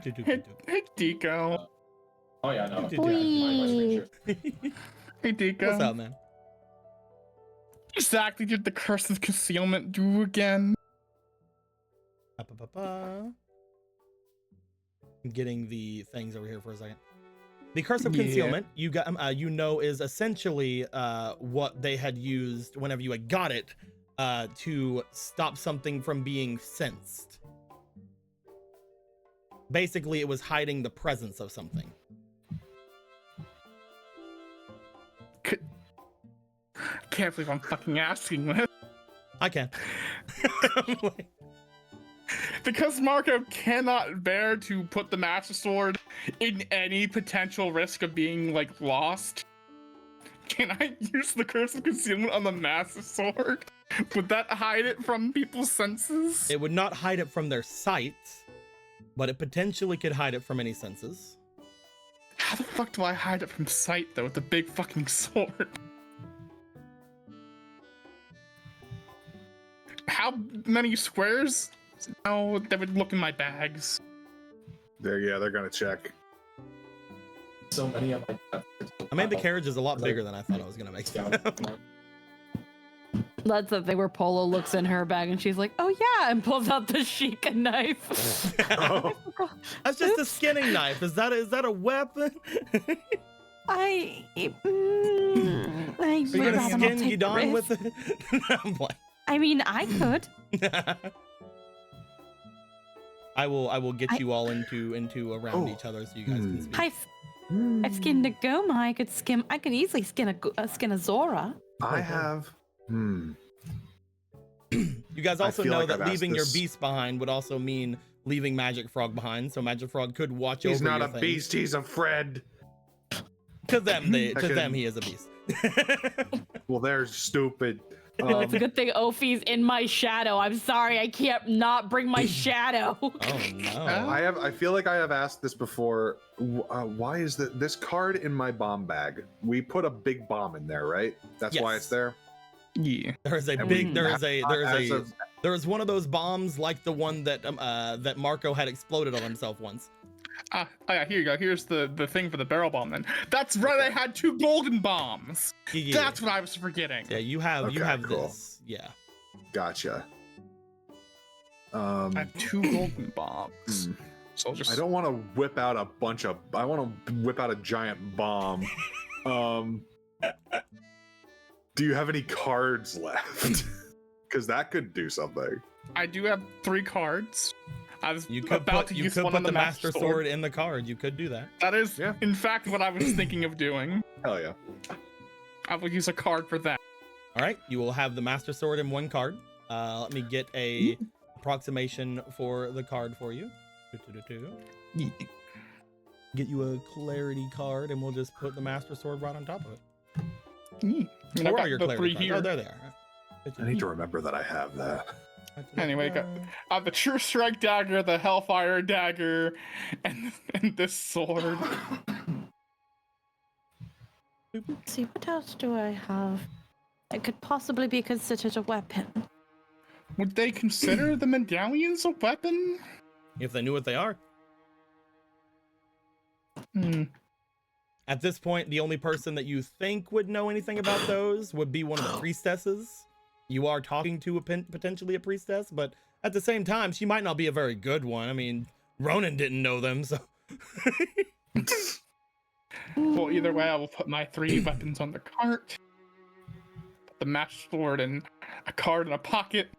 Hey, Hey, Deco. Oh yeah, no. Wee. Hey, Deco. What's up, man? Exactly did the curse of concealment do again? I'm getting the things over here for a second. The curse of Yeah. concealment, you got, is essentially what they had used whenever you had got it to stop something from being sensed. Basically, it was hiding the presence of something. Can't believe I'm fucking asking this. I can. Because Marco cannot bear to put the Master Sword in any potential risk of being, like, lost, can I use the Curse of Concealment on the Master Sword? Would that hide it from people's senses? It would not hide it from their sight, but it potentially could hide it from any senses. How the fuck do I hide it from sight, though, with the big fucking sword? How many squares? No, they would look in my bags. They're gonna check. So many of my. I made the carriage is a lot bigger than I thought I was gonna make. That's the thing where Polo looks in her bag and she's like, "Oh yeah," and pulls out the Sheikah knife. Oh. That's just a skinning knife. Is that a weapon? I Are would you gonna rather not skin take the Gidon with risk. it? I'm like, I mean, I could. I will get you all into around Oh. each other so you guys can speak. I've skinned a Goma. I could easily skin a Zora. I have. You guys I also feel know like that I've asked leaving your this- beast behind would also mean leaving Magic Frog behind. So Magic Frog could watch He's over not your a things. beast. He's a friend. To them, I can- he is a beast. Well, they're stupid. Well, it's a good thing Ophi's in my shadow. I'm sorry, I can't not bring my shadow. Oh no! I feel like I have asked this before. Why is this card in my bomb bag? We put a big bomb in there, right? That's why Yes. it's there. Yeah. There is a And big. we- There is as a. of- There is one of those bombs like the one that Marco had exploded on himself once. Oh yeah, here you go. Here's the thing for the barrel bomb then. That's right, I had 2 golden bombs. Yeah. That's what I was forgetting. Yeah, you have Okay, cool. this. Yeah. Gotcha. I have 2 golden bombs. Hmm. So I'll just I don't want to whip out a bunch of. I want to whip out a giant bomb. Do you have any cards left? Because that could do something. I do have 3 cards. I was You could about put to you use could one put on the Master Sword. Sword in the card. You could do that. That is, Yeah. in fact, what I was thinking of doing. Hell yeah. I will use a card for that. All right, you will have the Master Sword in one card. Let me get a approximation for the card for you. Get you a clarity card, and we'll just put the Master Sword right on top of it. I mean, I've Where got are your the clarity 3 cards? here. Oh, there they are. I need to remember that I have that. Anyway, I have the True Strike dagger, the Hellfire dagger, and this sword. Let's see, what else do I have? It could possibly be considered a weapon. Would they consider the medallions a weapon? If they knew what they are. Hmm. At this point, the only person that you think would know anything about those would be one of the priestesses. You are talking to potentially a priestess, but at the same time, she might not be a very good one. I mean, Ronan didn't know them, so. Well, either way, I will put my 3 weapons on the cart. Put the Master Sword and a card in a pocket.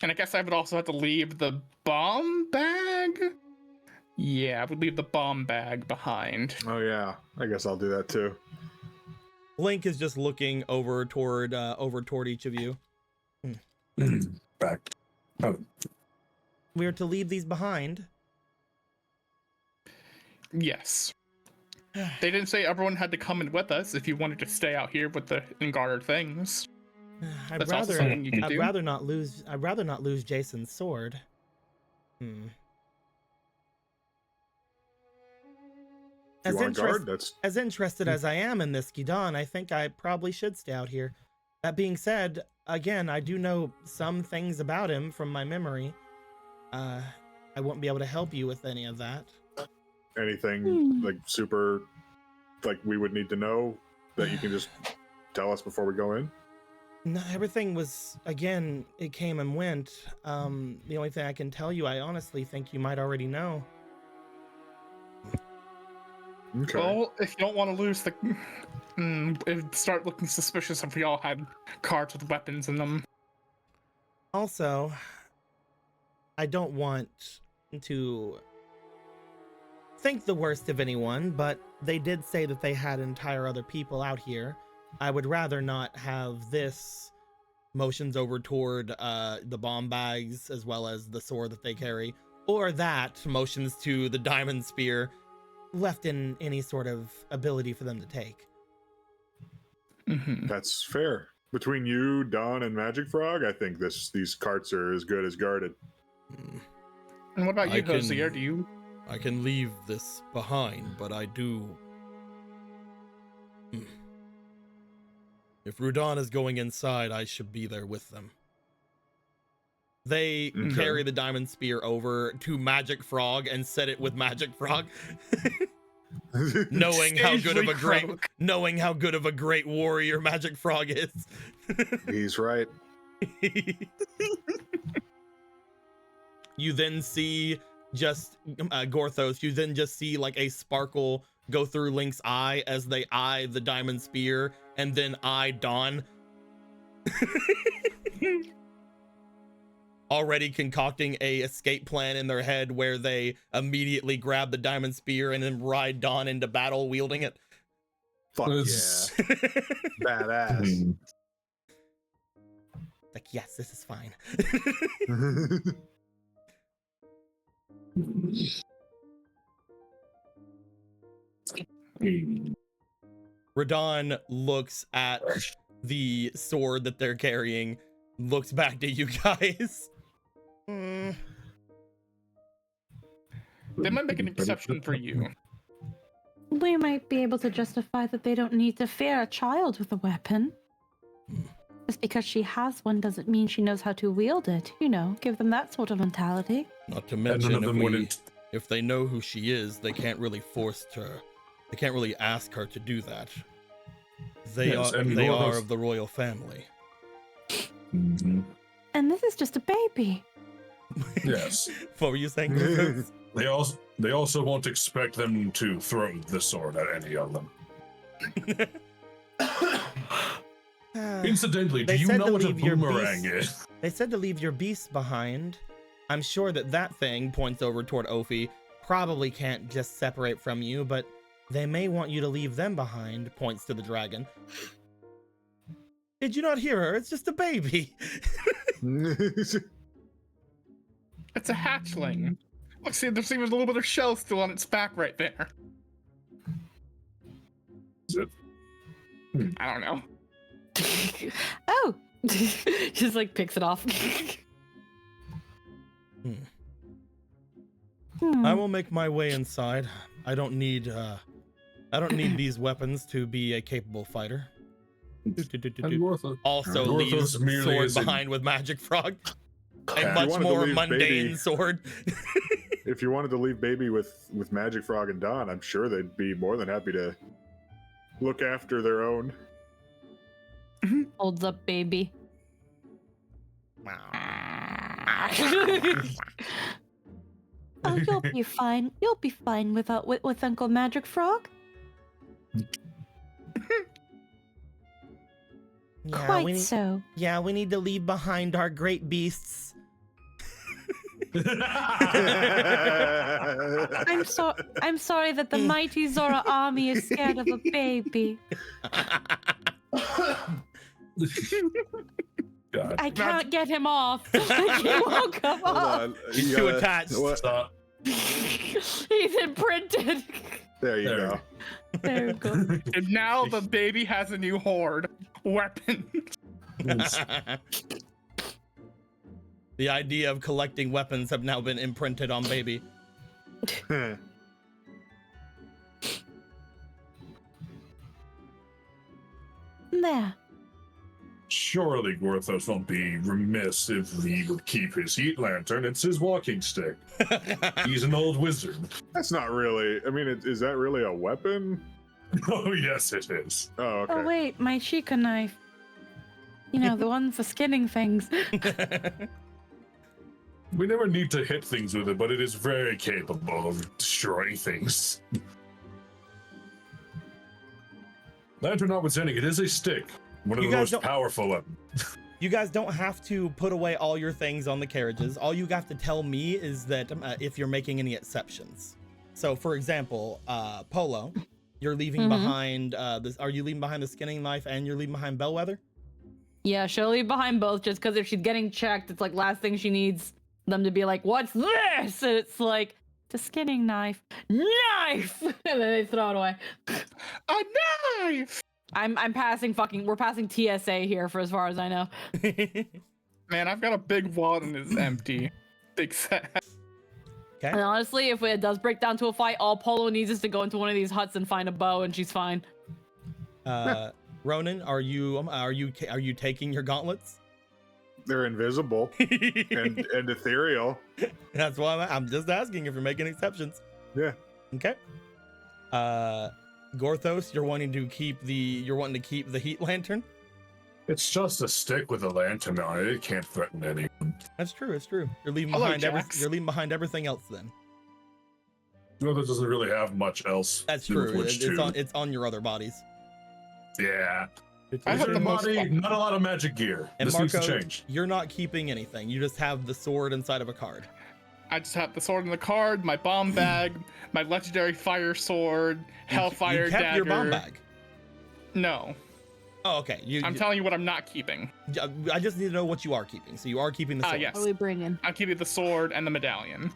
And I guess I would also have to leave the bomb bag? Yeah, I would leave the bomb bag behind. Oh yeah, I guess I'll do that too. Link is just looking over toward each of you. Back. Oh, We are to leave these behind. Yes. They didn't say everyone had to come in with us if you wanted to stay out here with the guarded things. I'd That's also rather something you could I'd do. rather not lose Jason's sword. If you want a guard, that's As interested as I am in this Gidan, I think I probably should stay out here. That being said, again, I do know some things about him from my memory. I won't be able to help you with any of that. anything like super, like we would need to know that you can just tell us before we go in. No, everything was, again, it came and went. The only thing I can tell you, I honestly think you might already know. Okay. Well, if you don't want to lose the... it'd start looking suspicious if we all had cards with weapons in them. Also, I don't want to think the worst of anyone, but they did say that they had entire other people out here. I would rather not have this motions over toward the bomb bags as well as the sword that they carry, or that motions to the diamond spear left in any sort of ability for them to take. Mm-hmm. That's fair. Between you, Don, and Magic Frog, I think these carts are as good as guarded. And what about I you, can- Hosier? Do you... I can leave this behind, but I do... If Rudan is going inside, I should be there with them. They carry the diamond spear over to Magic Frog and set it with Magic Frog. knowing how good of a great warrior Magic Frog is. He's right. You then see just Gorthos, you then just see like a sparkle go through Link's eye as they eye the diamond spear and then eye Dawn. Already concocting a escape plan in their head where they immediately grab the diamond spear and then ride Dawn into battle wielding it. Fuck yeah. Badass. Like, yes, this is fine. Radon looks at the sword that they're carrying, looks back to you guys. They might make an exception for you. We might be able to justify that they don't need to fear a child with a weapon. Just because she has one doesn't mean she knows how to wield it. You know, give them that sort of mentality. Not to mention, if they know who she is, they can't really force her. They can't really ask her to do that. They are of the royal family. Mm-hmm. And this is just a baby. Yes. What were you saying? They also won't expect them to throw the sword at any of them. Incidentally, do you know what a boomerang is? They said to leave your beasts behind. I'm sure that thing points over toward Ophi. Probably can't just separate from you, but they may want you to leave them behind. Points to the dragon. Did you not hear her? It's just a baby. It's a hatchling. Look, see, there's even a little bit of shell still on its back right there. Is it? I don't know. Oh! Just like picks it off. I will make my way inside. I don't need these weapons to be a capable fighter. Also leaves sword behind with Magic Frog. A much more mundane sword. If you wanted to leave baby with Magic Frog and Dawn, I'm sure they'd be more than happy to look after their own. Holds up, baby. Oh, you'll be fine. You'll be fine with Uncle Magic Frog. Yeah, Quite so. Yeah, we need to leave behind our great beasts. I'm sorry that the mighty Zora army is scared of a baby. God. I can't get him off. He won't come off. He's too attached. Stop. He's imprinted. There you go. There we go. And now the baby has a new horde weapon. The idea of collecting weapons have now been imprinted on baby. There. Surely Gorthos won't be remiss if he would keep his heat lantern. It's his walking stick. He's an old wizard. That's not really. I mean, is that really a weapon? Oh, yes, it is. Oh, okay. Oh wait, my Sheikah knife. You know, the one for skinning things. We never need to hit things with it, but it is very capable of destroying things. Lantern notwithstanding, it is a stick. One of the most powerful weapons. You guys don't have to put away all your things on the carriages. All you have to tell me is that if you're making any exceptions. So, for example, Polo, you're leaving behind this. Are you leaving behind the skinning knife and you're leaving behind Bellwether? Yeah, she'll leave behind both just because if she's getting checked, it's like last thing she needs them to be like, "What's this?" And it's like, The skinning knife. "Knife!" And then they throw it away. A knife! I'm passing we're passing TSA here for as far as I know. Man, I've got a big wallet and it's empty. Big set. Okay. And honestly, if it does break down to a fight, all Polo needs is to go into one of these huts and find a bow and she's fine. Ronan, are you taking your gauntlets? They're invisible and ethereal. That's why I'm just asking if you're making exceptions. Yeah. Okay. Gorthos, you're wanting to keep the heat lantern? It's just a stick with a lantern on it. It can't threaten anyone. That's true. It's true. You're leaving Hello, behind Jax. you're leaving behind everything else then. Well, that doesn't really have much else. That's to do with true. which It's on your other bodies. Yeah. I have the most. Not a lot of magic gear. And This needs to Marco, change. you're not keeping anything. You just have the sword inside of a card. I just have the sword in the card, my bomb bag, my legendary fire sword, hellfire you kept dagger. your bomb bag. No, Oh, okay. I'm telling you what I'm not keeping. I just need to know what you are keeping. So you are keeping the sword. Yes. What are we bringing? I'm keeping the sword and the medallion.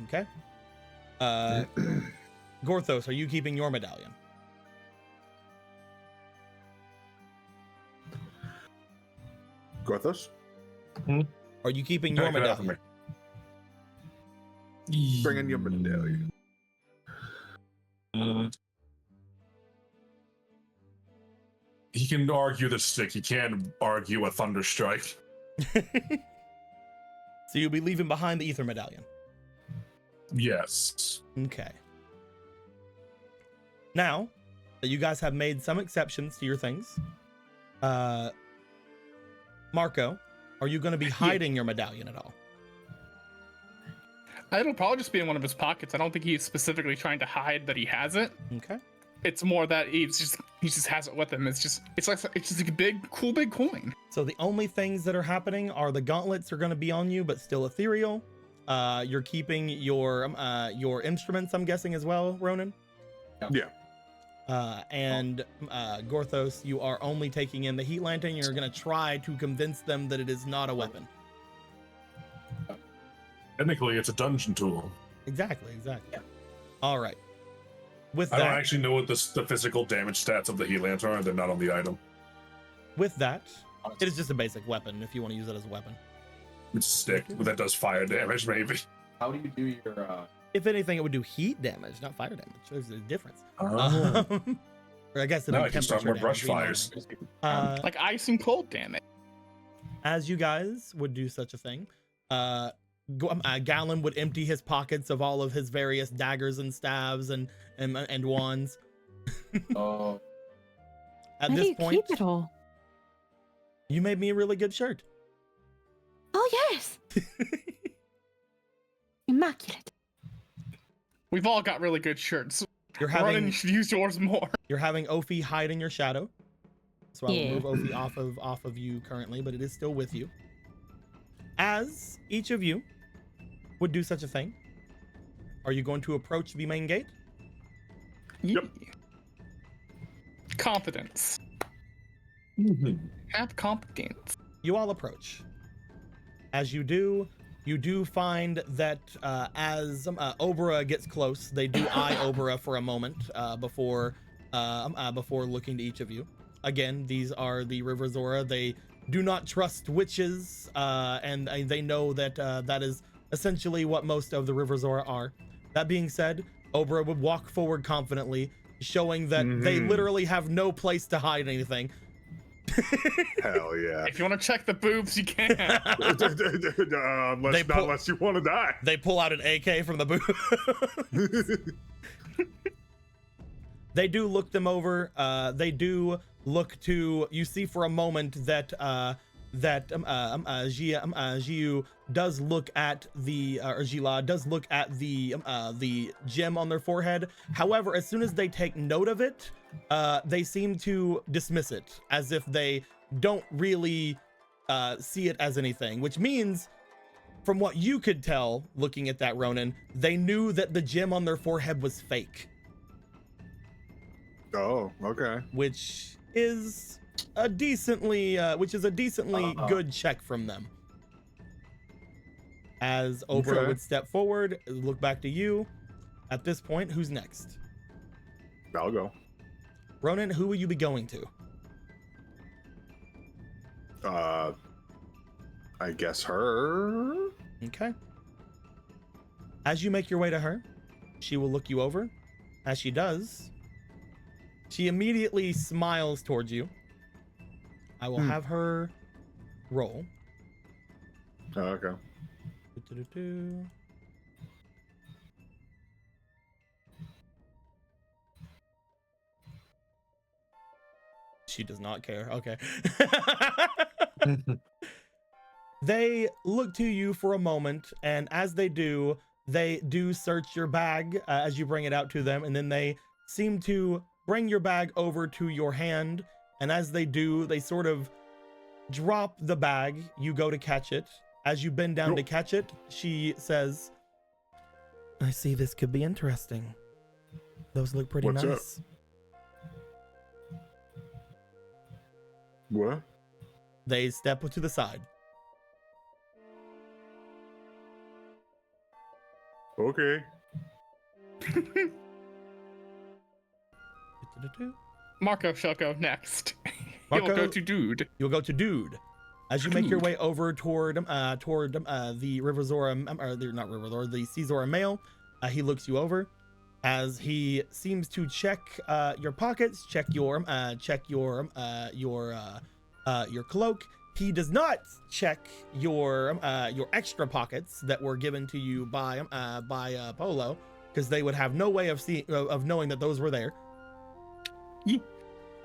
Okay. Gorthos, are you keeping your medallion? Gorthos? Are you keeping your Get out of medallion? me. Bring in your medallion. He can argue the stick. He can't argue a thunder strike. So you'll be leaving behind the ether medallion. Yes. Okay. Now that you guys have made some exceptions to your things, Marco, are you going to be hiding your medallion at all? It'll probably just be in one of his pockets. I don't think he's specifically trying to hide that he has it. Okay. It's more that he just has it with him. It's just a big coin. So the only things that are happening are the gauntlets are going to be on you, but still ethereal. You're keeping your instruments, I'm guessing, as well, Ronan. Yeah. And Gorthos, you are only taking in the heat lantern. You're going to try to convince them that it is not a weapon. Technically, it's a dungeon tool. Exactly. All right. With I don't that, actually know what the physical damage stats of the heat lantern are. They're not on the item. with that, it is just a basic weapon if you want to use it as a weapon. It's a stick that does fire damage, maybe. How do you do your? If anything, it would do heat damage, not fire damage. There's a difference. Oh. Or I guess it'd Now be I can start temperature more brush damage, fires. Like ice and cold damage. As you guys would do such a thing, Gallon would empty his pockets of all of his various daggers and staves and wands. Oh, At Where do this you point, keep it all? you made me a really good shirt. Oh yes, immaculate. We've all got really good shirts. You're Ronan, having you should use yours more. You're having Ophi hide in your shadow. So I will Yeah. move Ophi off of you currently, but it is still with you. As each of you would do such a thing, are you going to approach the main gate? Yep. Confidence. Have confidence. You all approach. As you do find that as Obra gets close, they do eye Obra for a moment before looking to each of you. Again, these are the River Zora. They do not trust witches, and they know that that is essentially what most of the River Zora are. That being said, Obra would walk forward confidently, showing that they literally have no place to hide anything. Hell yeah. If you want to check the boobs, you can. Unless you want to die. They pull out an AK from the booth. They do look them over. They do look to. You see for a moment that Jiu does look at the or Gila does look at the gem on their forehead. However, as soon as they take note of it, they seem to dismiss it as if they don't really see it as anything. Which means, from what you could tell, looking at that, Ronan, they knew that the gem on their forehead was fake. Oh, okay. Which is a decently good check from them. As Obra Okay. would step forward, look back to you. At this point, who's next? I'll go. Ronan, who will you be going to? I guess her. Okay. As you make your way to her, she will look you over. As she does, she immediately smiles towards you I will have her roll. Oh, okay. Do-do-do-do. She does not care. Okay. They look to you for a moment, and as they do search your bag as you bring it out to them, and then they seem to bring your bag over to your hand, and as they do, they sort of drop the bag. You go to catch it. As you bend down to catch it, she says, I see this could be interesting. Those look pretty What's up? nice. What? They step to the side. Okay. Marco shall go next. Marco, He'll go to Dude. You'll go to Dude. As you make your way over toward the River Zora, or not River Zora, the Sea Zora male, he looks you over as he seems to check your pockets, check your cloak. He does not check your extra pockets that were given to you by Polo, because they would have no way of knowing that those were there.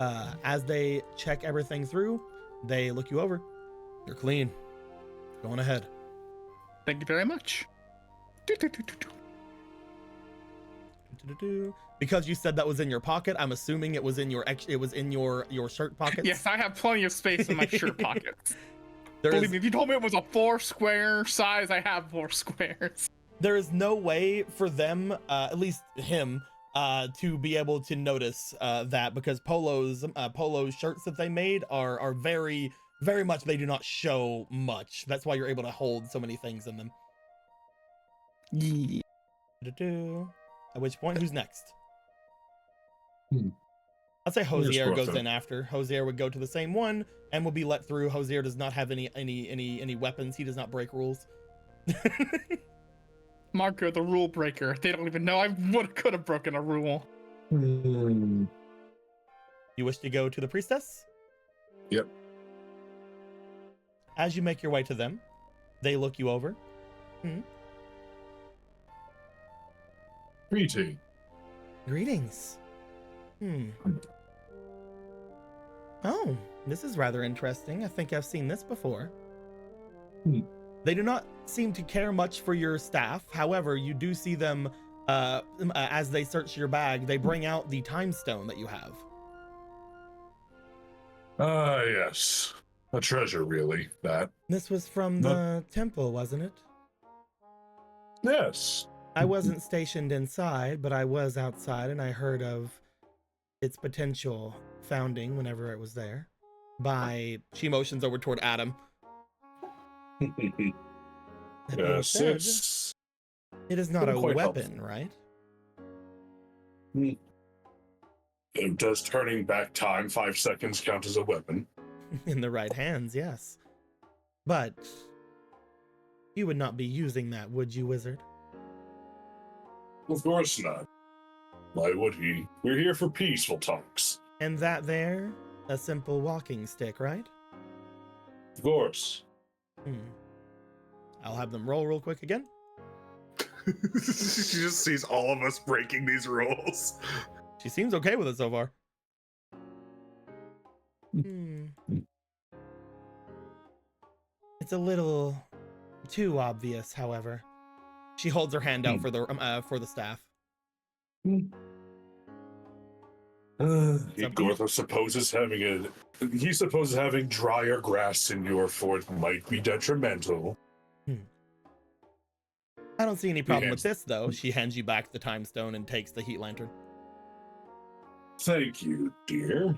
As they check everything through, they look you over. You're clean. Going ahead. Thank you very much. Because you said that was in your pocket, I'm assuming it was in your shirt pockets. Yes, I have plenty of space in my shirt pockets. There Believe is- me, if you told me it was a 4 square size, I have 4 squares. there is no way for them, at least him, to be able to notice that, because Polo's shirts that they made are very, very much, they do not show much. That's why you're able to hold so many things in them. Yeah. At which point, who's next? Hmm. I'd say Hosier Here's goes Rosa. in after. Hosier would go to the same one and will be let through. Hosier does not have any weapons. He does not break rules. Marco, the rule breaker. They don't even know I could have broken a rule. You wish to go to the priestess? Yep. As you make your way to them, they look you over. Greeting. Greetings. Oh, this is rather interesting. I think I've seen this before. They do not seem to care much for your staff. However, you do see them as they search your bag. They bring out the time stone that you have. Ah, yes. A treasure, really, that. This was from the temple, wasn't it? Yes. I wasn't stationed inside, but I was outside, and I heard of its potential founding whenever it was there. She motions over toward Adam. That being Yes, said, it's... it is not a quite weapon, right? Does turning back time 5 seconds count as a weapon? In the right hands, yes. But you would not be using that, would you, wizard? Of course not. Why would he? We're here for peaceful talks. And that there, a simple walking stick, right? Of course. I'll have them roll real quick again. She just sees all of us breaking these rules. She seems okay with it so far. It's a little too obvious, however. She holds her hand out for the staff. Gortha supposes having drier grass in your fort might be detrimental. I don't see any problem with Yes. this, though. She hands you back the time stone and takes the heat lantern. Thank you, dear.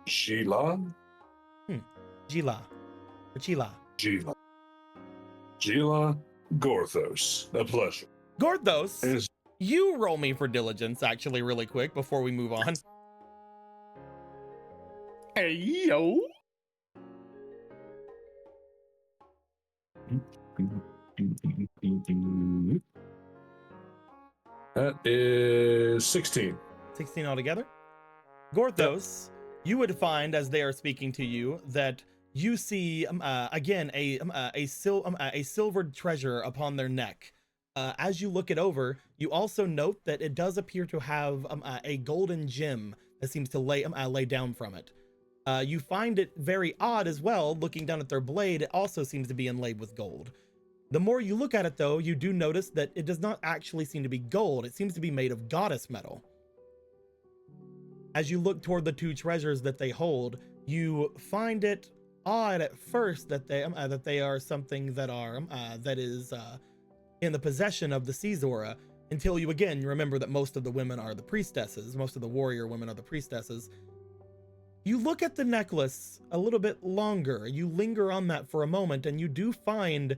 Sheila? Gila. Or Chila. Gila. Gila Gorthos. A pleasure. Gorthos, Is you roll me for diligence, actually, really quick before we move on. Hey, yo. That is 16. 16 altogether. Gorthos, you would find as they are speaking to you that you see again a silvered treasure upon their neck. As you look it over, you also note that it does appear to have a golden gem that seems to lay down from it. You find it very odd as well, looking down at their blade, it also seems to be inlaid with gold. The more you look at it though, you do notice that it does not actually seem to be gold, it seems to be made of goddess metal. As you look toward the two treasures that they hold, you find it odd at first that they are something that is in the possession of the Sea Zora, until you again remember that most of the women are the priestesses, most of the warrior women are the priestesses. You look at the necklace a little bit longer, you linger on that for a moment, and you do find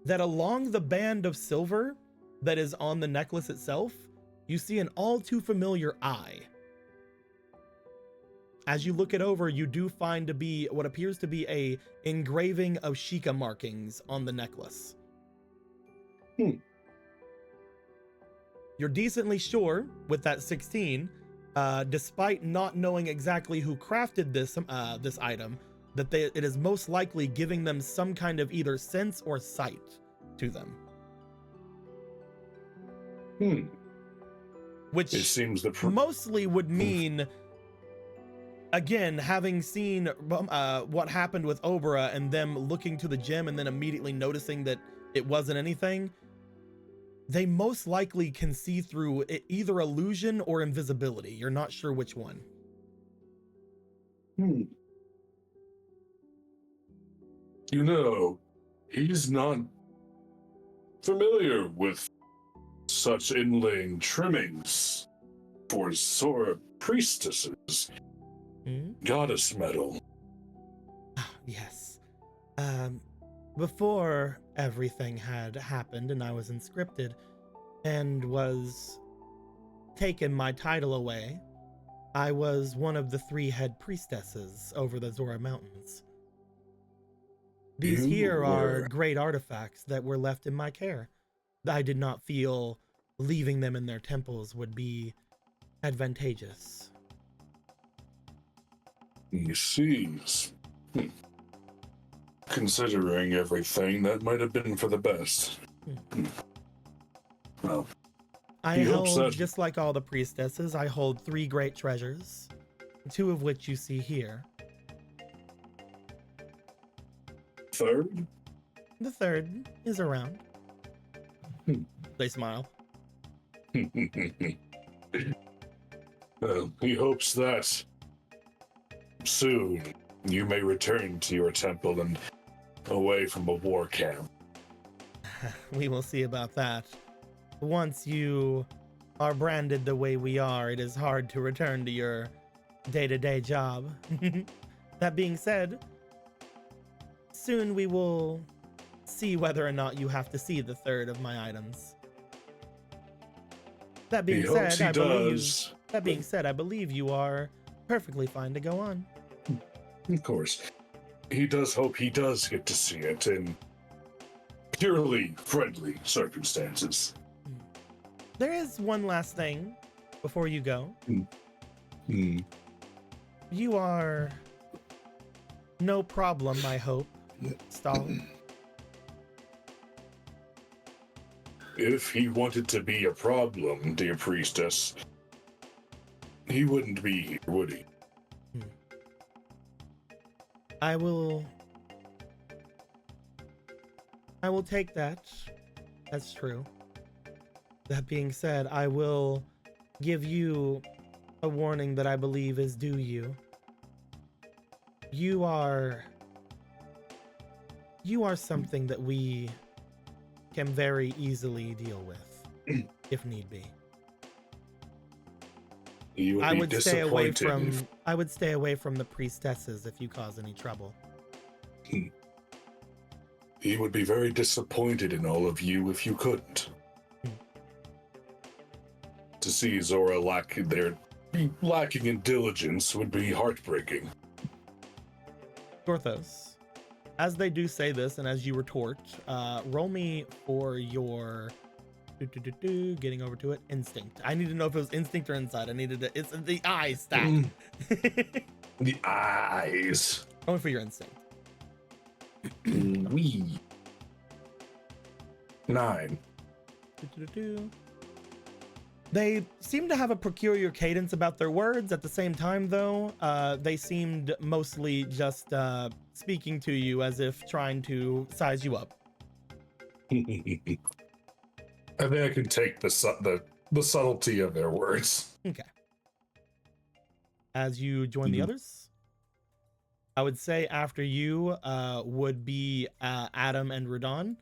that along the band of silver that is on the necklace itself, you see an all too familiar eye. As you look it over, you do find to be what appears to be a engraving of Sheikah markings on the necklace. You're decently sure with that 16, despite not knowing exactly who crafted this item, that it is most likely giving them some kind of either sense or sight to them. Which It seems mostly would mean, again, having seen what happened with Obra and them looking to the gem and then immediately noticing that it wasn't anything, they most likely can see through it, either illusion or invisibility. You're not sure which one. You know, he's not familiar with such inlaying trimmings for Zora priestesses. Goddess metal. Yes. Before everything had happened and I was inscripted and was taken my title away, I was one of the 3 head priestesses over the Zora Mountains. These here are great artifacts that were left in my care. I did not feel leaving them in their temples would be advantageous. He sees. Considering everything, that might have been for the best. Well, I hold, just like all the priestesses, I hold 3 great treasures, 2 of which you see here. Third? The 3rd is around. They smile. Well, he hopes that soon you may return to your temple and away from a war camp. We will see about that. Once you are branded the way we are, it is hard to return to your day-to-day job. That being said, soon we will see whether or not you have to see the 3rd of my items. That being said, I believe you are perfectly fine to go on. Of course. He does hope he does get to see it in purely friendly circumstances. There is one last thing before you go. You are no problem, I hope, Stalin. If he wanted to be a problem, dear priestess, he wouldn't be here, would he? I will take that. That's true. That being said, I will give you a warning that I believe is due you. You are something that we can very easily deal with, if need be. I would stay away from the priestesses if you cause any trouble. He would be very disappointed in all of you if you couldn't. To see Zora lacking in diligence would be heartbreaking. Gorthos, as they do say this, and as you retort, roll me for your getting over to it, instinct. I need to know if it was instinct or insight. It's the eye stat. The eyes. Only for your instinct. Wee. 9. They seem to have a peculiar cadence about their words. At the same time, though, they seemed mostly just speaking to you as if trying to size you up. I think I can take the subtlety of their words. Okay. As you join the others, I would say after you would be Adam and Rudon.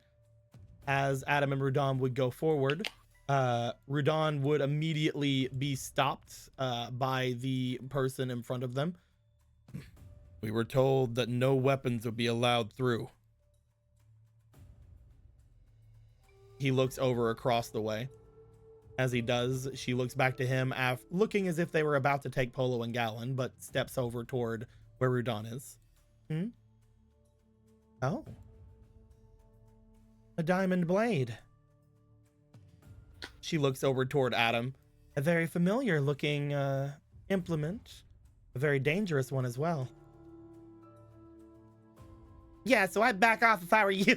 As Adam and Rudon would go forward, Rudon would immediately be stopped by the person in front of them. We were told that no weapons would be allowed through. He looks over across the way. As he does, she looks back to him, looking as if they were about to take Polo and Gallon, but steps over toward where Rudon is. Oh. A diamond blade. She looks over toward Adam. A very familiar looking implement. A very dangerous one as well. Yeah, so I'd back off if I were you.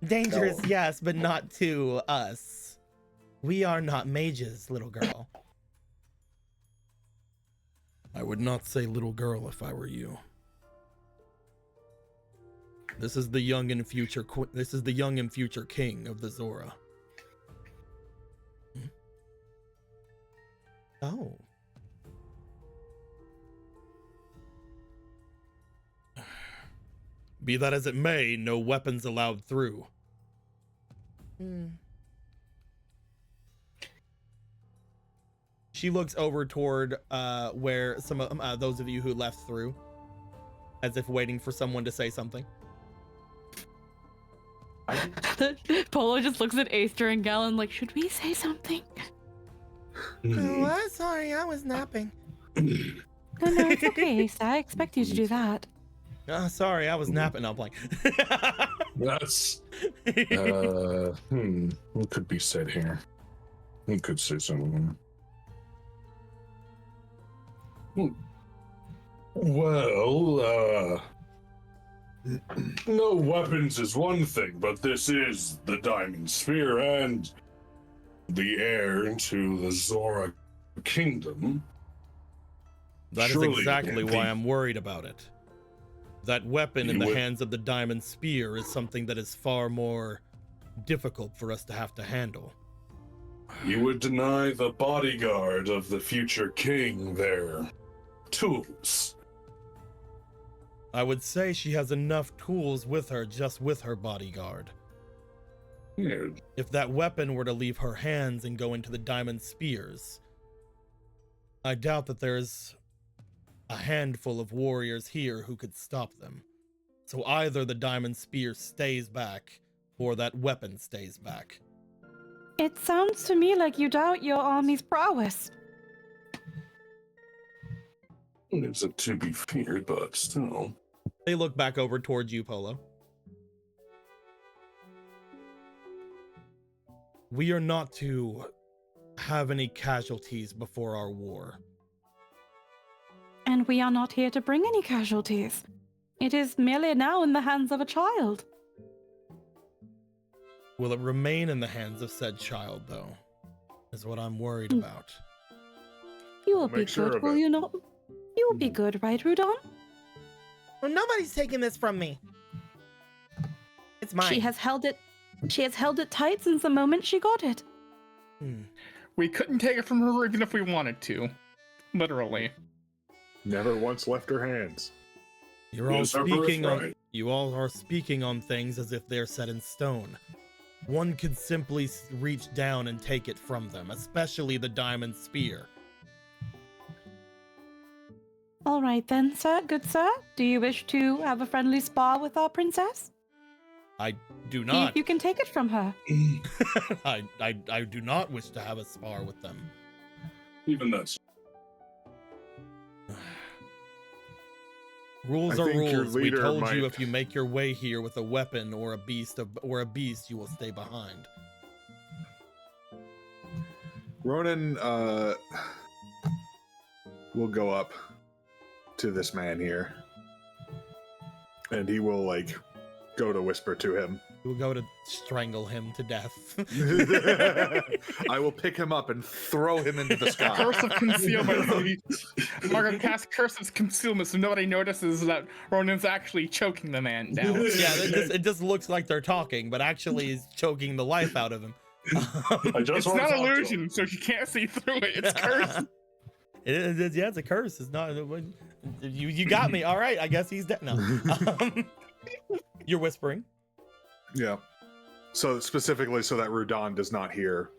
Dangerous, yes, but not to us. We are not mages, little girl. I would not say little girl if I were you. This is the young and future king of the Zora. Oh. Be that as it may, no weapons allowed through. She looks over toward where some of those of you who left through, as if waiting for someone to say something. Polo just looks at Aster and Gallon like, should we say something? Oh, I'm sorry, I was napping. No, it's okay, Ace. I expect you to do that. Sorry, I was napping. No, I'm playing. That's what could be said here? We could say something. Well, no weapons is one thing, but this is the Diamond Sphere and the heir to the Zora Kingdom. That is exactly why I'm worried about it. That weapon in the hands of the Diamond Spear is something that is far more difficult for us to have to handle. You would deny the bodyguard of the future king their tools. I would say she has enough tools with her just with her bodyguard. Yeah. If that weapon were to leave her hands and go into the Diamond Spears, I doubt that there's a handful of warriors here who could stop them. So either the Diamond Spear stays back, or that weapon stays back. It sounds to me like you doubt your army's prowess. It's a to be feared, but still. They look back over towards you, Polo. We are not to have any casualties before our war. And we are not here to bring any casualties. It is merely now in the hands of a child. Will it remain in the hands of said child, though? Is what I'm worried about. You will be good, will you not? You will be good, right, Rudon? Well, nobody's taking this from me. It's mine. She has held it tight since the moment she got it. We couldn't take it from her even if we wanted to. Literally. Never once left her hands. You all are speaking on things as if they're set in stone. One could simply reach down and take it from them, especially the Diamond Spear. All right then, sir. Good sir. Do you wish to have a friendly spar with our princess? I do See not. if you can take it from her. I do not wish to have a spar with them. Even this. Rules I are think your rules. We leader told might- you if you make your way here with a weapon or a beast, you will stay behind. Ronan, will go up to this man here, and he will like go to whisper to him. You will go to strangle him to death. I will pick him up and throw him into the sky. Curse of concealment. I'm gonna cast Curse of concealment so nobody notices that Ronan's actually choking the man down. Yeah, it just looks like they're talking, but actually he's choking the life out of him. It's not illusion, so you can't see through it. It's cursed. Yeah, it's a curse. It's not. You got me. All right, I guess he's dead now. You're whispering. Yeah. So specifically, so that Rudan does not hear.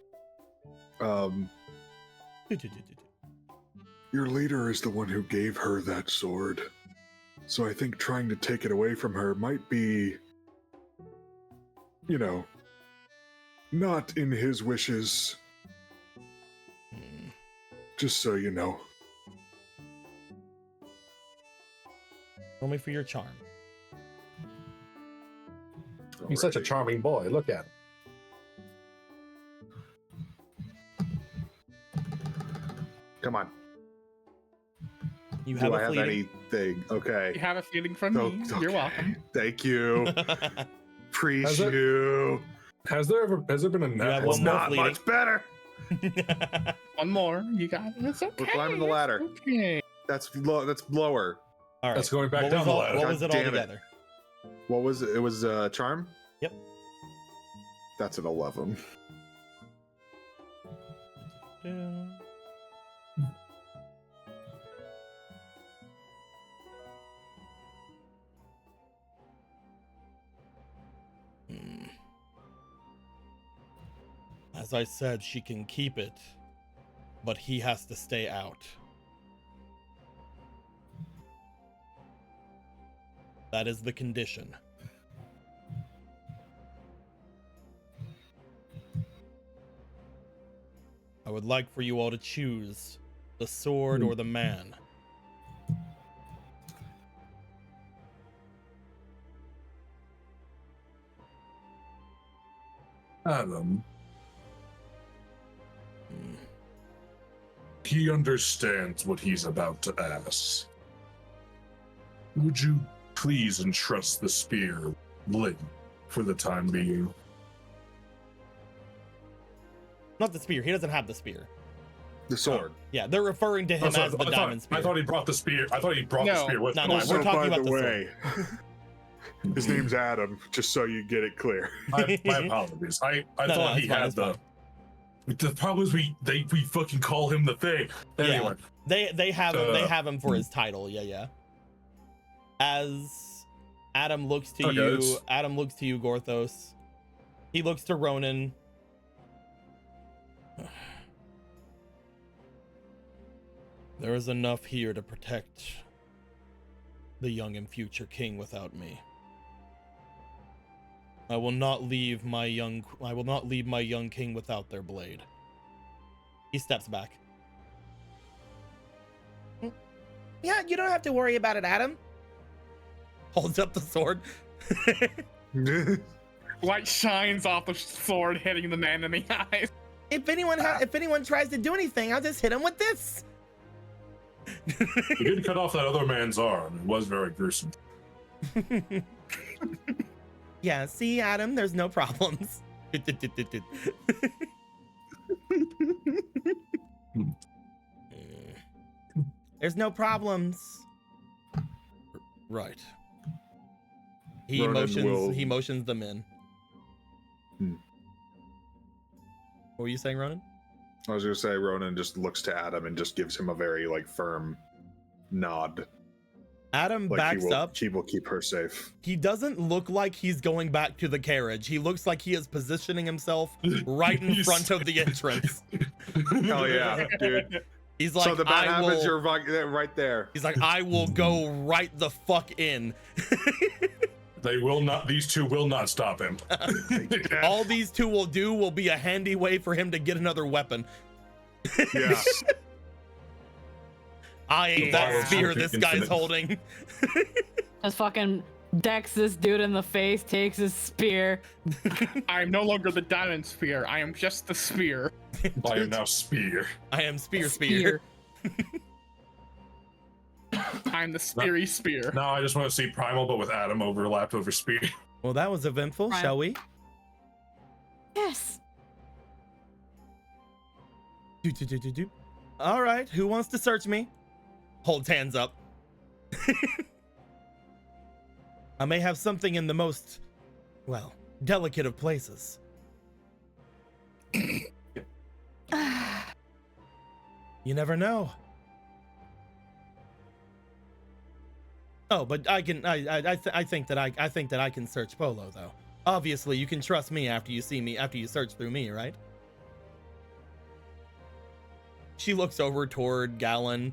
Your leader is the one who gave her that sword, so I think trying to take it away from her might be, you know, not in his wishes. Just so you know. Roll me for your charm. He's such a charming boy. Look at him. Come on. You have Do a I have fleeting. anything? Okay. You have a feeling from me. You're welcome. Thank you. Appreciate it- you. Has there been a have net? one It's more not fleeting. much better. One more. You got it. It's okay. We're climbing the ladder. It's okay. That's lower. All right. That's going back What down was the all- ladder. What was it God all damn it. together? What was it? It was charm? Yep. That's an 11. As I said, she can keep it, but he has to stay out. That is the condition. I would like for you all to choose the sword or the man. Adam. He understands what he's about to ask. Would you please entrust the spear, Lynn, for the time being? Not the spear. He doesn't have the spear. The sword. Yeah, they're referring to him as the diamond spear. I thought he brought the spear. I thought he brought the No. spear with No, him. no, I- we're So, talking by about the the way, his name's Adam, just so you get it clear. my apologies. I No, thought it's he fine, had it's the. The problem is we fucking call him the thing. Anyway, They have him for his title. Yeah. As Adam looks to Okay, you, it's- Adam looks to you, Gorthos. He looks to Ronan. There is enough here to protect the young and future king without me. I will not leave my young king without their blade. He steps back. Yeah, you don't have to worry about it, Adam. Holds up the sword. Light shines off the sword, hitting the man in the eyes. If anyone tries to do anything, I'll just hit him with this. he did cut off that other man's arm. It was very gruesome. Yeah, see, Adam, there's no problems. There's no problems. Right. He Ronan motions them in. What were you saying, Ronan? I was gonna say Ronan just looks to Adam and just gives him a very firm nod. Adam Like backs up. He will keep her safe. He doesn't look like he's going back to the carriage. He looks like he is positioning himself right in front of the entrance. Hell yeah, dude. He's like, So the bad I happens, will, you're right there. he's like, I will go right the fuck in. They will not. These two will not stop him. All these two will do will be a handy way for him to get another weapon. Yeah. I ain't that Violence spear will be this guy's infinite. holding. Just fucking decks this dude in the face, takes his spear. I am no longer the diamond spear. I am just the spear. I am now spear. I am spear. I'm the speary spear. No, I just want to see Primal, but with Adam overlapped over Spear. Well, that was eventful, Right. shall we? Yes. Do. All right, who wants to search me? Holds hands up. I may have something in the most, well, delicate of places. You never know. Oh, but I can. I think that I can search Polo though. Obviously, you can trust me after you see me, after you search through me, right? She looks over toward Gallon.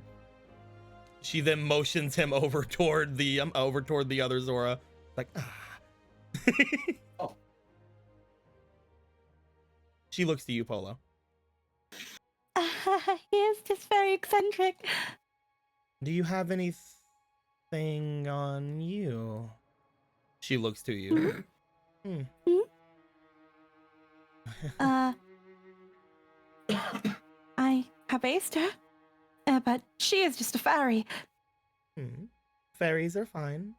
She then motions him over toward the other Zora, like ah. Oh. She looks to you, Polo. He is just very eccentric. Do you have anything on you? She looks to you. I have aced her, but she is just a fairy. Fairies are fine.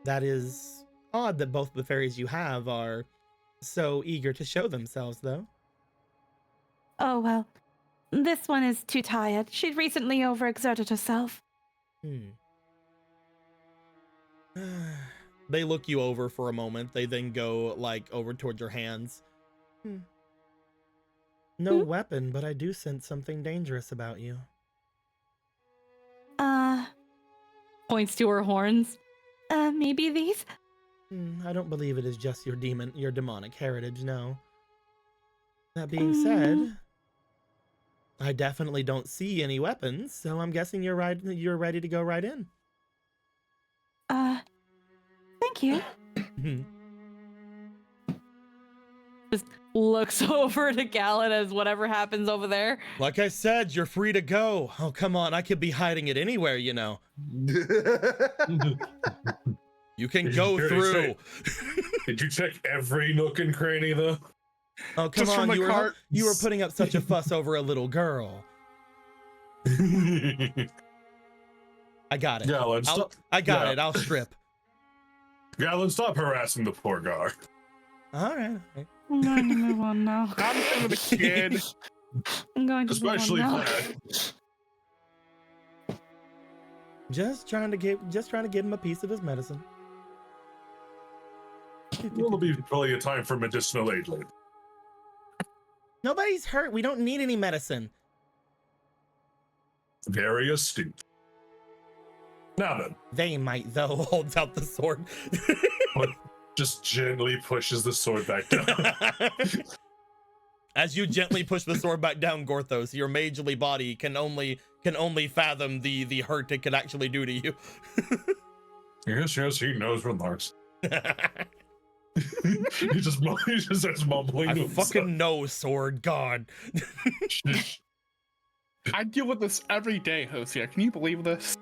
That is odd that both the fairies you have are so eager to show themselves, though. Oh, well, this one is too tired. She'd recently overexerted herself. They look you over for a moment. They then go, like, over toward your hands. No weapon, but I do sense something dangerous about you. Points to her horns. Maybe these? I don't believe it is just your demonic heritage, no. That being said, I definitely don't see any weapons, so I'm guessing you're ready to go right in. Thank you. Just looks over to Gallon as whatever happens over there. Like I said, you're free to go. Oh, come on, I could be hiding it anywhere, you know. You can go through. Did you check every nook and cranny, though? Oh, come Just from on, the you were putting up such a fuss over a little girl. I got it. Gallon, stop. I got it. I'll strip. Gallon, stop harassing the poor guard. All right. I'm going to move on now. I'm in with a kid. I'm going to Especially move on now. Vlad. Just trying to give him a piece of his medicine. There'll be plenty of time for medicinal aid later. Nobody's hurt. We don't need any medicine. Very astute. Now then. They might, though. Holds out the sword. But just gently pushes the sword back down. As you gently push the sword back down, Gorthos, your magely body can only fathom the hurt it could actually do to you. Yes, he knows, relax. he just starts mumbling. I fucking know, sword god. I deal with this every day, Hosea. Can you believe this?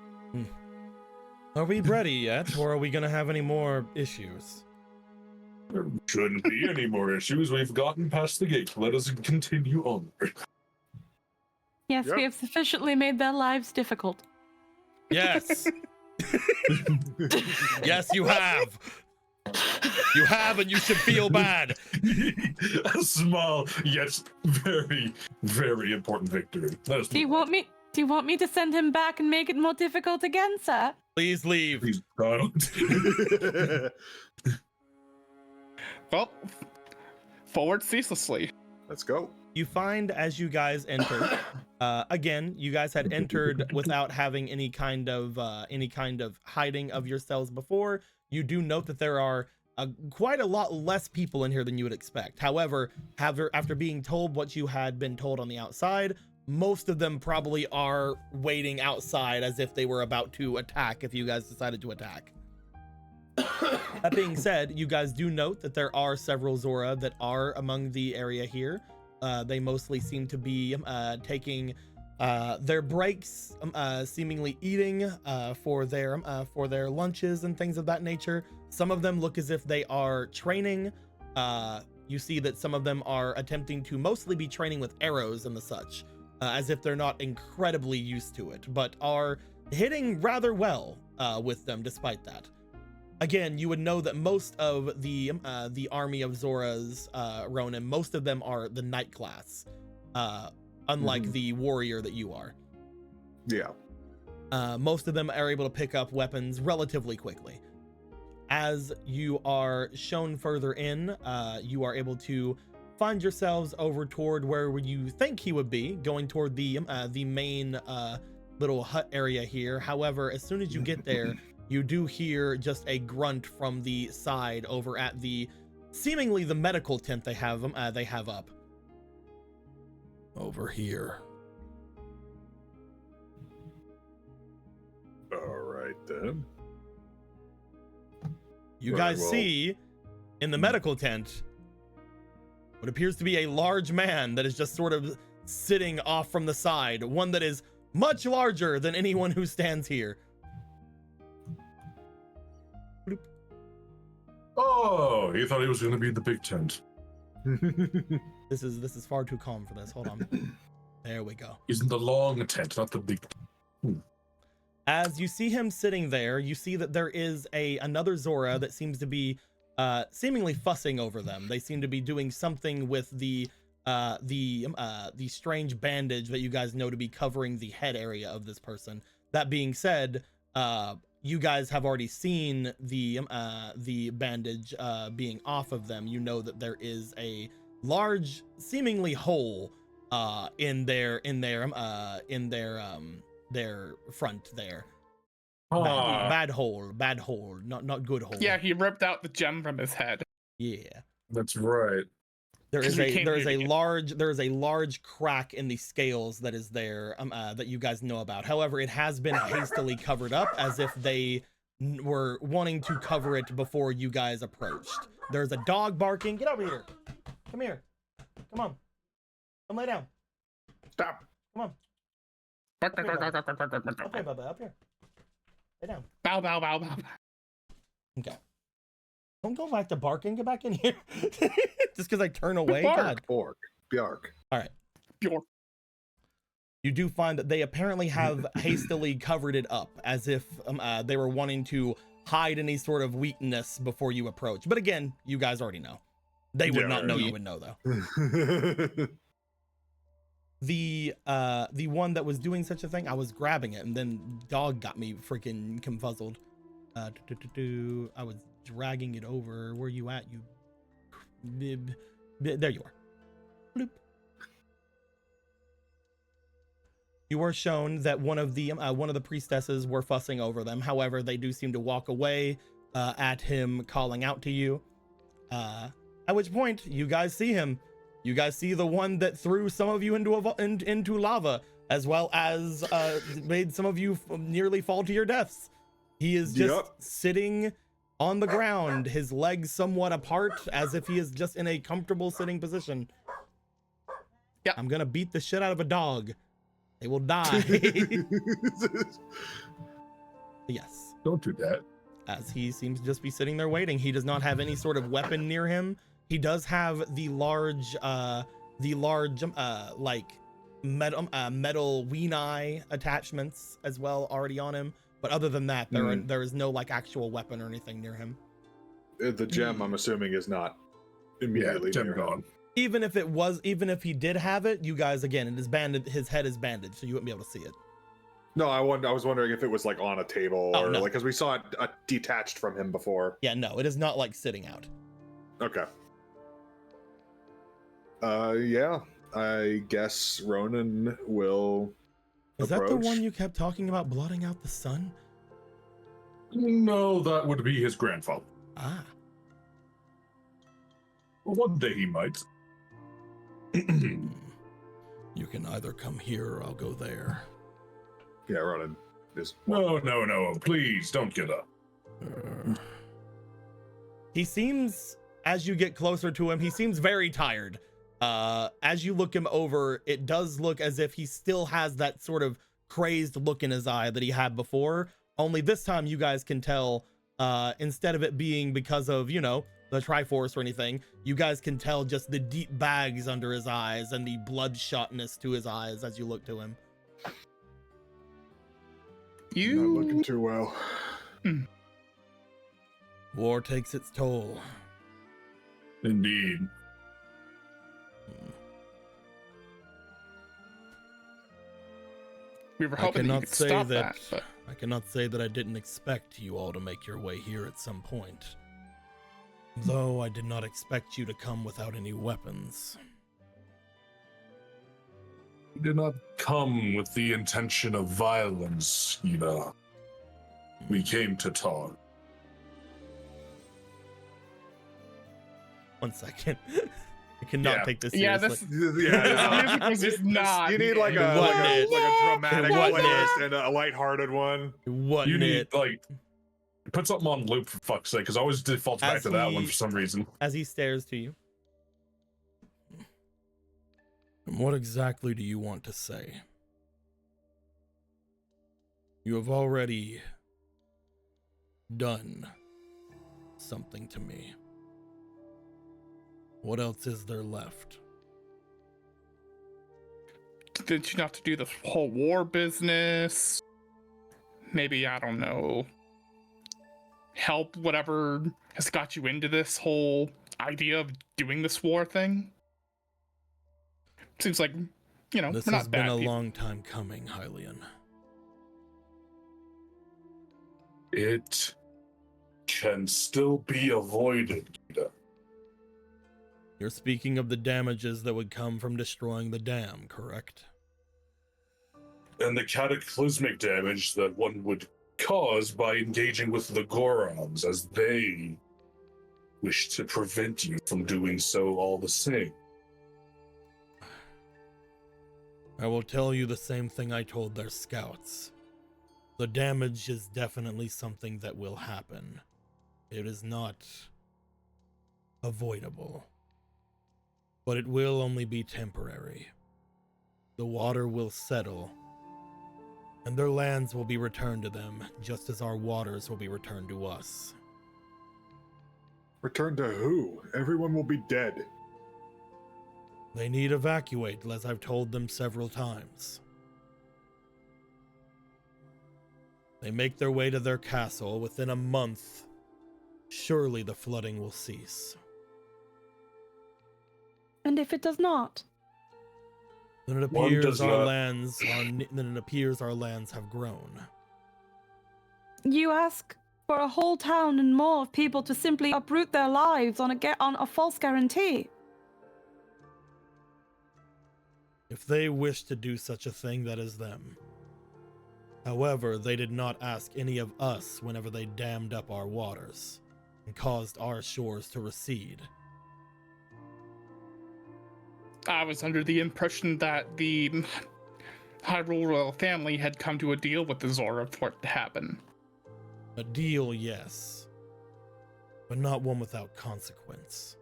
Are we ready yet, or are we gonna have any more issues? There shouldn't be any more issues. We've gotten past the gate. Let us continue onward. Yes, Yep. we have sufficiently made their lives difficult. Yes. Yes, you have. You have, and you should feel bad. A small yet very, very important victory. Do you want me to send him back and make it more difficult again, sir? Please leave. Please don't. Well, forward ceaselessly. Let's go. You find as you guys enter, again, you guys had entered without having any kind of hiding of yourselves before. You do note that there are quite a lot less people in here than you would expect. However, after being told what you had been told on the outside, most of them probably are waiting outside as if they were about to attack if you guys decided to attack. That being said, you guys do note that there are several Zora that are among the area here. They mostly seem to be taking their breaks, seemingly eating for their lunches and things of that nature. Some of them look as if they are training. You see that some of them are attempting to mostly be training with arrows and the such, as if they're not incredibly used to it, but are hitting rather well with them despite that. Again, you would know that most of the army of Zora's Ronin, most of them are the knight class, unlike the warrior that you are. Yeah. Most of them are able to pick up weapons relatively quickly. As you are shown further in, you are able to find yourselves over toward where you think he would be, going toward the main little hut area here. However, as soon as you get there, you do hear just a grunt from the side over at the seemingly the medical tent they have up. Over here. All right then. You Right, guys well- see in the medical tent what appears to be a large man that is just sort of sitting off from the side, one that is much larger than anyone who stands here. Oh, he thought he was going to be in the big tent. This is far too calm for this. Hold on. There we go. He's in the long tent, not the big. As you see him sitting there, you see that there is another Zora that seems to be seemingly fussing over them. They seem to be doing something with the strange bandage that you guys know to be covering the head area of this person. That being said, you guys have already seen the bandage being off of them. You know that there is a large, seemingly hole in their front there. Bad hole, not good hole. Yeah, he ripped out the gem from his head. Yeah. That's right. There is We can't a large crack in the scales that is there that you guys know about. However, it has been hastily covered up as if they were wanting to cover it before you guys approached. There's a dog barking. Get over here. Come here. Come on. Come lay down. Stop. Come on. Bow, Okay, Bubba, up here. Lay down. bow, bow, bow. Okay. Don't go back to barking. Get back in here. Just because I turn away. Bark. God. Bork. Bjark. All right. Bjork. You do find that they apparently have hastily covered it up as if they were wanting to hide any sort of weakness before you approach. But again, you guys already know. They would Yeah, not know right. you would know though. The one that was doing such a thing, I was grabbing it and then dog got me freaking confuzzled. I was dragging it over. Where you at, you bib? There you are. Bloop. You were shown that one of the priestesses were fussing over them. However, they do seem to walk away at him calling out to you. At which point, you guys see him. You guys see the one that threw some of you into lava, as well as made some of you nearly fall to your deaths. He is just sitting on the ground, his legs somewhat apart, as if he is just in a comfortable sitting position. Yeah. I'm gonna beat the shit out of a dog. They will die. Yes. Don't do that. As he seems to just be sitting there waiting. He does not have any sort of weapon near him. He does have the large like metal weenie attachments as well already on him. But other than that, there is no like actual weapon or anything near him. The gem, I'm assuming, is not immediately gem near him. gone. Even if he did have it, you guys, again, it is banded. His head is bandaged, so you wouldn't be able to see it. No, I was wondering if it was like on a table Oh, or no. like because we saw it detached from him before. Yeah, no, it is not like sitting out. Okay. Yeah, I guess Ronan will Is approach. that the one you kept talking about blotting out the sun? No, that would be his grandfather. Ah, Well, one day he might. you can either come here or I'll go there. Yeah, Ronan is. No, please don't get up. He seems, as you get closer to him, he seems very tired. As you look him over, it does look as if he still has that sort of crazed look in his eye that he had before. Only this time you guys can tell, instead of it being because of, you know, the Triforce or anything, you guys can tell just the deep bags under his eyes and the bloodshotness to his eyes as you look to him. Not looking too well. War takes its toll. Indeed. We were I hoping that you cannot could say stop that. that, but I cannot say that I didn't expect you all to make your way here at some point. Though I did not expect you to come without any weapons. We did not come with the intention of violence, you know. We came to talk. 1 second. I cannot Yeah. take this yeah, seriously. this Yeah, music was just not. You need like It a wasn't it. dramatic It wasn't playlist and a lighthearted one. Wasn't You need, it? like, put something on loop for fuck's sake, because I always defaults back As to that one he- for some reason. As he stares to you. What exactly do you want to say? You have already done something to me. What else is there left? Did you not to do the whole war business? Maybe, I don't know, help whatever has got you into this whole idea of doing this war thing? Seems like, you know, This we're has not been bad a people. long time coming, Hylian. It can still be avoided. You're speaking of the damages that would come from destroying the dam, correct? And the cataclysmic damage that one would cause by engaging with the Gorons, as they wish to prevent you from doing so all the same. I will tell you the same thing I told their scouts. The damage is definitely something that will happen. It is not avoidable. But it will only be temporary. The water will settle, and their lands will be returned to them, just as our waters will be returned to us. Return to who? Everyone will be dead. They need evacuate, as I've told them several times. They make their way to their castle. Within a month, surely the flooding will cease. And if it does not? Then it One appears does our not- lands are. Then it appears our lands have grown. You ask for a whole town and more of people to simply uproot their lives on a false guarantee. If they wish to do such a thing, that is them. However, they did not ask any of us whenever they dammed up our waters and caused our shores to recede. I was under the impression that the Hyrule royal family had come to a deal with the Zora for it to happen. A deal, yes, but not one without consequence.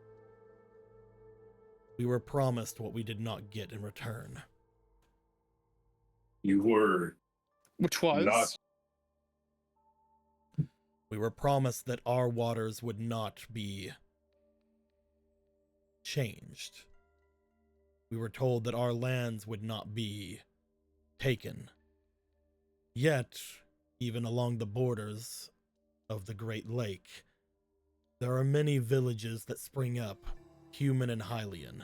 We were promised what we did not get in return. You were Which was? not. We were promised that our waters would not be changed. We were told that our lands would not be taken. Yet, even along the borders of the Great Lake, there are many villages that spring up, human and Hylian.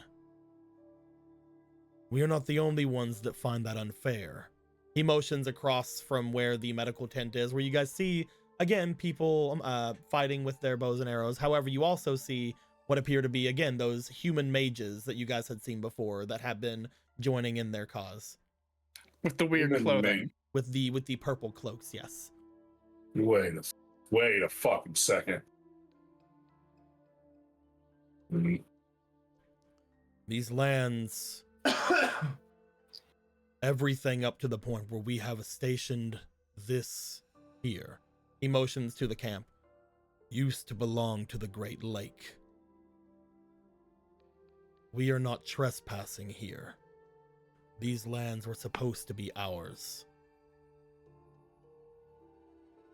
We are not the only ones that find that unfair. He motions across from where the medical tent is, where you guys see, again, people fighting with their bows and arrows. However, you also see what appear to be, again, those human mages that you guys had seen before that have been joining in their cause. With the weird Human clothing. With the purple cloaks, yes. Wait a fucking second. These lands, everything up to the point where we have stationed this here, he motions to the camp, used to belong to the Great Lake. We are not trespassing here. These lands were supposed to be ours.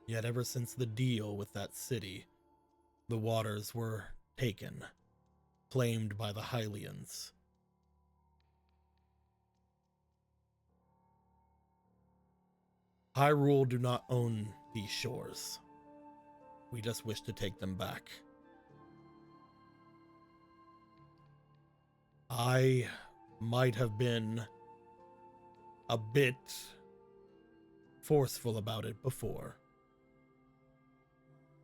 Yet ever since the deal with that city, the waters were taken, claimed by the Hylians. Hyrule do not own these shores. We just wish to take them back. I might have been a bit forceful about it before.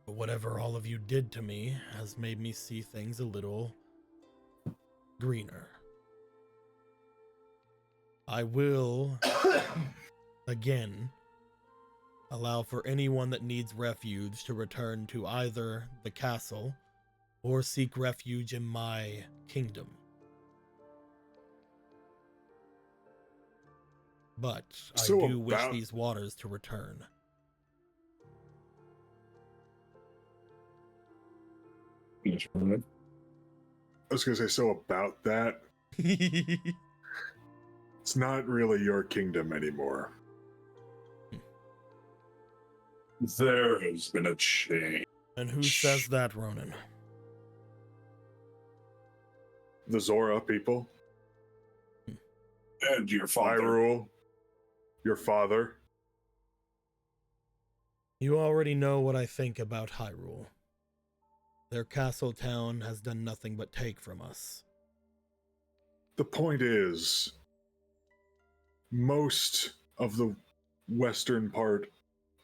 But whatever all of you did to me has made me see things a little greener. I will, again, allow for anyone that needs refuge to return to either the castle or seek refuge in my kingdom. But I do wish these waters to return. I was going to say, so about that, it's not really your kingdom anymore. There has been a change. And who says that, Ronan? The Zora people. And your father. Hyrule. Your father. You already know what I think about Hyrule. Their castle town has done nothing but take from us. The point is, most of the western part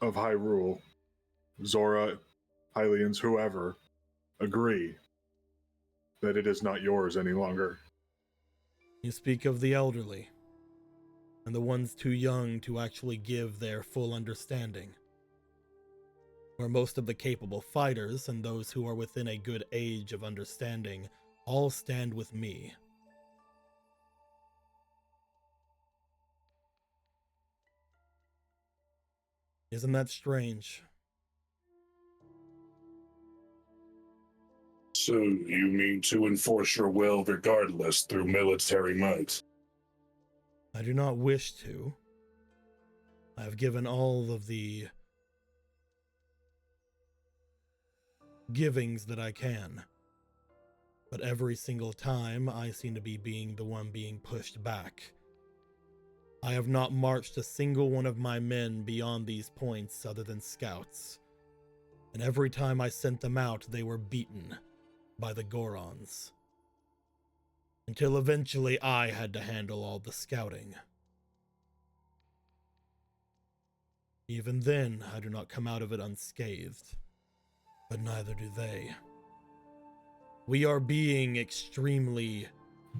of Hyrule, Zora, Hylians, whoever, agree that it is not yours any longer. You speak of the elderly, and the ones too young to actually give their full understanding. Where most of the capable fighters and those who are within a good age of understanding all stand with me. Isn't that strange? So you mean to enforce your will regardless through military might? I do not wish to. I have given all of the givings that I can. But every single time, I seem to be being the one being pushed back. I have not marched a single one of my men beyond these points other than scouts. And every time I sent them out, they were beaten by the Gorons. Until eventually I had to handle all the scouting. Even then, I do not come out of it unscathed. But neither do they. We are being extremely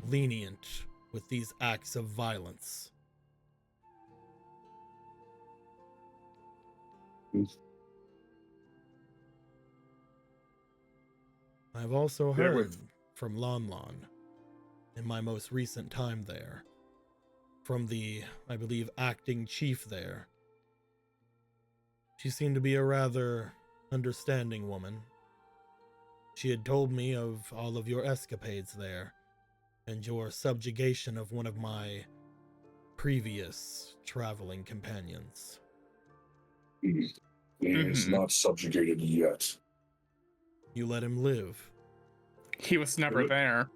lenient with these acts of violence. I've also heard from Lon Lon, in my most recent time there, from the, I believe, acting chief there. She seemed to be a rather understanding woman. She had told me of all of your escapades there, and your subjugation of one of my previous traveling companions. He is not subjugated yet. You let him live. He was never there.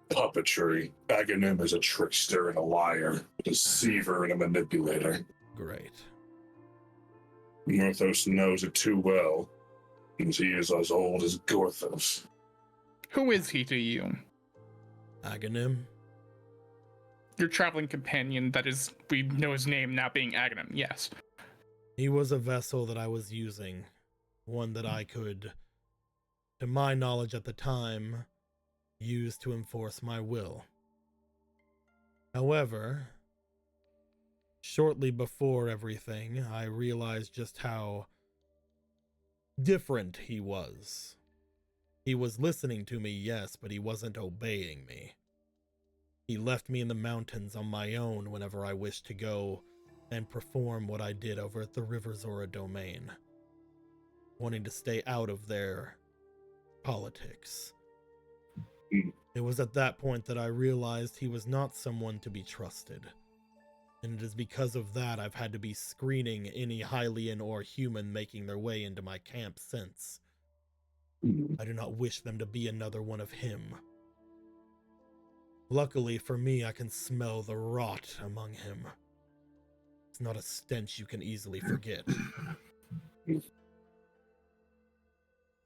Puppetry. Aghanim is a trickster and a liar, a deceiver and a manipulator. Great. Northos knows it too well, since he is as old as Gorthos. Who is he to you? Aghanim? Your traveling companion, that is, we know his name now being Aghanim, yes. He was a vessel that I was using, one that I could, to my knowledge at the time, use to enforce my will. However, shortly before everything, I realized just how different he was. He was listening to me, yes, but he wasn't obeying me. He left me in the mountains on my own whenever I wished to go and perform what I did over at the River Zora domain, wanting to stay out of their politics. It was at that point that I realized he was not someone to be trusted, and it is because of that I've had to be screening any Hylian or human making their way into my camp since. I do not wish them to be another one of him. Luckily for me, I can smell the rot among him. It's not a stench you can easily forget.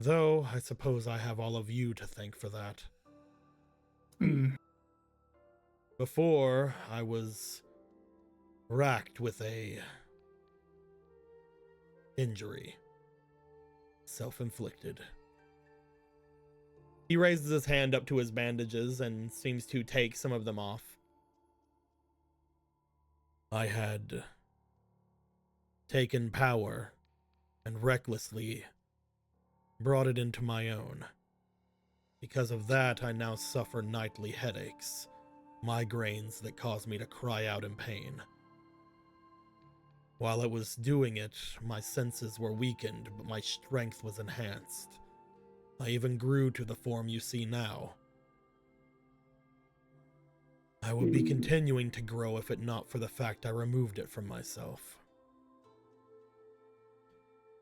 Though, I suppose I have all of you to thank for that. Before, I was racked with a injury. Self-inflicted. He raises his hand up to his bandages and seems to take some of them off. I had taken power and recklessly brought it into my own. Because of that, I now suffer nightly headaches, migraines that cause me to cry out in pain. While I was doing it, my senses were weakened, but my strength was enhanced. I even grew to the form you see now. I would be continuing to grow if it not for the fact I removed it from myself.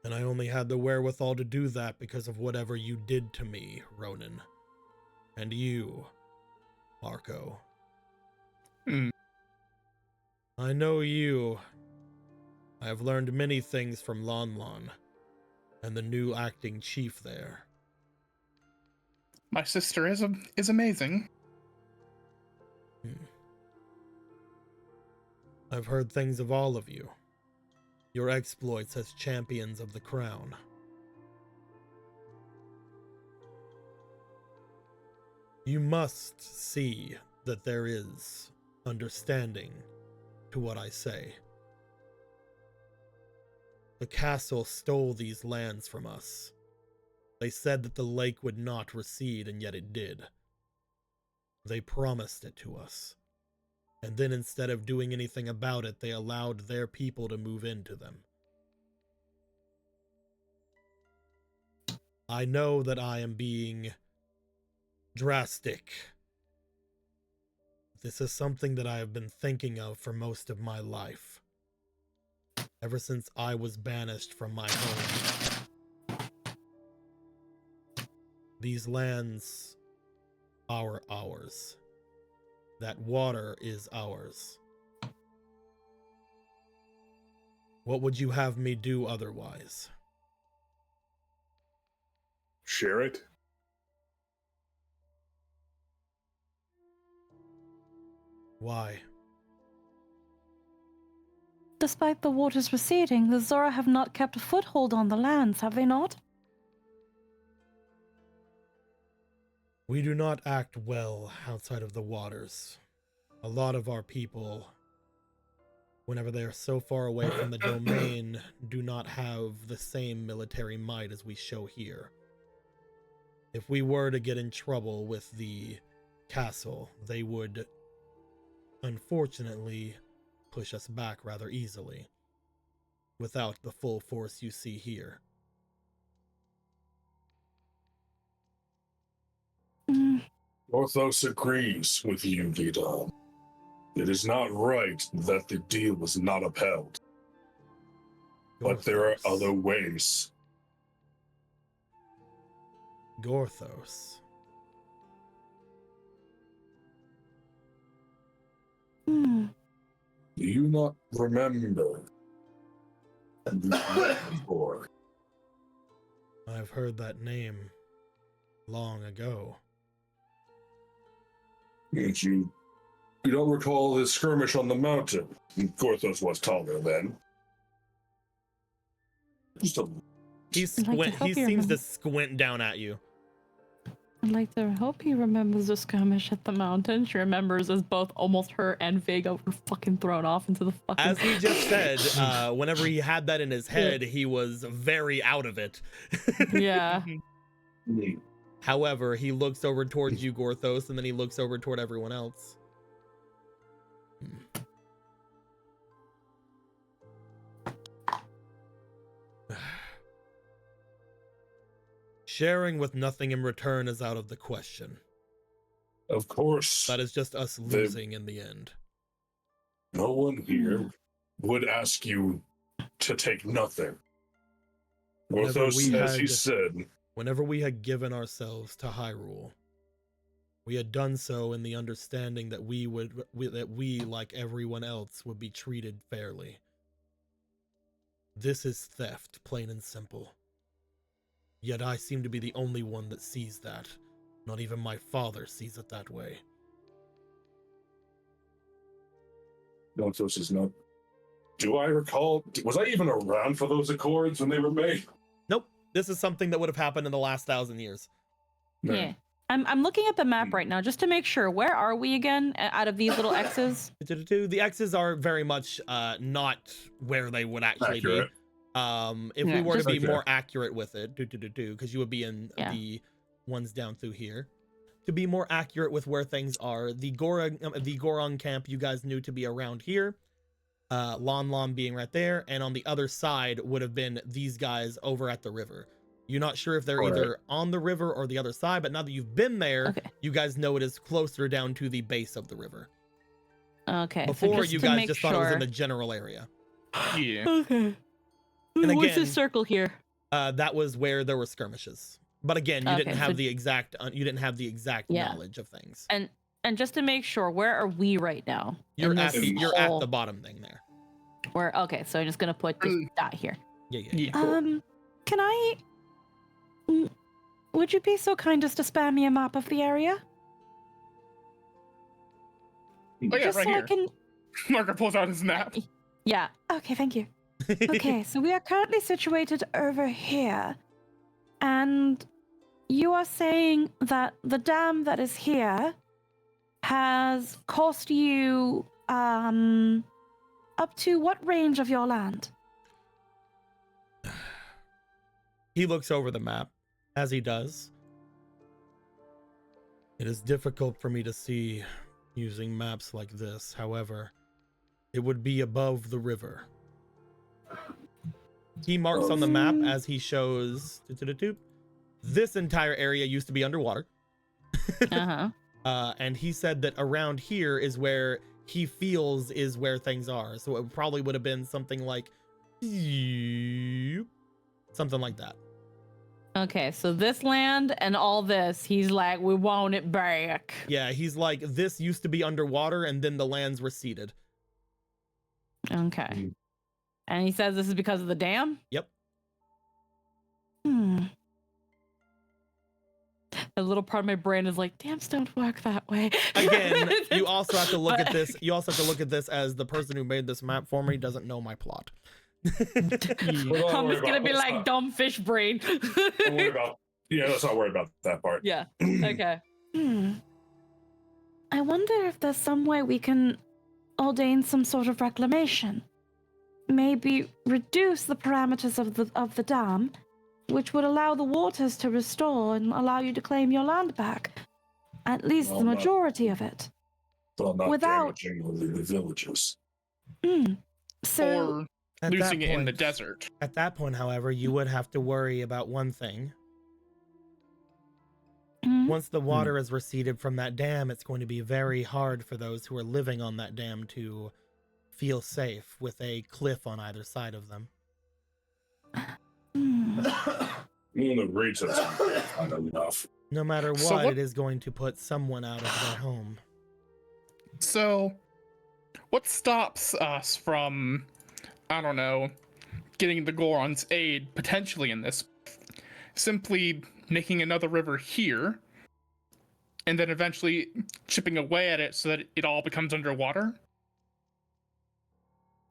And I only had the wherewithal to do that because of whatever you did to me, Ronan. And you, Marco. I know you. I have learned many things from Lon Lon and the new acting chief there. My sister is amazing. I've heard things of all of you. Your exploits as champions of the crown. You must see that there is understanding to what I say. The castle stole these lands from us. They said that the lake would not recede, and yet it did. They promised it to us. And then instead of doing anything about it, they allowed their people to move into them. I know that I am being drastic. This is something that I have been thinking of for most of my life. Ever since I was banished from my home. These lands are ours. That water is ours. What would you have me do otherwise? Share it? Why? Despite the waters receding, the Zora have not kept a foothold on the lands, have they not? We do not act well outside of the waters. A lot of our people, whenever they are so far away from the domain, do not have the same military might as we show here. If we were to get in trouble with the castle, they would, unfortunately, push us back rather easily, without the full force you see here. Orthos agrees with you, Vidal. It is not right that the deal was not upheld. But there are other ways. Gorthos. Do you not remember? Before? I've heard that name long ago. You don't recall the skirmish on the mountain? Gorthos was taller then. Just a... He seems to squint down at you. I'd like to hope he remembers the skirmish at the mountain. She remembers as both almost her and Vega were fucking thrown off into the fucking... As he just said, whenever he had that in his head, he was very out of it. Yeah. However, he looks over towards you, Gorthos, and then he looks over toward everyone else. Sharing with nothing in return is out of the question. Of course. That is just us losing in the end. No one here would ask you to take nothing. Orthos, as he said... Whenever we had given ourselves to Hyrule, we had done so in the understanding that we, like everyone else, would be treated fairly. This is theft, plain and simple. Yet I seem to be the only one that sees that. Not even my father sees it that way. No, this is not. Do I recall? Was I even around for those accords when they were made? Nope. This is something that would have happened in the last 1,000 years. No. Yeah. I'm looking at the map right now just to make sure. Where are we again out of these little X's? The X's are very much not where they would actually Accurate. be. If we Yeah, were to just- be Okay. more accurate with it, because you would be in Yeah. the ones down through here. To be more accurate with where things are, the Goron camp you guys knew to be around here. Lon Lon being right there, and on the other side would have been these guys over at the river. You're not sure if they're Alright. either on the river or the other side, but now that you've been there, Okay. you guys know it is closer down to the base of the river. Okay. Before, so just you to guys make just sure. thought it was in the general area. Yeah. Okay. And What's again- this circle here? That was where there were skirmishes. But again, you didn't Okay, have so- the exact Yeah. knowledge of things. And just to make sure, where are we right now? You're In at this the, you're at whole- the bottom thing there. Where? Okay, so I'm just gonna put just that here. Yeah. Can I? Would you be so kind as to spare me a map of the area? Oh yeah, Just right so I here. can. Marker pulls out his map. Yeah. Okay, thank you. Okay, so we are currently situated over here. And you are saying that the dam that is here has cost you up to what range of your land? He looks over the map, as he does. It is difficult for me to see using maps like this. However, it would be above the river. He marks on the map as he shows this entire area used to be underwater. Uh-huh. And he said that around here is where he feels is where things are. So it probably would have been something like something like that. Okay, so this land and all this, he's like, we want it back. Yeah, he's like, this used to be underwater and then the lands receded. Okay. And he says this is because of the dam? Yep. Hmm. A little part of my brain is like, dams don't work that way. Again, you also have to look at But- this. You also have to look at this as the person who made this map for me doesn't know my plot. I'm just gonna be like dumb fish brain. Don't worry about. Yeah, let's not worry about that part. Yeah. Okay. I wonder if there's some way we can ordain some sort of reclamation. Maybe reduce the parameters of the dam, which would allow the waters to restore and allow you to claim your land back. At least Well, the not- majority of it. Well, not Without- damaging the villages. So Or At losing that it in the point- desert. At that point, however, you would have to worry about one thing. Once the water is receded from that dam, it's going to be very hard for those who are living on that dam to feel safe with a cliff on either side of them. The rates are not enough. No matter what, So what- it is going to put someone out of their home. So, what stops us from, I don't know, getting the Goron's aid potentially in this? Simply making another river here, and then eventually chipping away at it so that it all becomes underwater?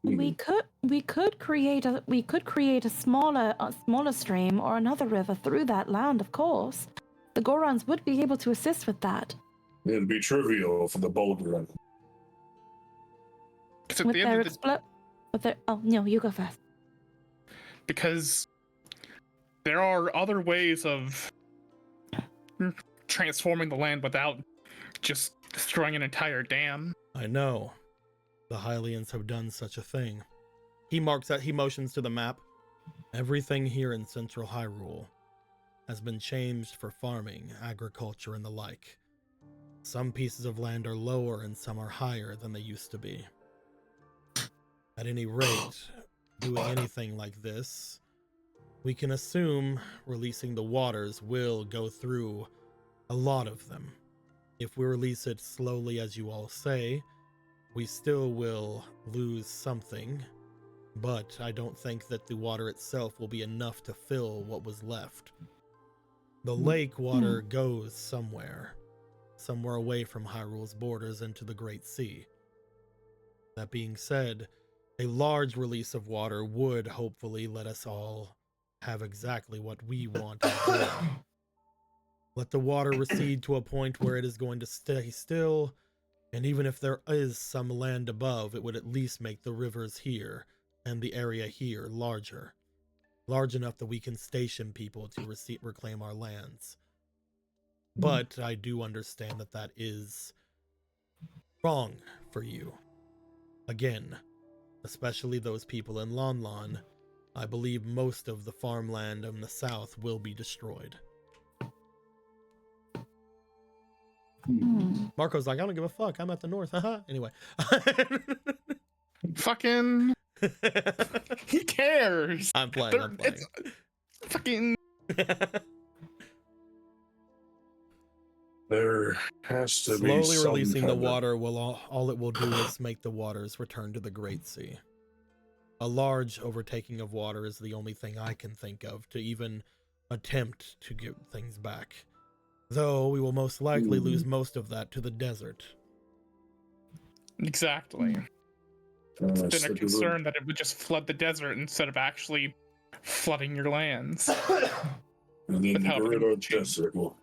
we could create a smaller stream or another river through that land, of course. The Gorons would be able to assist with that. It'd be trivial for the boulder. 'Cause at With the their end of the, oh no, you go first. because there are other ways of transforming the land without just destroying an entire dam. I know. The Hylians have done such a thing. He motions to the map. Everything here in Central Hyrule has been changed for farming, agriculture, and the like. Some pieces of land are lower and some are higher than they used to be. At any rate, doing anything like this, we can assume releasing the waters will go through a lot of them. If we release it slowly, as you all say, we still will lose something. but I don't think that the water itself will be enough to fill what was left. The lake water goes somewhere away from Hyrule's borders into the Great Sea. That being said, a large release of water would hopefully let us all have exactly what we want and need. Let the water recede to a point where it is going to stay still, and even if there is some land above, it would at least make the rivers here and the area here larger. Large enough that we can station people to reclaim our lands. But I do understand that that is wrong for you. Again, especially those people in Lon Lon, I believe most of the farmland in the south will be destroyed. Marco's like, I don't give a fuck. I'm at the north. Haha. Anyway. Fucking. He cares. I'm playing. It's fucking. There has to be Slowly some releasing the kind of- water will all it will do is make the waters return to the Great Sea. A large overtaking of water is the only thing I can think of to even attempt to get things back. Though we will most likely lose most of that to the desert. Exactly. It's That's been a the concern that it would just flood the desert instead of actually flooding your lands. And then the Without Gerudo any- Desert will.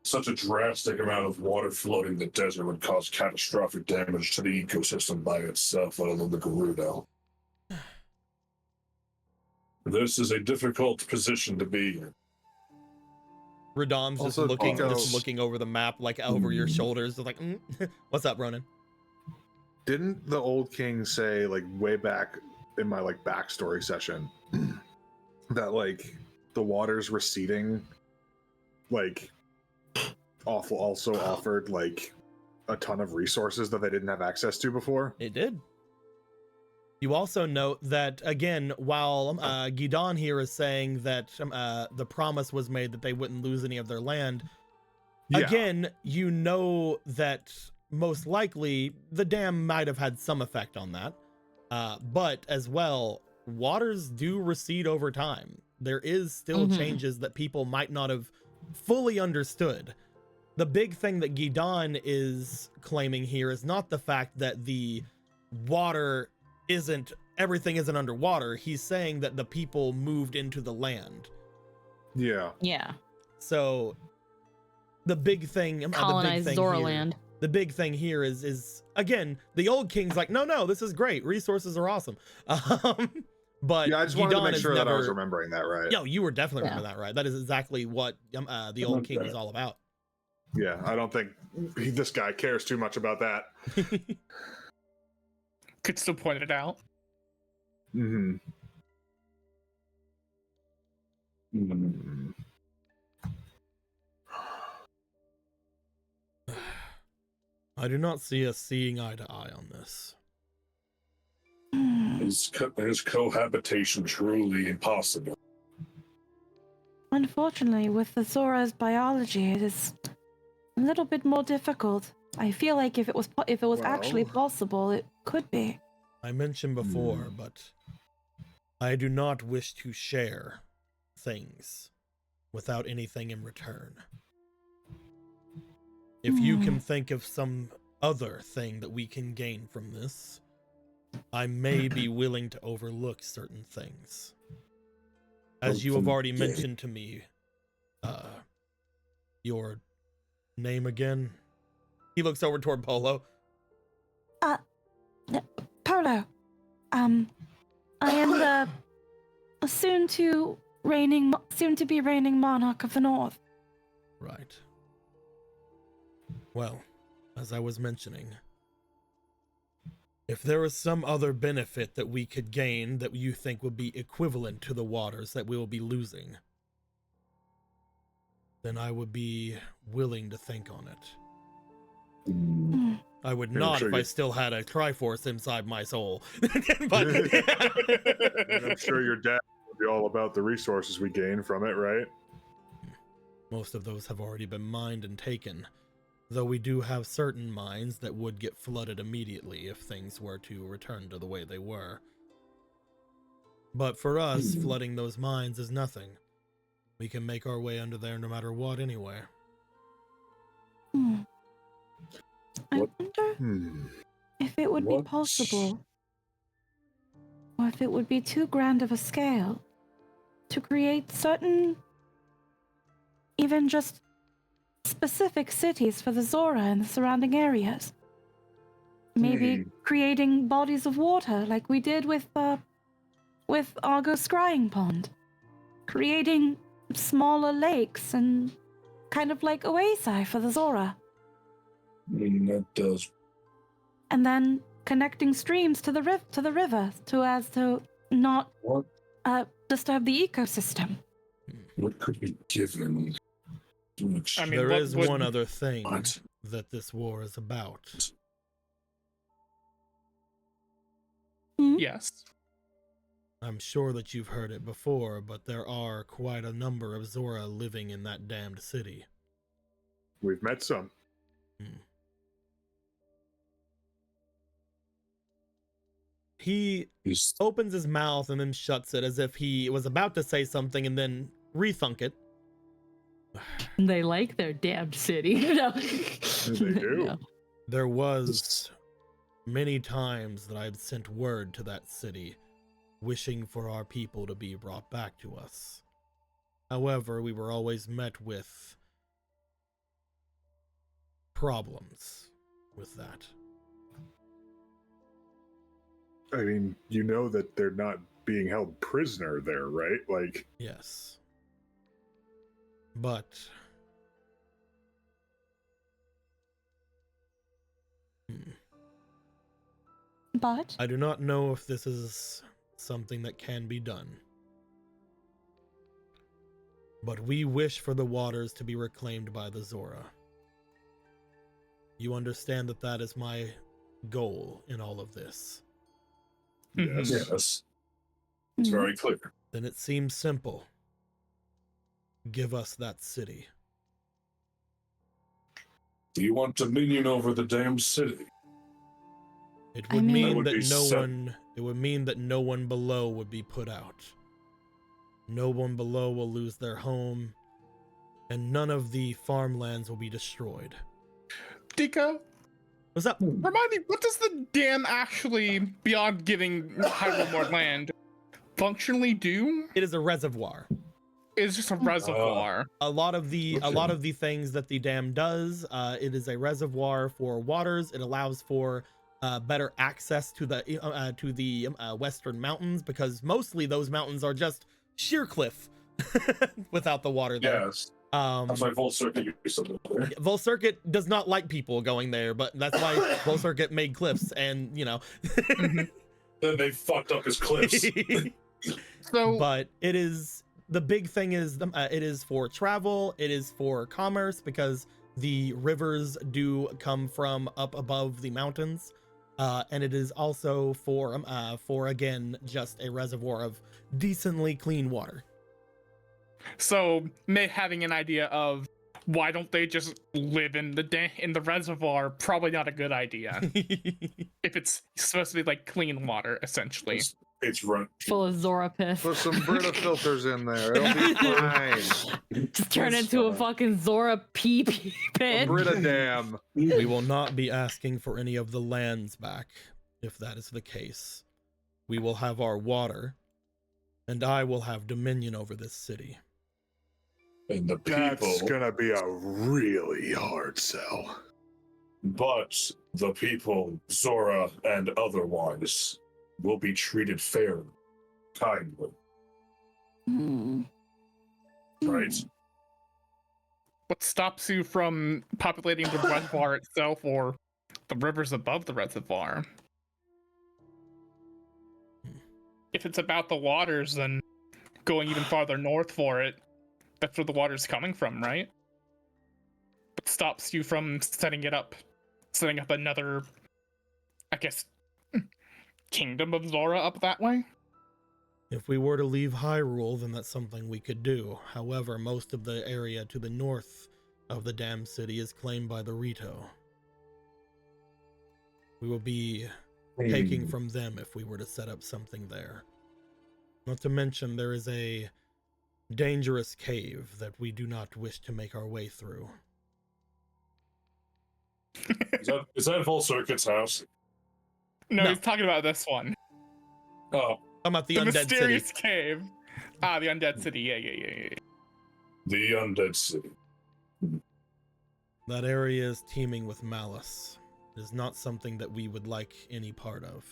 Such a drastic amount of water flooding the desert would cause catastrophic damage to the ecosystem by itself, let alone the Gerudo. This is a difficult position to be in. Radom's just Also, looking over the map, like over your shoulders, like, what's up, Ronan? Didn't the old king say, like, way back in my, like, backstory session that, like, the waters receding, like, also offered, like, a ton of resources that they didn't have access to before? It did. You also note that, again, while Gidon here is saying that the promise was made that they wouldn't lose any of their land, again, you know that most likely the dam might have had some effect on that. But as well, waters do recede over time. There is still changes that people might not have fully understood. The big thing that Gidon is claiming here is not the fact that the water everything isn't underwater. He's saying that the people moved into the land. Yeah. Yeah. So the big thing, Colonized Zoraland. The big thing here is again, the old king's like, no, this is great. Resources are awesome. But Yeah, I just wanted to Gidon make is sure that I was never- remembering that right. No, you were definitely remember that right. That is exactly what the old king was all about. Yeah, I don't think this guy cares too much about that. Could still point it out. Mm-hmm. I do not see us seeing eye to eye on this. Is cohabitation truly impossible? Unfortunately, with the Zora's biology, it is a little bit more difficult. I feel like if it was actually possible, it could be. I mentioned before, but I do not wish to share things without anything in return. If you can think of some other thing that we can gain from this, I may be willing to overlook certain things. As you have already mentioned to me, your name again? He looks over toward Polo. Polo. I am the soon to be reigning monarch of the North. Right. Well, as I was mentioning, if there is some other benefit that we could gain that you think would be equivalent to the waters that we will be losing, then I would be willing to think on it. I would not if I still had a Triforce inside my soul. But I'm sure your dad would be all about the resources we gain from it, right? most of those have already been mined and taken, though we do have certain mines that would get flooded immediately if things were to return to the way they were. But for us, flooding those mines is nothing. We can make our way under there no matter what anyway. I What- wonder if it would be possible, or if it would be too grand of a scale, to create certain, even just specific cities for the Zora and the surrounding areas. Maybe creating bodies of water like we did with Argo Scrying Pond. Creating smaller lakes and kind of like oasi for the Zora. That does. And then connecting streams to the river so as to not What? disturb the ecosystem. What could be given? I mean, There what is would- one other thing What? that this war is about. Yes. I'm sure that you've heard it before, but there are quite a number of Zora living in that damned city. We've met some. He opens his mouth and then shuts it as if he was about to say something and then rethunk it. They like their damned city. No. They do. No. There was many times that I've sent word to that city, wishing for our people to be brought back to us. However, we were always met with problems with that. I mean, you know that they're not being held prisoner there, right? Like, Yes. But But I do not know if this is something that can be done. But we wish for the waters to be reclaimed by the Zora. You understand that that is my goal in all of this. yes. Yes. It's very clear. Then it seems simple. Give us that city. Do you want dominion over the damn city? It I would mean- mean That would that be no set- one. It would mean that no one below would be put out. No one below will lose their home, and none of the farmlands will be destroyed. Diko, What's up? remind me, what does the dam actually, beyond giving Hyrule more land, functionally do? It is a reservoir. It's just a reservoir. A lot of the Okay. things that the dam does, it is a reservoir for waters. It allows for better access to the western mountains, because mostly those mountains are just sheer cliff without the water there. Yes. That's why Full Circuit used something there. Vol Circuit does not like people going there, but that's why Vol Circuit made cliffs, and Then they fucked up his cliffs. So, But it is, the big thing is it is for travel, it is for commerce, because the rivers do come from up above the mountains, and it is also for again just a reservoir of decently clean water. so having an idea of why don't they just live in the reservoir, probably not a good idea. If it's supposed to be like clean water, essentially. It's run. Full of Zora piss. Put some Brita filters in there. It'll be fine. Just turn It's into a fine. fucking Zora pee A pit. Brita dam. We will not be asking for any of the lands back, if that is the case. We will have our water, and I will have dominion over this city. And the That's people, gonna be a really hard sell. but the people, Zora and otherwise, will be treated fairly, kindly, right? What stops you from populating the reservoir itself or the rivers above the reservoir? If it's about the waters, then going even farther north for it, that's where the water's coming from, right? What stops you from setting up another, I guess, kingdom of Zora up that way? If we were to leave Hyrule, then that's something we could do. However, most of the area to the north of the Dam City is claimed by the Rito. We will be taking from them if we were to set up something there. Not to mention there is a dangerous cave that we do not wish to make our way through. Is that Full Circuit's house? No, No. he's talking about this one. Oh, I'm at the The Undead mysterious City. cave. Ah, the undead city. Yeah. the Undead City. That area is teeming with malice. It is not something that we would like any part of.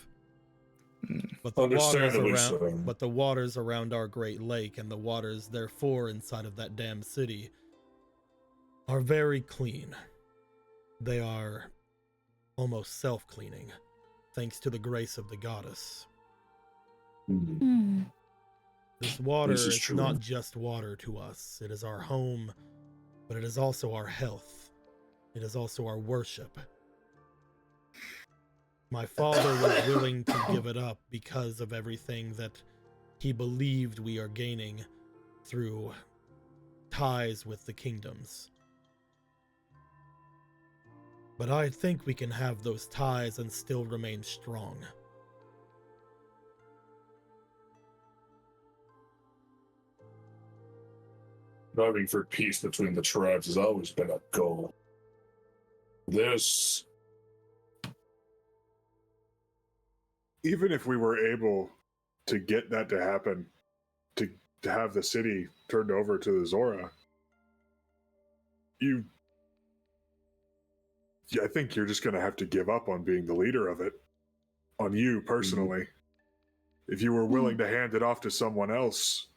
But the waters around our great lake and the waters therefore inside of that damn city are very clean. They are almost self-cleaning, thanks to the grace of the goddess. This water This is is true. not just water to us. It is our home, but it is also our health. It is also our worship. My father was willing to give it up because of everything that he believed we are gaining through ties with the kingdoms. But I think we can have those ties and still remain strong. Driving for peace between the tribes has always been a goal. This, Even if we were able to get that to happen, to have the city turned over to the Zora, I think you're just going to have to give up on being the leader of it. On you personally. If you were willing to hand it off to someone else,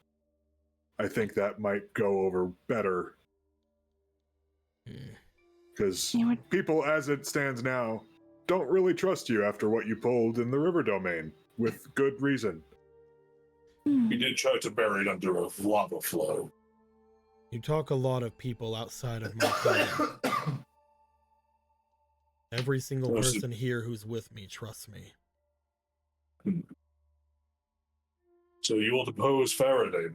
I think that might go over better. Because people, as it stands now, don't really trust you after what you pulled in the river domain, with good reason. we did try to bury it under a lava flow. You talk a lot of people outside of my kingdom. Every single person here who's with me trusts me. So you will depose Faraday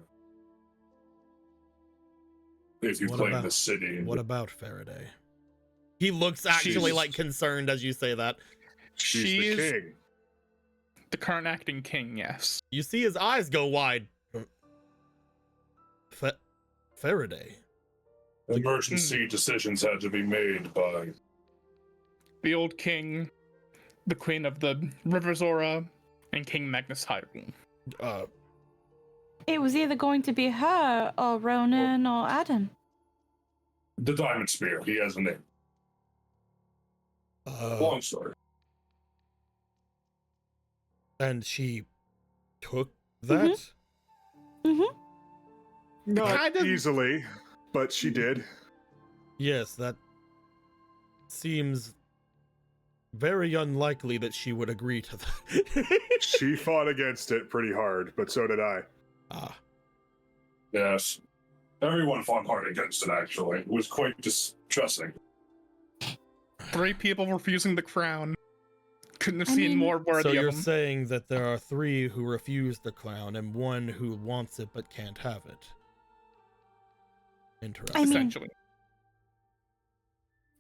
if you What claim about- the city. What about Faraday? He looks actually She's- like concerned as you say that. She's She the is king. the current acting king, yes. You see his eyes go wide. Faraday. Emergency decisions had to be made by The old king, the queen of the River Zora, and King Magnus Hyrule. It was either going to be her or Ronan or Adam. the Diamond Spear. He has a name. Long story. And she took that? Not Kind of- easily, but she did. Yes, that seems very unlikely that she would agree to that. She fought against it pretty hard, but so did I. Ah, Yes. Everyone fought hard against it, actually. It was quite distressing. 3 people refusing the crown. Couldn't have I seen mean- more worthy so of you're them. saying that there are 3 who refuse the crown and 1 who wants it but can't have it. Interesting. I mean- Essentially.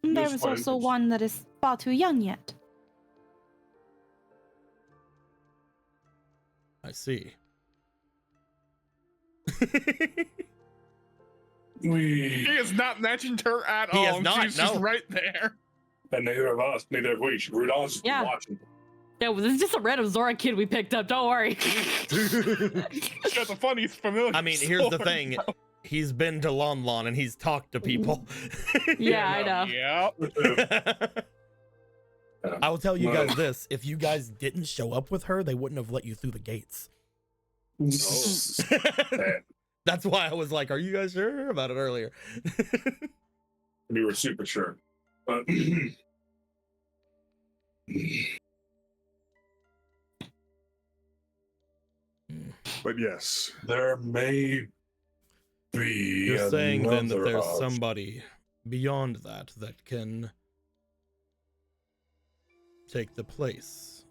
There There's is quite- also one that is far too young yet. I see. He has not mentioned her at He all. has not, She's just no. right there. And neither of us, neither have we. We're all just Yeah. watching. Yeah, well, this is just a random Zora kid we picked up. Don't worry. She has a funny, familiar I mean, here's the sword, thing. though. He's been to Lon Lon and he's talked to people. Yeah, I know. Yep. I will tell you guys this. If you guys didn't show up with her, they wouldn't have let you through the gates. That's why I was like, are you guys sure about it earlier? We were super sure. But But yes, there may be. You're saying then that another there's option. somebody beyond that can take the place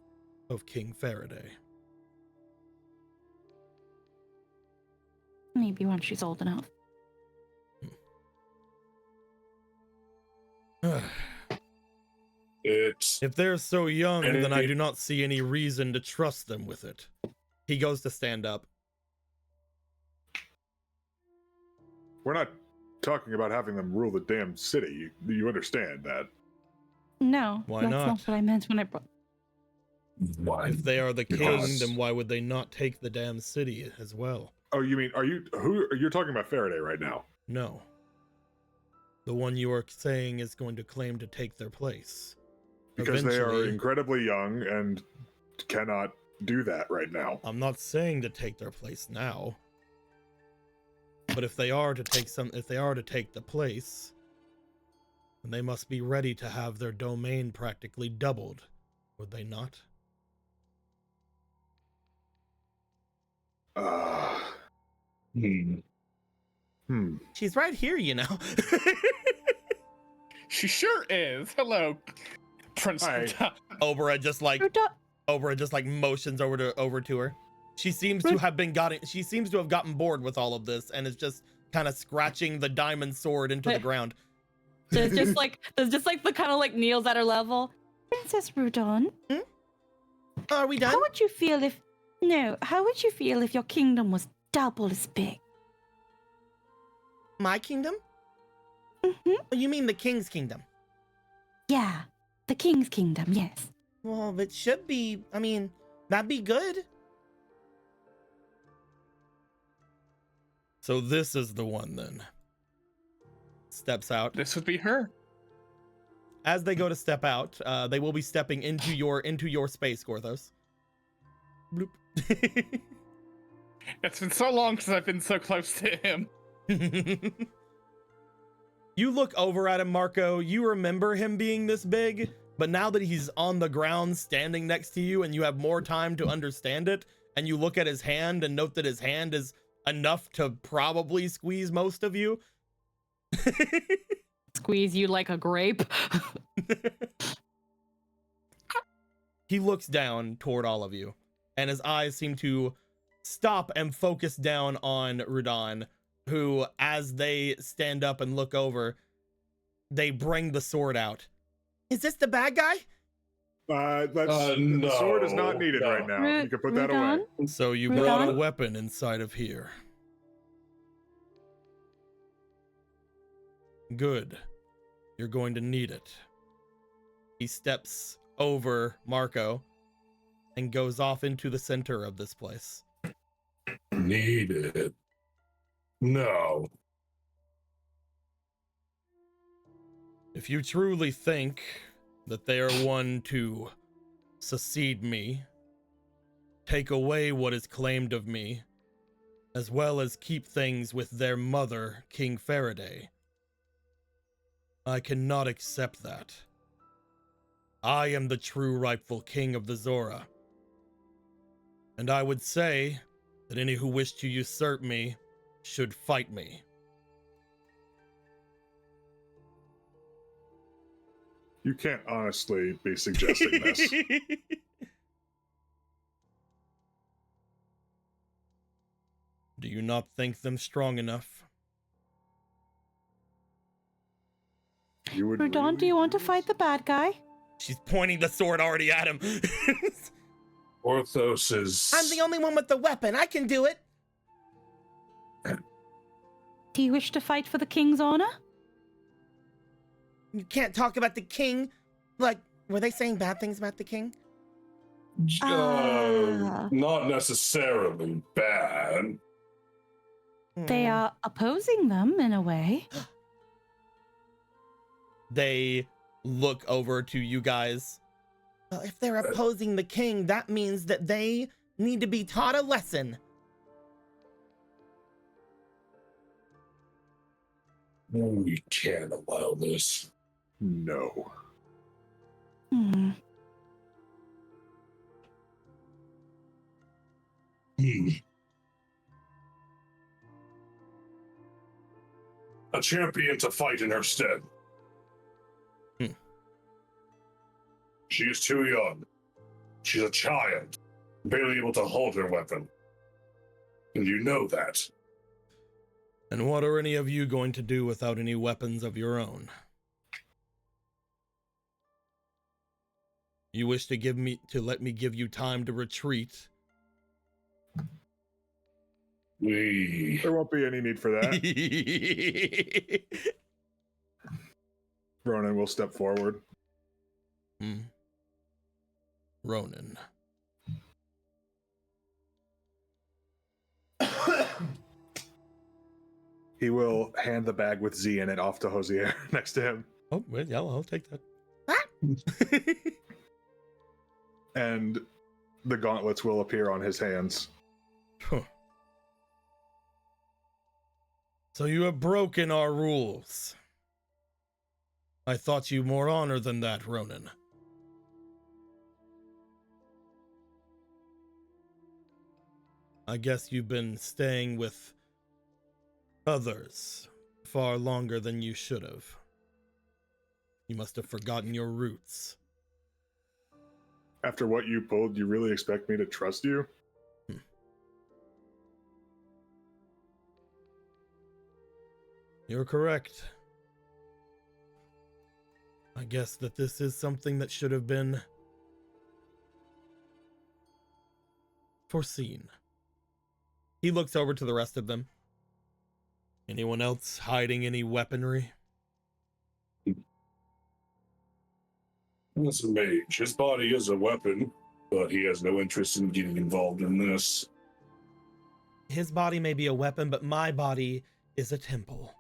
of King Faraday. Maybe when she's old enough. It's If they're so young, And then I it- do not see any reason to trust them with it. He goes to stand up. We're not talking about having them rule the damn city. You understand that? No, Why that's not? not what I meant when I brought. Why? If they are the king, Because- then why would they not take the damn city as well? Oh, you mean you're talking about Faraday right now? No. The one you are saying is going to claim to take their place. Because they are Eventually- incredibly young and cannot do that right now. I'm not saying to take their place now. But if they are to take the place, then they must be ready to have their domain practically doubled, would they not? Hmm. She's right here, you know. She sure is. Hello, Prince. Hi. Obra just like motions over to her. She seems to have gotten bored with all of this and is just kind of scratching the diamond sword into the ground. There's just like the kind of like kneels at her level. Princess Rudon, Are we done? how would you feel if your kingdom was double as big? My kingdom? Mm-hmm. Oh, you mean the king's kingdom? Yeah, the king's kingdom, yes. Well, it should be. I mean, that'd be good. So this is the one then. Steps out. This would be her. As they go to step out, they will be stepping into your space, Gorthos. Bloop. It's been so long since I've been so close to him. You look over at him, Marco. You remember him being this big, but now that he's on the ground standing next to you and you have more time to understand it, and you look at his hand and note that his hand is enough to probably squeeze most of you. Squeeze you like a grape. He looks down toward all of you, and his eyes seem to stop and focus down on Rudon, who, as they stand up and look over, they bring the sword out. Is this the bad guy? The sword is not needed right now. You can put that away. Rudon? So you Rudon? brought a weapon inside of here. Good. You're going to need it. He steps over Marco and goes off into the center of this place. Need it. No. If you truly think that they are one to succeed me, take away what is claimed of me, as well as keep things with their mother, King Faraday, I cannot accept that. I am the true rightful king of the Zora. And I would say that any who wish to usurp me should fight me. You can't honestly be suggesting this. Do you not think them strong enough? You would Rudon, do you want to fight the bad guy? She's pointing the sword already at him. Orthos is. I'm the only one with the weapon. I can do it. Do you wish to fight for the king's honor? You can't talk about the king. Like, were they saying bad things about the king? Not necessarily bad. They are opposing them in a way. They look over to you guys. Well, if they're opposing the king, that means that they need to be taught a lesson. We can't allow this. No. Hmm. A champion to fight in her stead. She is too young. She's a child, barely able to hold her weapon. And you know that. And what are any of you going to do without any weapons of your own? You wish to let me give you time to retreat? There won't be any need for that. Ronan will step forward. Ronan. He will hand the bag with Z in it off to Hosier next to him. Oh, well, yeah, I'll take that. And the gauntlets will appear on his hands. So you have broken our rules. I thought you more honor than that, Ronan. I guess you've been staying with others far longer than you should have. You must have forgotten your roots. After what you pulled, you really expect me to trust you? You're correct. I guess that this is something that should have been foreseen. He looks over to the rest of them. Anyone else hiding any weaponry? That's a mage. His body is a weapon, but he has no interest in getting involved in this. His body may be a weapon, but my body is a temple.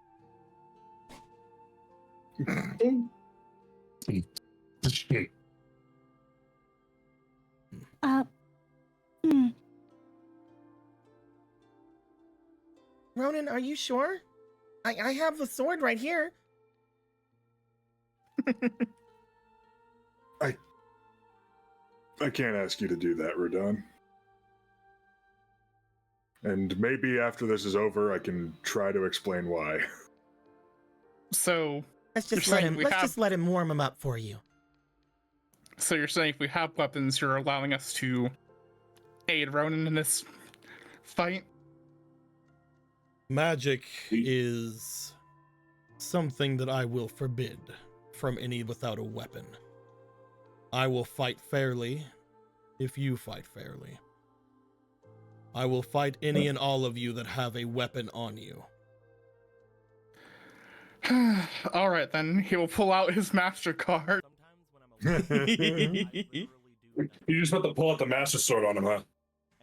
Ronan, are you sure? I have the sword right here. I can't ask you to do that, Radon. And maybe after this is over, I can try to explain why. So Let's You're just let saying him. we Let's have- just let him warm him up for you. So you're saying if we have weapons, you're allowing us to aid Ronan in this fight? Magic is something that I will forbid from any without a weapon. I will fight fairly if you fight fairly. I will fight any and all of you that have a weapon on you. All right, then. He will pull out his MasterCard. You just have to pull out the Master Sword on him, huh?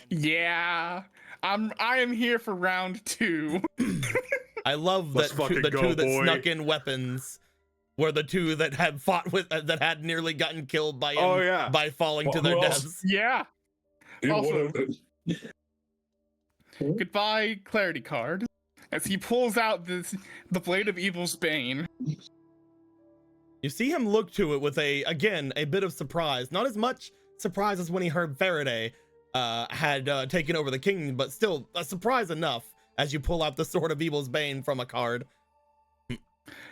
Yeah. I am here for round 2. I love Let's that fucking the go, two that boy. snuck in weapons were the two that had fought with that had nearly gotten killed by him Oh, yeah. by falling to their Who else? deaths. Yeah. He Also- would've- Goodbye, clarity card. As he pulls out the Blade of Evil's Bane. You see him look to it with a bit of surprise. Not as much surprise as when he heard Faraday had taken over the king, but still a surprise enough as you pull out the Sword of Evil's Bane from a card.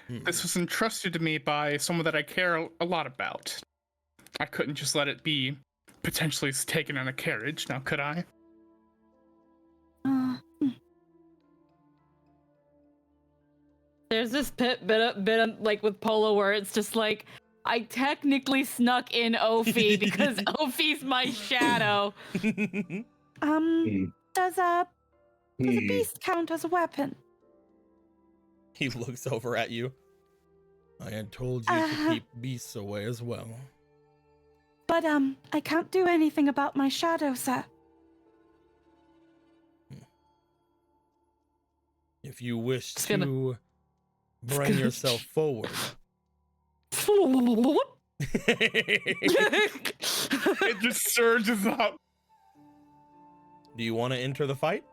This was entrusted to me by someone that I care a lot about. I couldn't just let it be potentially taken in a carriage, now could I? There's this bit of, like with Polo where it's just like, I technically snuck in Ophi because Ophi's my shadow. Does a beast count as a weapon? He looks over at you. I had told you to keep beasts away as well. But I can't do anything about my shadow, sir. If you wish It's gonna- to bring yourself forward. It just surges up. Do you want to enter the fight?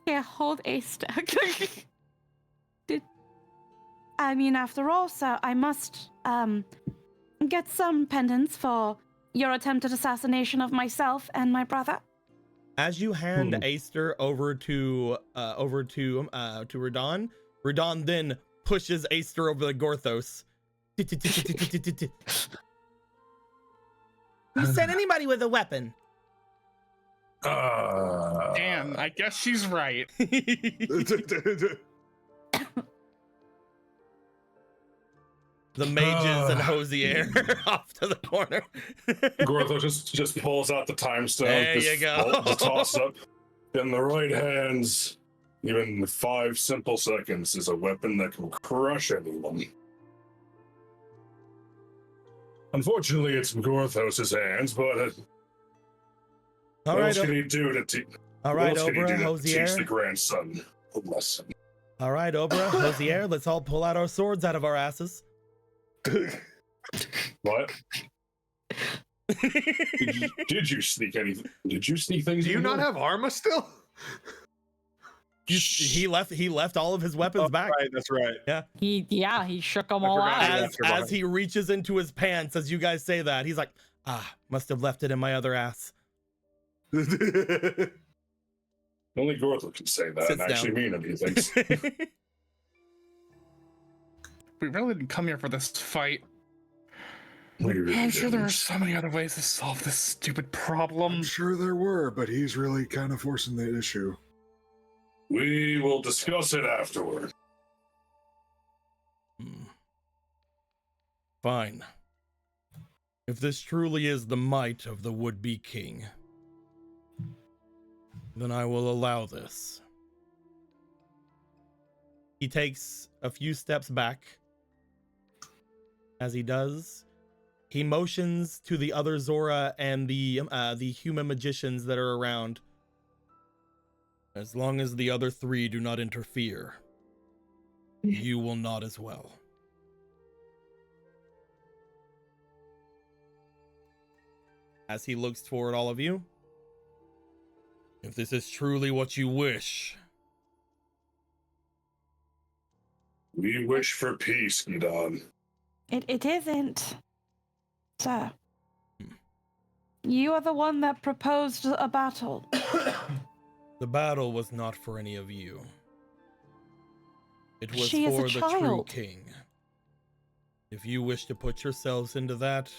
Here, hold a stack. I mean, after all, sir, I must get some pendants for your attempted assassination of myself and my brother. As you hand Aster over to Radon, Radon then pushes Aster over the Gorthos. Who said anybody with a weapon? Damn, I guess she's right. the mages and Hosier off to the corner. Gortho just pulls out the time stone. There you go. Just toss up. In the right hands, even 5 simple seconds is a weapon that can crush anyone. Unfortunately, it's in Gorthos' hands, but All what right, else can he do to teach? all right, Obra, Hosier. Teach the grandson a lesson. All right, Obra, Hosier, let's all pull out our swords out of our asses. What? Did you sneak anything? Did you sneak things? Do you in not here? have Arma still? He left all of his weapons back. Right, that's right. He shook them all forgot. out. As he reaches into his pants, as you guys say that, he's like, must have left it in my other ass. Only Gortho can say that Sits and actually down. mean anything. We really didn't come here for this fight. We really I'm sure there are didn't. so many other ways to solve this stupid problem. I'm sure there were, but he's really kind of forcing the issue. We will discuss it afterward. Fine. If this truly is the might of the would-be king, then I will allow this. He takes a few steps back. As he does, he motions to the other Zora and the human magicians that are around. As long as the other 3 do not interfere, you will not as well. As he looks toward all of you, if this is truly what you wish, We wish for peace, Gidon. It isn't, sir. You are the one that proposed a battle. the battle was not for any of you. It was She is a for the true child. king. If you wish to put yourselves into that,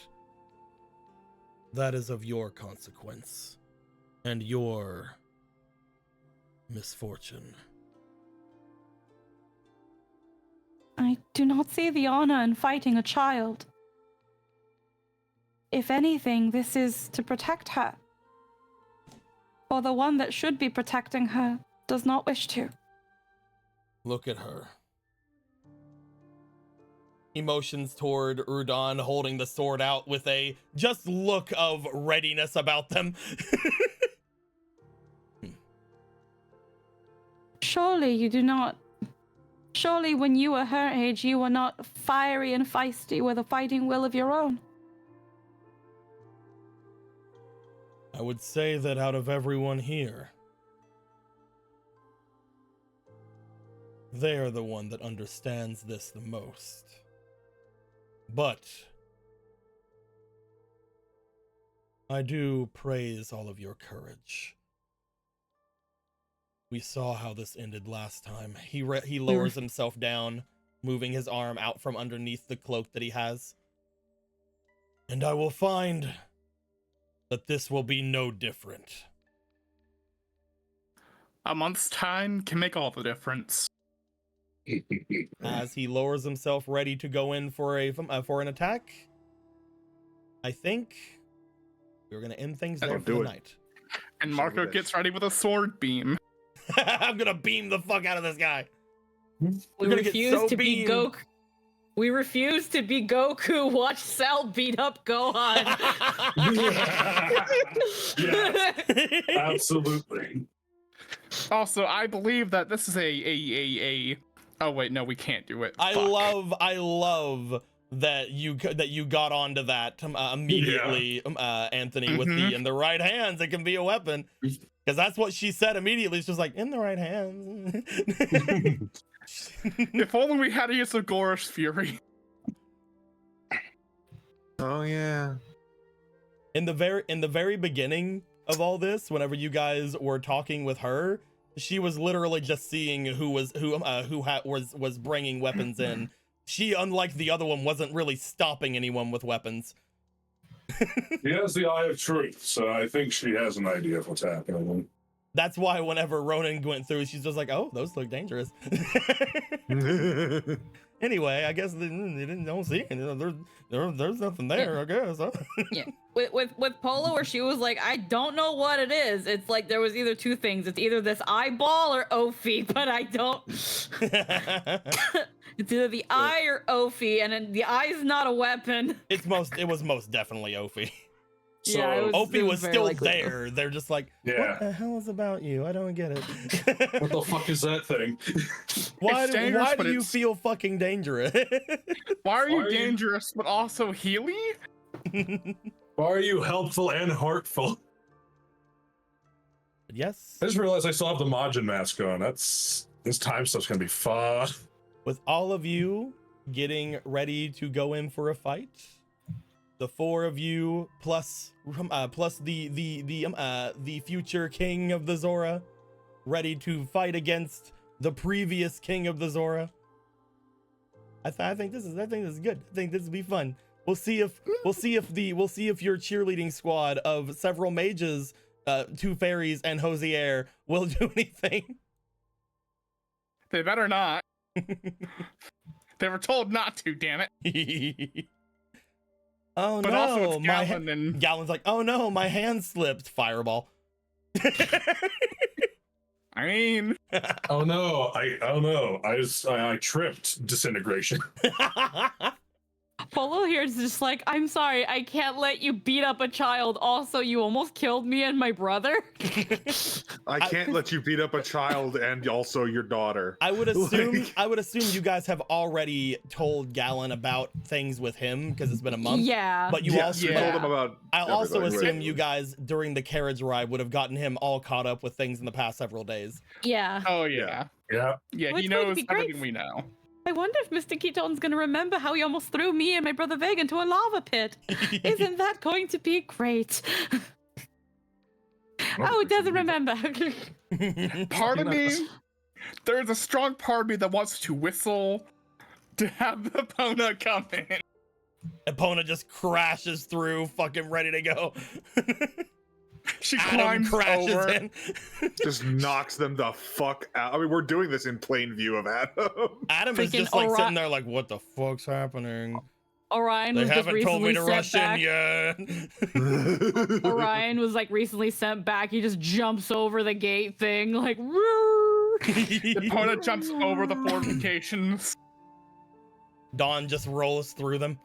that is of your consequence and your misfortune. I do not see the honor in fighting a child. If anything, this is to protect her. For the one that should be protecting her does not wish to. Look at her. He motions toward Udon, holding the sword out with a just look of readiness about them. Surely you do not. Surely when you were her age, you were not fiery and feisty with a fighting will of your own. I would say that out of everyone here, they are the one that understands this the most. But I do praise all of your courage. We saw how this ended last time. He lowers himself down, moving his arm out from underneath the cloak that he has. And I will find that this will be no different. A month's time can make all the difference. As he lowers himself, ready to go in for an attack, I think we're gonna end things there for the night. And Marco gets ready with a sword beam. I'm gonna beam the fuck out of this guy. We refuse to be Goku. We refuse to be Goku. Watch Cell beat up Gohan. Yes, absolutely. Also, I believe that this is a. Oh wait, no, we can't do it. I Fuck. love that you got onto that immediately, Anthony, with the in the right hands it can be a weapon, because that's what she said immediately. It's just like, in the right hands. If only we had used of Gorish Fury. Oh yeah. In the very beginning of all this, whenever you guys were talking with her, she was literally just seeing who was bringing weapons in. She, unlike the other one, wasn't really stopping anyone with weapons. She has the eye of truth, so I think she has an idea of what's happening. That's why whenever Ronan went through, she's just like, oh, those look dangerous. Anyway, I guess they don't see it. There's nothing there, I guess. Huh? Yeah. With Polo, where she was like, I don't know what it is. It's like there was either two things. It's either this eyeball or Ophi, but I don't. It's either the eye or Ophi, and then the eye is not a weapon. It was most definitely Ophi. So Yeah, it Ophi was very still likely. there. They're just like, Yeah. what the hell is about you? I don't get it. What the fuck is that thing? Why It's dangerous, do but you it's- feel fucking dangerous? Why are you Why are you- dangerous but also healy? Why are you helpful and heartful? Yes. I just realized I still have the Majin mask on. This time stuff's gonna be fun. With all of you getting ready to go in for a fight, the four of you plus the future king of the Zora, ready to fight against the previous king of the Zora. I think this is good. I think this will be fun. We'll see if your cheerleading squad of several mages, 2 fairies, and Hosier will do anything. They better not. They were told not to, damn it. Oh But no, also it's my Gallon and Gallon's like, oh no, my hand slipped. Fireball. I mean, Oh no! I tripped. Disintegration. Polo here is just like, I'm sorry, I can't let you beat up a child. Also, you almost killed me and my brother. I can't let you beat up a child and also your daughter. I would assume Like- you guys have already told Gallon about things with him because it's been a month. Yeah. But you also you told him about. I also everything, assume right? you guys during the carriage ride would have gotten him all caught up with things in the past several days. Yeah. oh yeah. Yeah. Yeah, Well, he it's going to knows be great. everything we know. I wonder if Mr. Keaton's gonna remember how he almost threw me and my brother Vega into a lava pit. Isn't that going to be great? Oh, it doesn't remember. Part of me, there's a strong part of me that wants to whistle to have the Epona come in. Epona just crashes through, fucking ready to go. She Adam climbs crashes over. in. Just knocks them the fuck out. I mean, we're doing this in plain view of Adam. Adam is Freaking just like Ori- sitting there like, what the fuck's happening? Orion They was just haven't told me recently to sent rush back. in yet. Orion was like recently sent back. He just jumps over the gate thing, like. "Roar." Epona jumps over the fortifications. Dawn just rolls through them.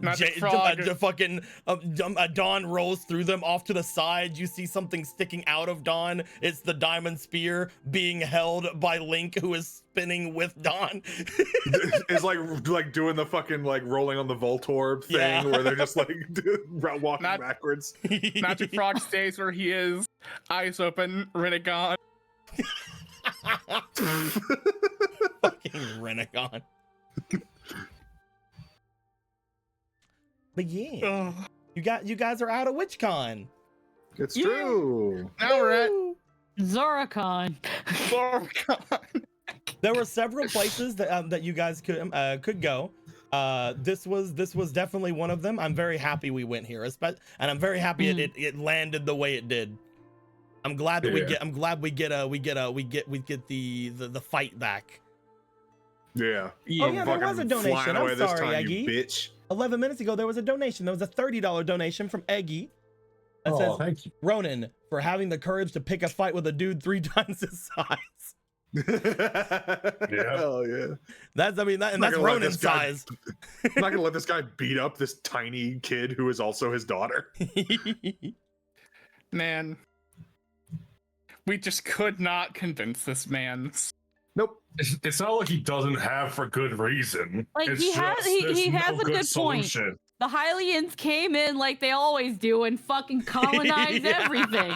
Magic Frog. Fucking Dawn rolls through them off to the side. You see something sticking out of Dawn. It's the diamond spear being held by Link, who is spinning with Dawn. It's like doing the fucking like rolling on the Voltorb thing Yeah. where they're just like walking Not- backwards. Magic Frog stays where he is, eyes open, Renegon. Fucking Renegon. But yeah, Ugh. you guys are out of WitchCon. It's Yeah. true. Now we're at Woo! Zoracon. Zorcon. There were several places that you guys could go. This was definitely one of them. I'm very happy we went here, and I'm very happy it landed the way it did. I'm glad that we get the fight back. Yeah. Oh, yeah, there Fucking was a donation. flying I'm away this sorry, time, Eggy. you bitch. 11 minutes ago, there was a donation. There was a $30 donation from Eggy that Oh, says, thank you. Ronan, for having the courage to pick a fight with a dude 3 times his size. Hell yeah. That's I'm not that's gonna let Ronan's this guy- size. I'm not gonna let this guy beat up this tiny kid who is also his daughter. Man. We just could not convince this man. Nope. It's not like he doesn't have for good reason. Like, It's he has- just he there's has no a good point. solution. The Hylians came in like they always do and fucking colonized Yeah. everything.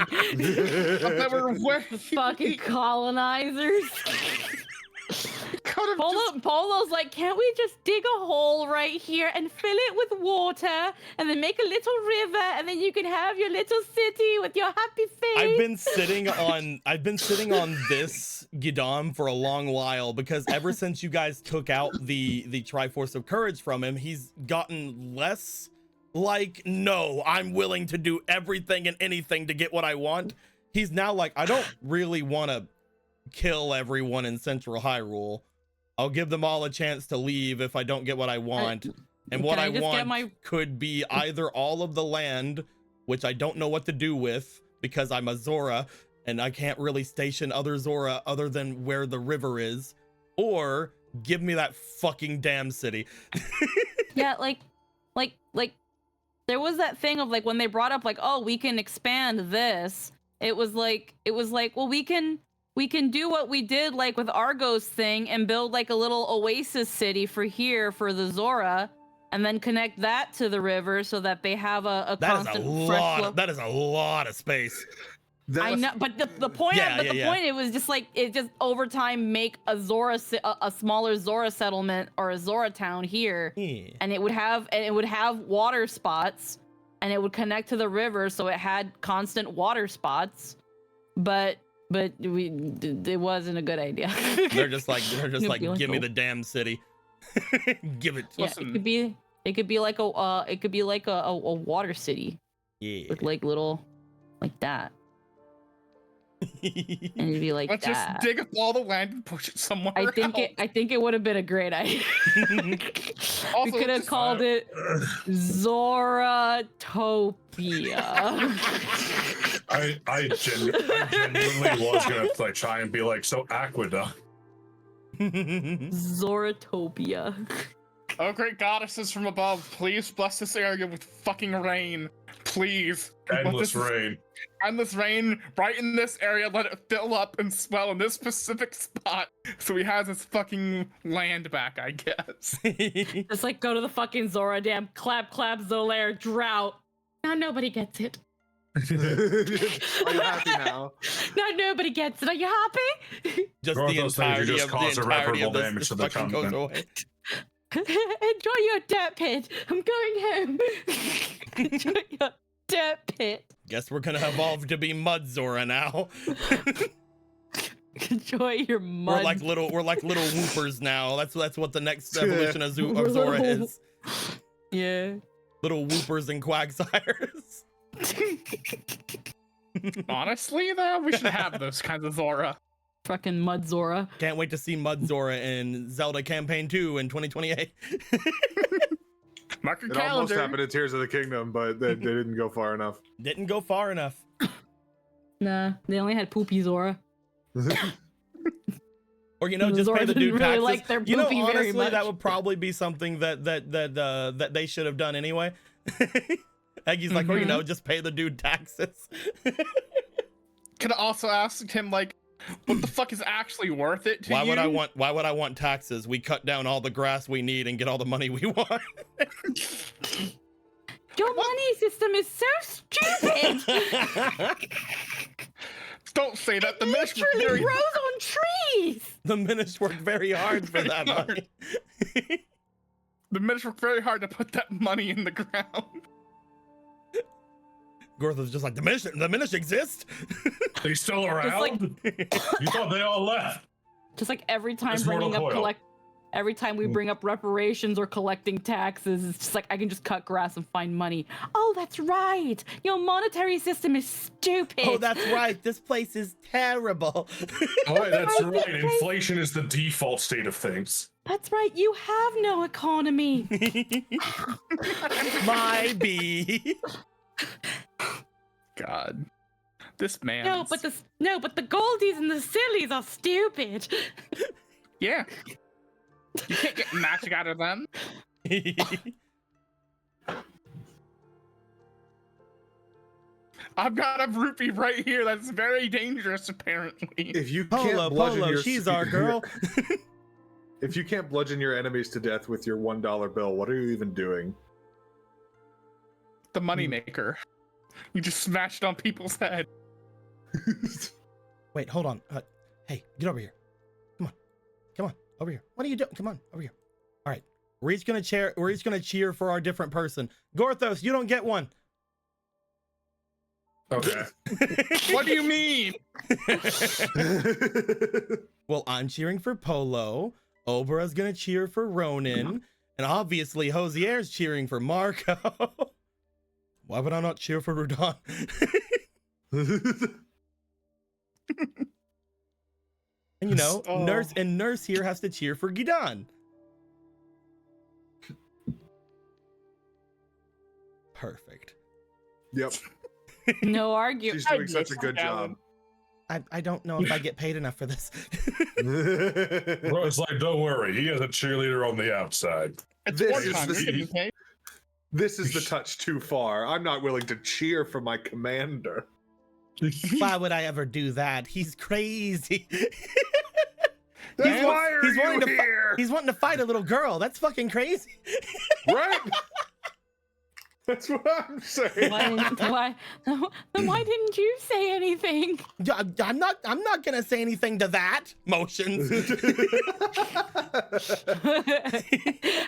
But they were way Fucking colonizers. could have just Polo's like, can't we just dig a hole right here and fill it with water and then make a little river and then you can have your little city with your happy face. I've been sitting on this Gidam for a long while because ever since you guys took out the Triforce of Courage from him, he's gotten less like, no, I'm willing to do everything and anything to get what I want, he's now like, I don't really want to kill everyone in Central Hyrule. I'll give them all a chance to leave if I don't get what I want. And what I want could be either all of the land, which I don't know what to do with because I'm a Zora and I can't really station other Zora other than where the river is, or give me that fucking damn city. Yeah, like there was that thing of like when they brought up like, oh, we can expand this. It was like, well, we can do what we did like with Argo's thing and build like a little oasis city for here for the Zora, and then connect that to the river so that they have a constant fresh flow. That is a lot of space. I know, but the point, point, it was just like, it just over time make a smaller Zora settlement or a Zora town here, and it would have water spots, and it would connect to the river, so it had constant water spots, but it wasn't a good idea. They're just like, give me the damn city. Give it. Yeah, it could be like a water city. Yeah. With like little, like that. And it'd be like, let's just dig up all the land and push it somewhere. I think it would have been a great idea. We could have called it Zoratopia. I genuinely was gonna like try and be like, so Aqueduct. Zoratopia. Oh, great goddesses from above, please bless this area with fucking rain. Please. Endless rain. Endless rain right in this area. Let it fill up and swell in this specific spot so he has his fucking land back, I guess. Just like go to the fucking Zora Dam, clap, Zolaire, drought. Now nobody gets it. Are you happy now? Now nobody gets it. Are you happy? Just the entirety of damage to the continent. Enjoy your dirt pit. I'm going home. Enjoy your dirt pit. Guess we're gonna evolve to be Mud Zora now. Enjoy your mud. We're like little whoopers now. That's what the next evolution of Zora is. Yeah. Little whoopers and quagsires. Honestly, though, we should have those kinds of Zora. Fucking Mud Zora. Can't wait to see Mud Zora in Zelda Campaign 2 in 2028. Mark your it calendar. Almost happened in Tears of the Kingdom, but they didn't go far enough. Didn't go far enough. Nah, they only had Poopy Zora. Or just Zora pay the dude really taxes. Like their Poopy honestly, very much. that would probably be something that they should have done anyway. Eggy's like, or just pay the dude taxes. Could have also asked him like, what the fuck is actually worth it to you? Why would I want taxes? We cut down all the grass we need and get all the money we want. Your money system is so stupid. Don't say that. The Minish literally grows on trees. The Minish worked very hard for that money. The Minish worked very hard to put that money in the ground. Gortha's just like, the Minish exist? They still around? You thought they all left. Just like every time every time we bring up reparations or collecting taxes, it's just like I can just cut grass and find money. Oh, that's right. Your monetary system is stupid. Oh, that's right. This place is terrible. Oh, that's right. Inflation is the default state of things. That's right. You have no economy. My bee. God, this man. No, but the Goldies and the Sillies are stupid. Yeah, you can't get magic out of them. I've got a rupee right here. That's very dangerous, apparently. If you can't bludgeon she's our girl. If you can't bludgeon your enemies to death with your $1 bill, what are you even doing? The moneymaker. You just smashed on people's head. Wait, hold on. Hey, get over here. Come on, over here. What are you doing? Come on, over here. All right, we're each gonna cheer for our different person. Gorthos, you don't get one. Okay. What do you mean? Well, I'm cheering for Polo. Obra's gonna cheer for Ronin, and obviously Hosier's cheering for Marco. Why would I not cheer for Rudon? And you know, Oh. Nurse here has to cheer for Gidan. Perfect. Yep. No argument. She's doing such a good job. I don't know if I get paid enough for this. Bro, it's like, don't worry, he has a cheerleader on the outside. It's This one is time. the- You're getting paid. This is the touch too far. I'm not willing to cheer for my commander. Why would I ever do that? He's crazy. Then why are he's wanting you to here? He's wanting to fight a little girl. That's fucking crazy. Right? That's what I'm saying. Why? Then why didn't you say anything? I'm not gonna say anything to that. Motions.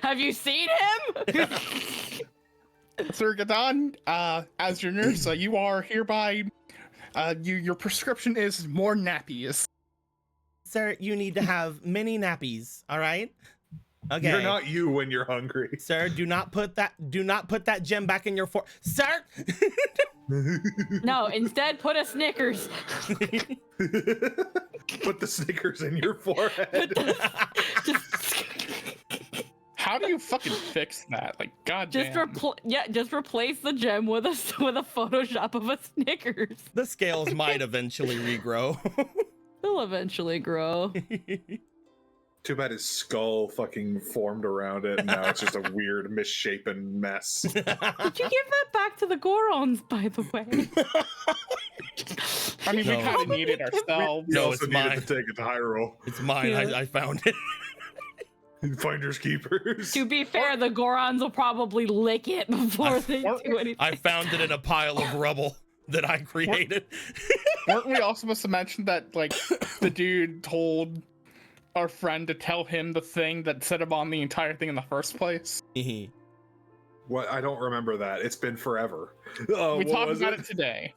Have you seen him? Sir Gadon, as your nurse, you are hereby. Your prescription is more nappies. Sir, you need to have many nappies. All right. Okay. You're not you when you're hungry. Sir, do not put that gem back in your fork. Sir. No, instead put a Snickers. Put the Snickers in your forehead. How do you fucking fix that? Like, goddamn. Just replace the gem with a Photoshop of a Snickers. The scales might eventually regrow. They'll eventually grow. Too bad his skull fucking formed around it, and now it's just a weird, misshapen mess. Did you give that back to the Gorons, by the way? I mean, we No. kind of need it ourselves. No, also it's needed mine. to take it to Hyrule. It's mine. Yeah. I found it. Finders keepers. To be fair, the Gorons will probably lick it before they do anything. I found it in a pile of rubble that I created. Weren't we all supposed to mention that, like, the dude told our friend to tell him the thing that set him on the entire thing in the first place? What? I don't remember that. It's been forever. Oh, We what talked was about it? it today.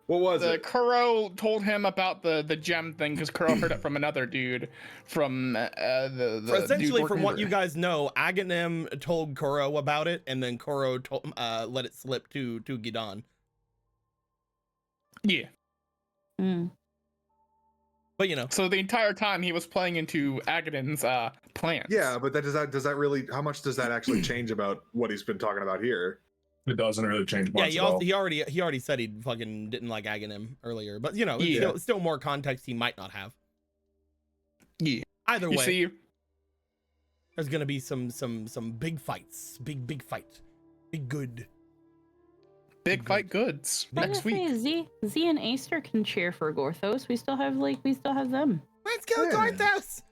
What was The it? Kuro told him about the gem thing because Kuro heard it from another dude from the Essentially, dude from what working- you guys know, Aghanim told Kuro about it, and then Kuro told, let it slip to Gidan. Yeah. Mm. But you know, So the entire time he was playing into Agadin's plans. Yeah, but does that really? How much does that actually change about what he's been talking about here? It doesn't really change much yeah, at all. he already said he fucking didn't like Aghanim earlier, but you know, it's Yeah. still more context he might not have. Yeah. Either You way, see, there's gonna be some big fights, big fight, big good. big fight goods next week. Z and Aster can cheer for Gorthos. We still have them. Let's go, Yeah. Gorthos.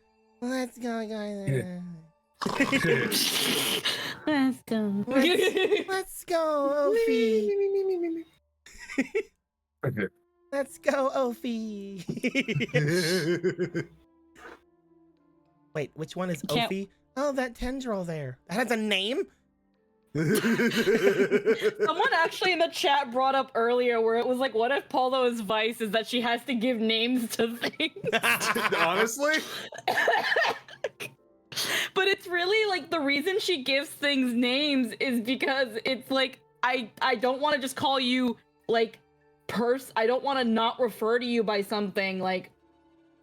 Let's go, guys. Let's go. Let's go, Ophi. Let's go, Ophi. Wait, which one is Can't- Ophi? Oh, that tendril there. That has a name? Someone actually in the chat brought up earlier where it was like, what if Polo's vice is that she has to give names to things? Honestly, But it's really like the reason she gives things names is because it's like I don't want to just call you like I don't want to not refer to you by something. Like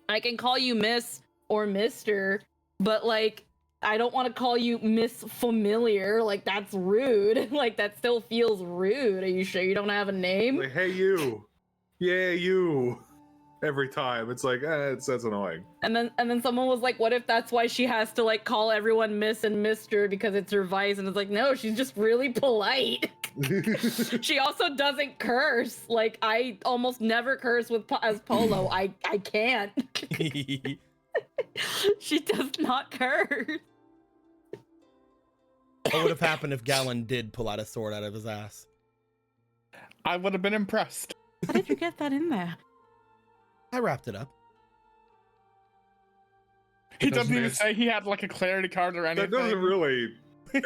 I can call you Miss or Mr., but like I don't want to call you Miss Familiar. Like that's rude. Like that still feels rude. Are you sure you don't have a name? like, hey you, yeah you. Every time it's like, that's annoying. And then someone was like, what if that's why she has to like call everyone Miss and Mr. because it's her vice? And it's like, no, she's just really polite. She also doesn't curse. Like I almost never curse as Polo. I can't. She does not curse. What would have happened if Galen did pull out a sword out of his ass? I would have been impressed. How did you get that in there? I wrapped it up. He Doesn't doesn't even answer- say he had like a clarity card or anything. That doesn't really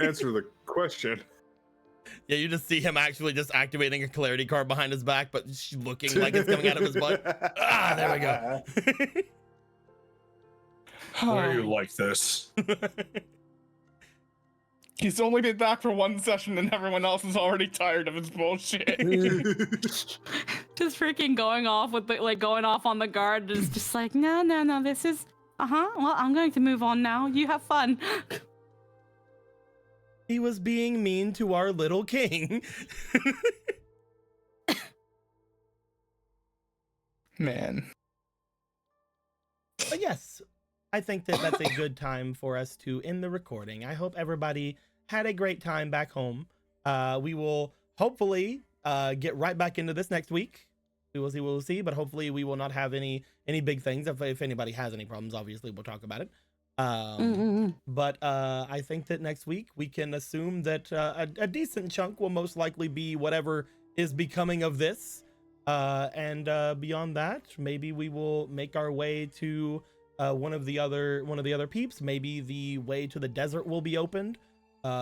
answer the question. Yeah, you just see him actually just activating a clarity card behind his back, but looking like it's coming out of his butt. Ah, there we go. Why are you like this? He's only been back for one session and everyone else is already tired of his bullshit. Just freaking going off with going off on the guard is just like, no, this is well, I'm going to move on now. You have fun. He was being mean to our little king. Man. But yes, I think that that's a good time for us to end the recording. I hope everybody had a great time back home. We will hopefully get right back into this next week. We'll see, but hopefully we will not have any big things. If anybody has any problems, obviously we'll talk about it. But I think that next week we can assume that a decent chunk will most likely be whatever is becoming of this. And beyond that, maybe we will make our way to one of the other peeps. Maybe the way to the desert will be opened.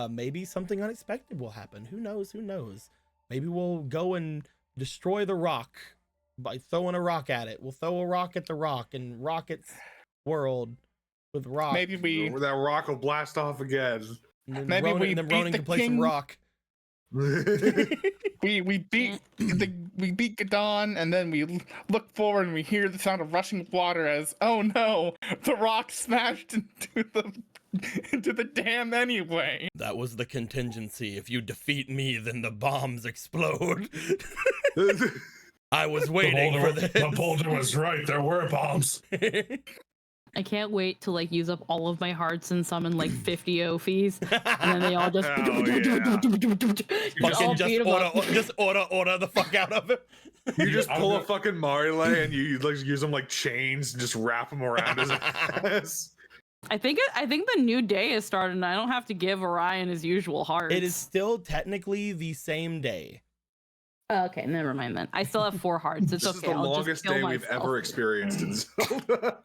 Maybe something unexpected will happen. Who knows? Maybe we'll go and destroy the rock by throwing a rock at it. We'll throw a rock at the rock and rock its world with rock. Maybe that rock will blast off again. Maybe Ronan can play some rock. we beat Gadon, and then we look forward and we hear the sound of rushing water as, oh no, the rock smashed into the dam anyway. That was the contingency. If you defeat me, then the bombs explode. I was waiting for this. The boulder was right. There were bombs. I can't wait to use up all of my hearts and summon 50 Ophies, and then they all just just order the fuck out of it. You just pull a fucking Marile and you use them like chains and just wrap them around his ass. I think the new day has started, and I don't have to give Orion his usual hearts. It is still technically the same day. Okay, never mind then. I still have 4 hearts. It's this okay. is the longest day we've ever experienced in Zelda.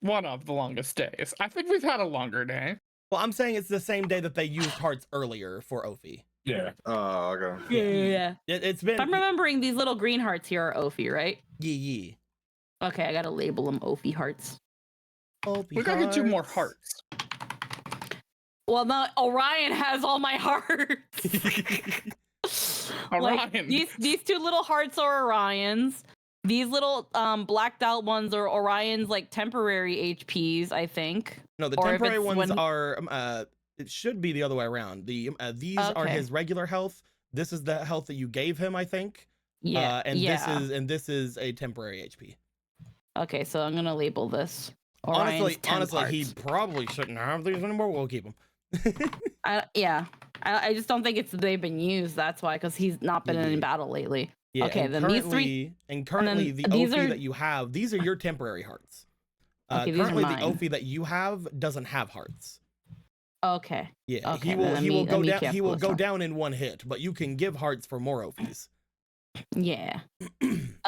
One of the longest days. I think we've had a longer day. Well, I'm saying it's the same day that they used hearts earlier for Ophi. Yeah. Oh, okay. Yeah. It's been. If I'm remembering, these little green hearts here are Ophi, right? Yeah. Okay, I gotta label them Ophi hearts. We gotta get 2 more hearts. Well, now Orion has all my hearts. Orion. These 2 little hearts are Orion's. These little blacked out ones are Orion's temporary HPs, I think. No, the temporary ones are it should be the other way around. These are his regular health. This is the health that you gave him, I think. Yeah. This is a temporary HP. Okay, so I'm gonna label this. Honestly, parts. he probably shouldn't have these anymore. We'll keep them. I just don't think they've been used. That's why, because he's not been in battle lately. Yeah, okay, then these 3. And currently, the Ophi that you have, these are your temporary hearts. Okay, currently, these are the Ophi that you have doesn't have hearts. Okay. Yeah, okay, he will go down in 1 hit, but you can give hearts for more Ophis. Yeah.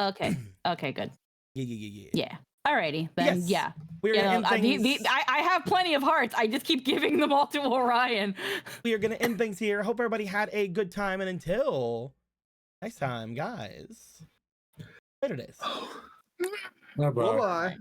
Okay. Okay, good. Yeah. Alrighty, then yes. yeah. We're gonna end things... I have plenty of hearts. I just keep giving them all to Orion. We are gonna end things here. Hope everybody had a good time, and until next time, guys. Later days. Bye-bye. Bye-bye.